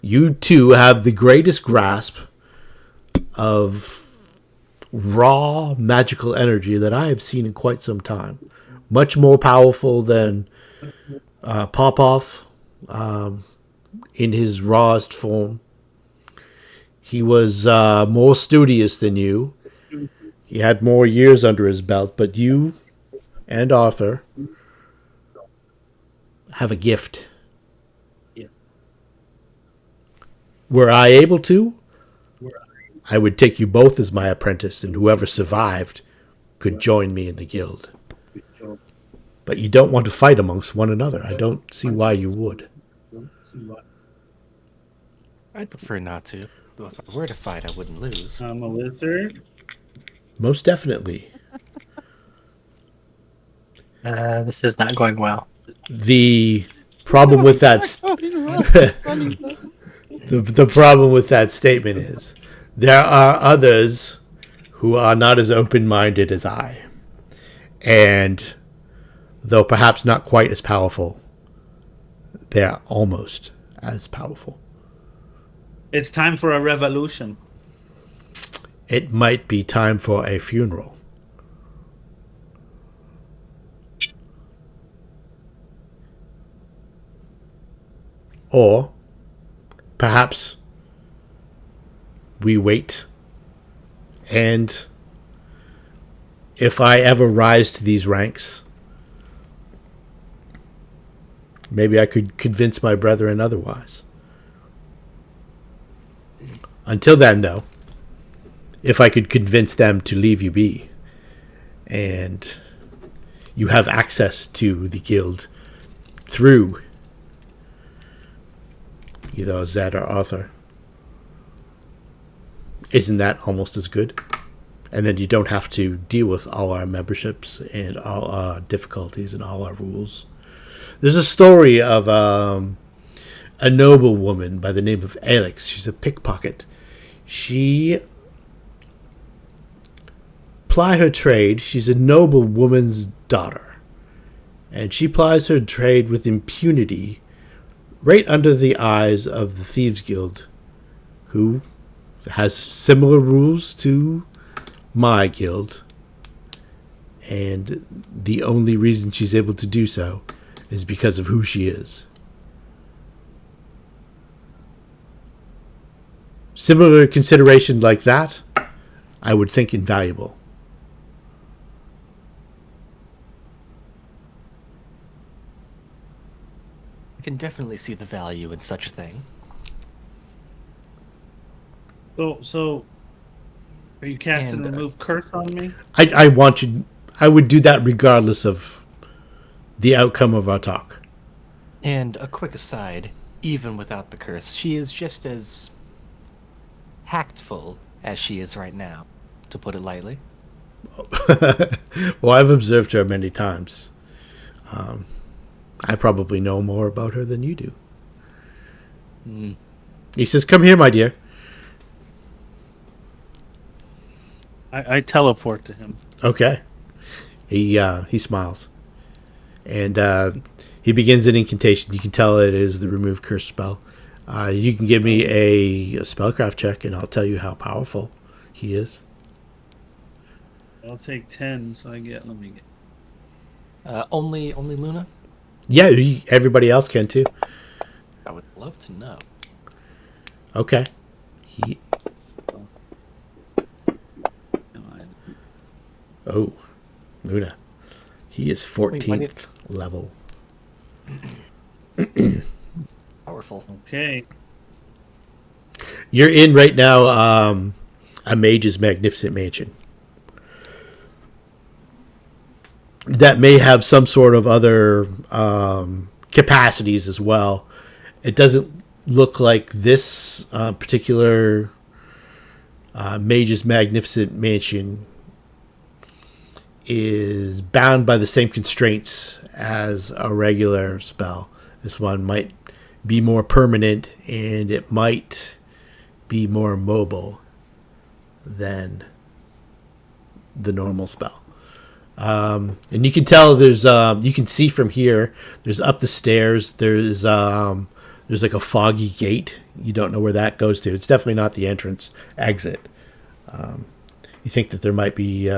You two have the greatest grasp of raw magical energy that I have seen in quite some time. Much more powerful than Popoff in his rawest form. He was more studious than you. He had more years under his belt, but you and Arthur have a gift. Yeah. Were I able to, I would take you both as my apprentice, and whoever survived could join me in the guild. But you don't want to fight amongst one another. I don't see why you would. I'd prefer not to. Though if I were to fight, I wouldn't lose. I'm a wizard. Most definitely. This is not going well. The problem with that the problem with that statement is there are others who are not as open-minded as I, and though perhaps not quite as powerful, they are almost as powerful. It's time for a revolution. It might be time for a funeral. Or perhaps we wait, and if I ever rise to these ranks, maybe I could convince my brethren otherwise. Until then, though, if I could convince them to leave you be, and you have access to the guild through either Zed or Arthur, isn't that almost as good? And then you don't have to deal with all our memberships and all our difficulties and all our rules. There's a story of a noble woman by the name of Alex. She's a pickpocket. She ply her trade. She's a noble woman's daughter. And she plies her trade with impunity right under the eyes of the Thieves Guild, who has similar rules to my guild. And the only reason she's able to do so is because of who she is. Similar consideration like that, I would think invaluable. I can definitely see the value in such a thing. So, are you casting And, remove curse on me? I want you. I would do that regardless of the outcome of our talk. And a quick aside, even without the curse, she is just as tactful as she is right now, to put it lightly. Well, I've observed her many times. I probably know more about her than you do. He says, "Come here, my dear." I teleport to him. Okay. He smiles, and he begins an incantation. You can tell it is the remove curse spell. You can give me a spellcraft check, and I'll tell you how powerful he is. I'll take 10, so I get. Let me get. Only Luna? Yeah, everybody else can too. I would love to know. Okay. Oh, Luna. He is 14th level. Powerful. Okay. You're in right now a mage's magnificent mansion. That may have some sort of other capacities as well. It doesn't look like this particular mage's magnificent mansion is bound by the same constraints as a regular spell. This one might be more permanent, and it might be more mobile than the normal spell. And you can tell there's you can see from here, there's up the stairs, there's like a foggy gate. You don't know where that goes to. It's definitely not the entrance exit. You think that there might be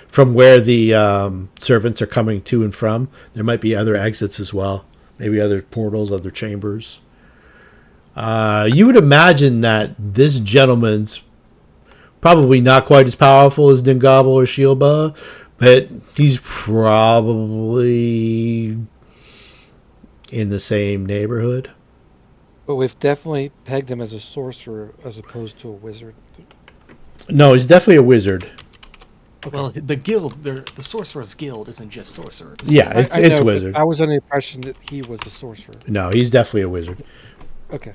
from where the servants are coming to and from, there might be other exits as well. Maybe other portals, other chambers. You would imagine that this gentleman's probably not quite as powerful as Dingabel or Shilba, but he's probably in the same neighborhood. But we've definitely pegged him as a sorcerer as opposed to a wizard. No, he's definitely a wizard. Well, the guild, the Sorcerer's Guild isn't just sorcerers. Yeah, it's I know, but wizard. I was under the impression that he was a sorcerer. No, he's definitely a wizard. Okay.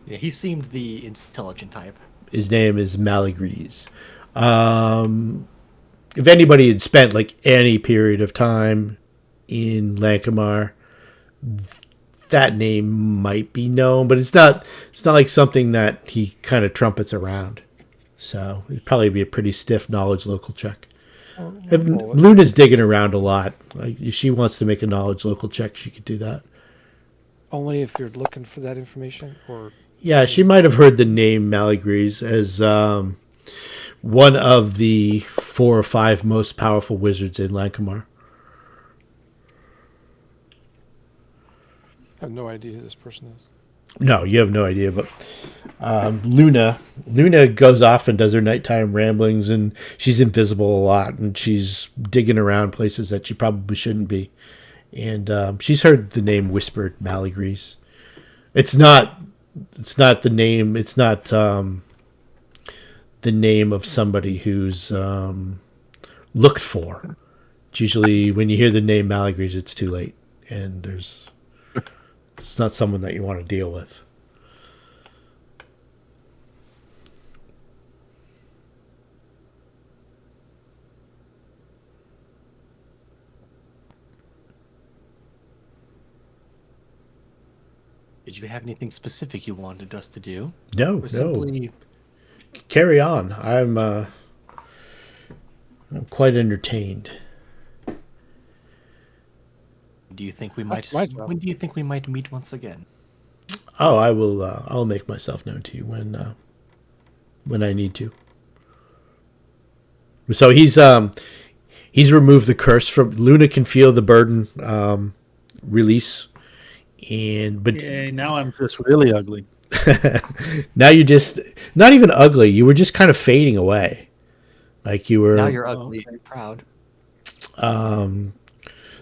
Yeah, he seemed the intelligent type. His name is Maligrees. If anybody had spent like any period of time in Lankhmar, that name might be known, but it's not like something that he kind of trumpets around. So it'd probably be a pretty stiff knowledge local check. If Luna's digging around a lot. Like if she wants to make a knowledge local check, she could do that. only if you're looking for that information, or Yeah, she might have heard the name Malagries as one of the 4 or 5 most powerful wizards in Lankhmar. I have no idea who this person is. No, you have no idea, but Luna goes off and does her nighttime ramblings, and she's invisible a lot, and she's digging around places that she probably shouldn't be. And she's heard the name whispered, Malagries. It's not the name. It's not the name of somebody who's looked for. It's usually when you hear the name Malagries, it's too late, and it's not someone that you want to deal with. Did you have anything specific you wanted us to do? No, Or simply... Carry on. I'm quite entertained. Do you think we might? my job. When do you think we might meet once again? Oh, I will. I'll make myself known to you when I need to. So he's removed the curse from Luna. Can feel the burden release, but Yay, now I'm just really ugly. now you're just not even ugly. You were just kind of fading away, like you were. Now you're ugly and proud.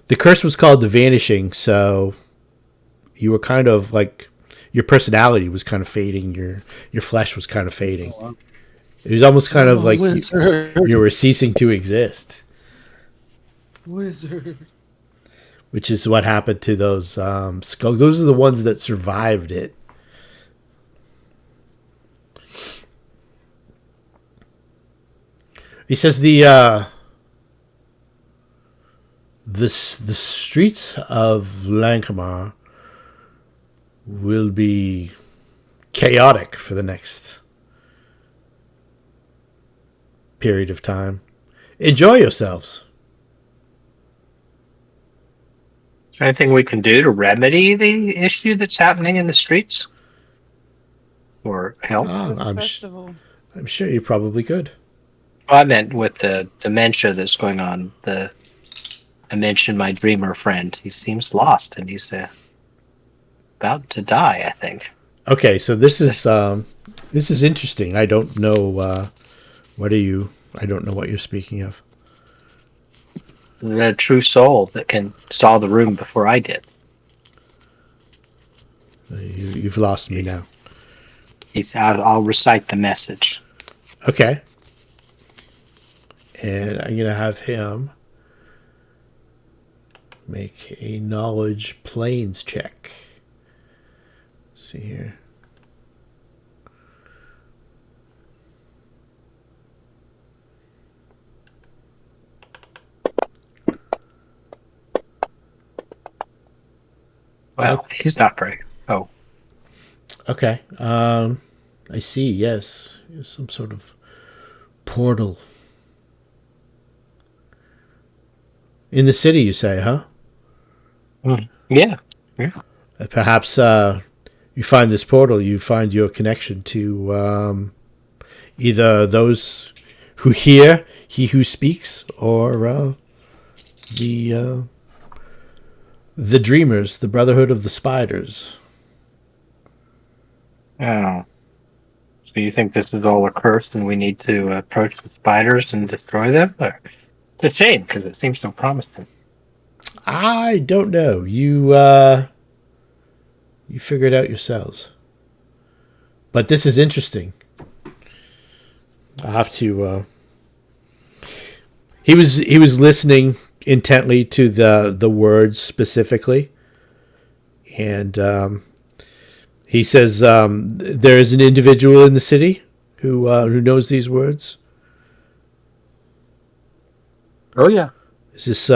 The curse was called the Vanishing, so you were kind of like your personality was kind of fading. Your flesh was kind of fading. Oh, wow. It was almost kind of like Wizard. you were ceasing to exist, Wizard. which is what happened to those skulls. Those are the ones that survived it. He says the streets of Lankhmar will be chaotic for the next period of time. Enjoy yourselves. Is there anything we can do to remedy the issue that's happening in the streets? Or help? I'm sure you probably could. Well, I meant with the dementia that's going on. I mentioned my dreamer friend. He seems lost, and he's about to die, I think. Okay, so this is interesting. I don't know I don't know what you're speaking of. The true soul that saw the room before I did. You've lost me now. I'll recite the message. Okay. And I'm going to have him make a knowledge planes check. Let's see here. Well, he's not very. Oh. Okay. I see. Yes. Some sort of portal. In the city, you say, huh? Yeah. Perhaps you find this portal, you find your connection to either those who hear he who speaks, or the dreamers, the Brotherhood of the Spiders. Oh. So you think this is all a curse and we need to approach the spiders and destroy them? Or... It's a shame, because it seems so promising. I don't know. You figure it out yourselves. But this is interesting. I have to. He was listening intently to the words specifically, and he says there is an individual in the city who knows these words. Oh yeah. Is this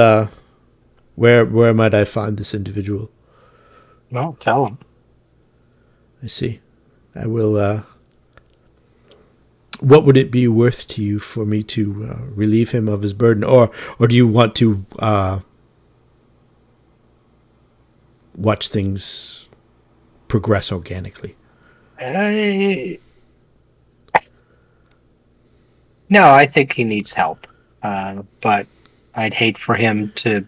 where might I find this individual? No, tell him. I see. I will. What would it be worth to you for me to relieve him of his burden, or do you want to watch things progress organically? No, I think he needs help. But I'd hate for him to.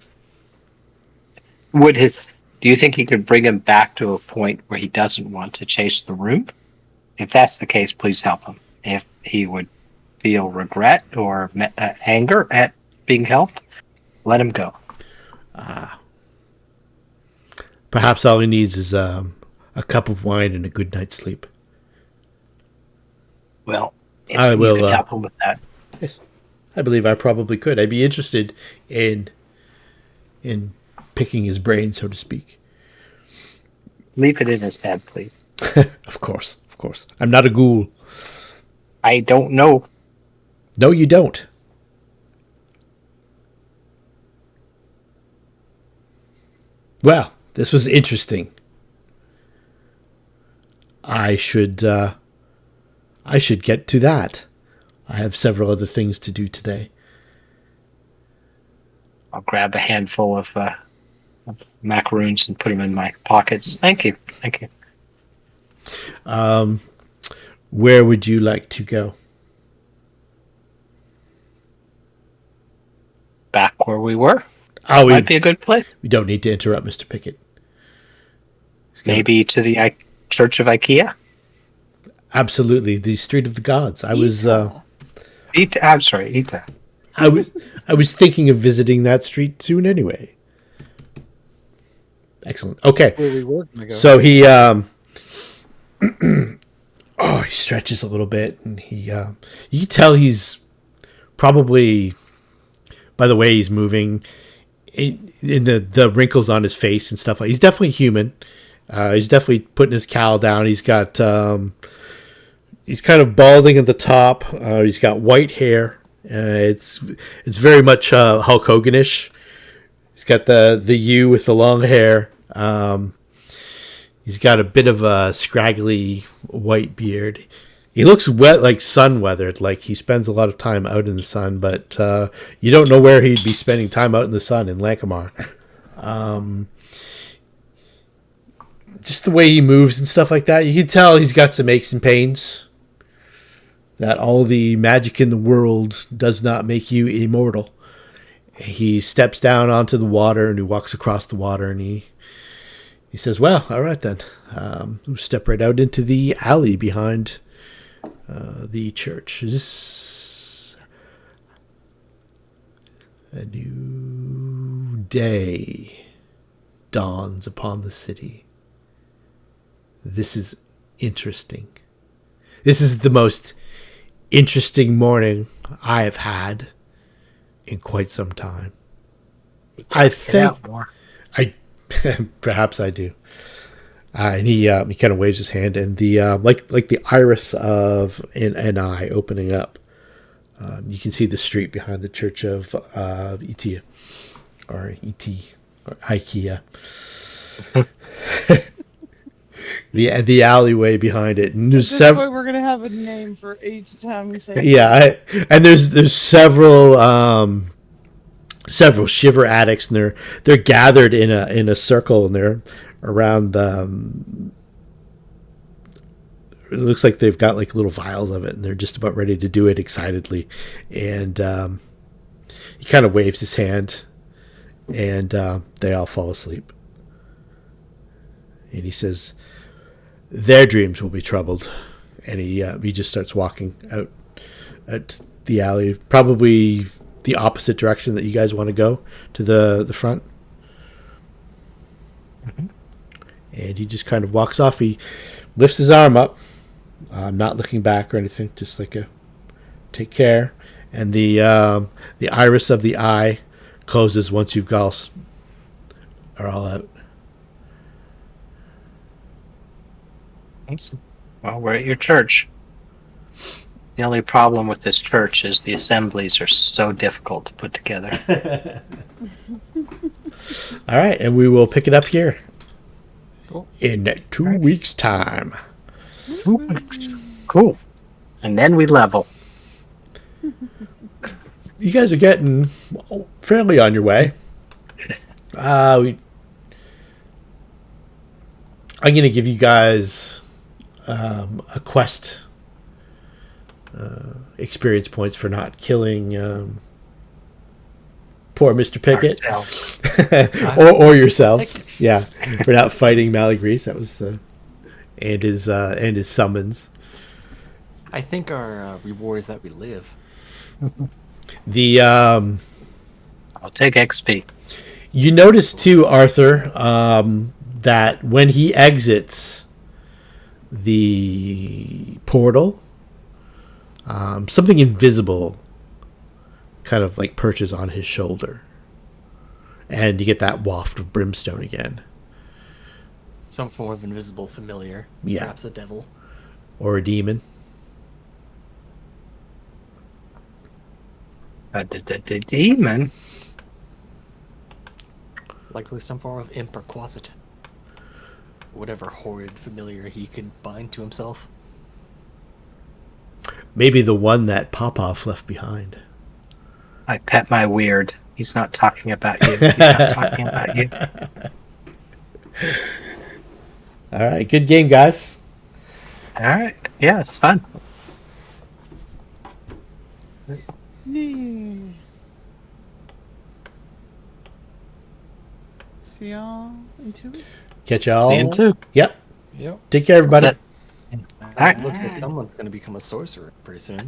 Do you think he could bring him back to a point where he doesn't want to chase the room? If that's the case, please help him. If he would feel regret or anger at being helped, let him go. Perhaps all he needs is a cup of wine and a good night's sleep. Well, if I you will could help him with that. Yes, I believe I probably could. I'd be interested in picking his brain, so to speak. Leave it in his head, please. Of course. I'm not a ghoul. I don't know. No, you don't. Well, this was interesting. I should get to that. I have several other things to do today. I'll grab a handful of macaroons and put them in my pockets. Thank you. Where would you like to go? Back where we were. Oh, Might be a good place. We don't need to interrupt Mr. Pickett. Maybe to the Church of IKEA. Absolutely, the Street of the Gods. I'm sorry, Ita. I was thinking of visiting that street soon anyway. Excellent. Okay. Where we were gonna go. So he he stretches a little bit, and you can tell he's probably, by the way he's moving, in the wrinkles on his face and stuff. He's definitely human. He's definitely putting his cowl down. He's got he's kind of balding at the top. He's got white hair. It's very much Hulk Hogan-ish. He's got the U with the long hair. He's got a bit of a scraggly white beard. He looks wet, like sun weathered, like he spends a lot of time out in the sun, but you don't know where he'd be spending time out in the sun in Lankhmar. Just the way he moves and stuff like that, you can tell he's got some aches and pains. That all the magic in the world does not make you immortal. He steps down onto the water and he walks across the water, and he says, well, all right then. We'll step right out into the alley behind the church. Is this a new day dawns upon the city? This is interesting. This is the most interesting morning I have had in quite some time. I think perhaps I do. And he kind of waves his hand, and the like the iris of an eye opening up. You can see the street behind the church of Itia, or E.T. or IKEA. the alleyway behind it. And there's At this point, we're gonna have a name for each time we say. Yeah, and there's several shiver addicts, and they're gathered in a circle, and they're around it looks like they've got like little vials of it, and they're just about ready to do it excitedly. And he kind of waves his hand, and they all fall asleep. And he says, their dreams will be troubled. And he just starts walking out the alley, probably the opposite direction that you guys want to go, to the front. Mm-hmm. And he just kind of walks off. He lifts his arm up, not looking back or anything, just like a take care. And the iris of the eye closes once you guys are all out. Well, we're at your church. The only problem with this church is the assemblies are so difficult to put together. All right, and we will pick it up here. Cool. In 2 weeks' time. 2 weeks. Cool. And then we level. You guys are getting fairly on your way. I'm going to give you guys a quest experience points for not killing poor Mr. Pickett. or yourselves. Yeah, for not fighting Malagrease. That was and his summons. I think our reward is that we live. The I'll take XP. you notice too, Arthur, that when he exits the portal, something invisible kind of like perches on his shoulder, and you get that waft of brimstone again. Some form of invisible familiar. Yeah. Perhaps a devil. Or a demon. The demon? Likely some form of imp or quasit. Whatever horrid familiar he could bind to himself. Maybe the one that Popov left behind. I pet my weird. He's not talking about you. He's not talking about you. All right, good game, guys. All right. Yeah, it's fun. Yay. See y'all in 2 weeks. Catch y'all. See you in 2. Yep. Yep. Take care, everybody. All right. Looks like someone's going to become a sorcerer pretty soon.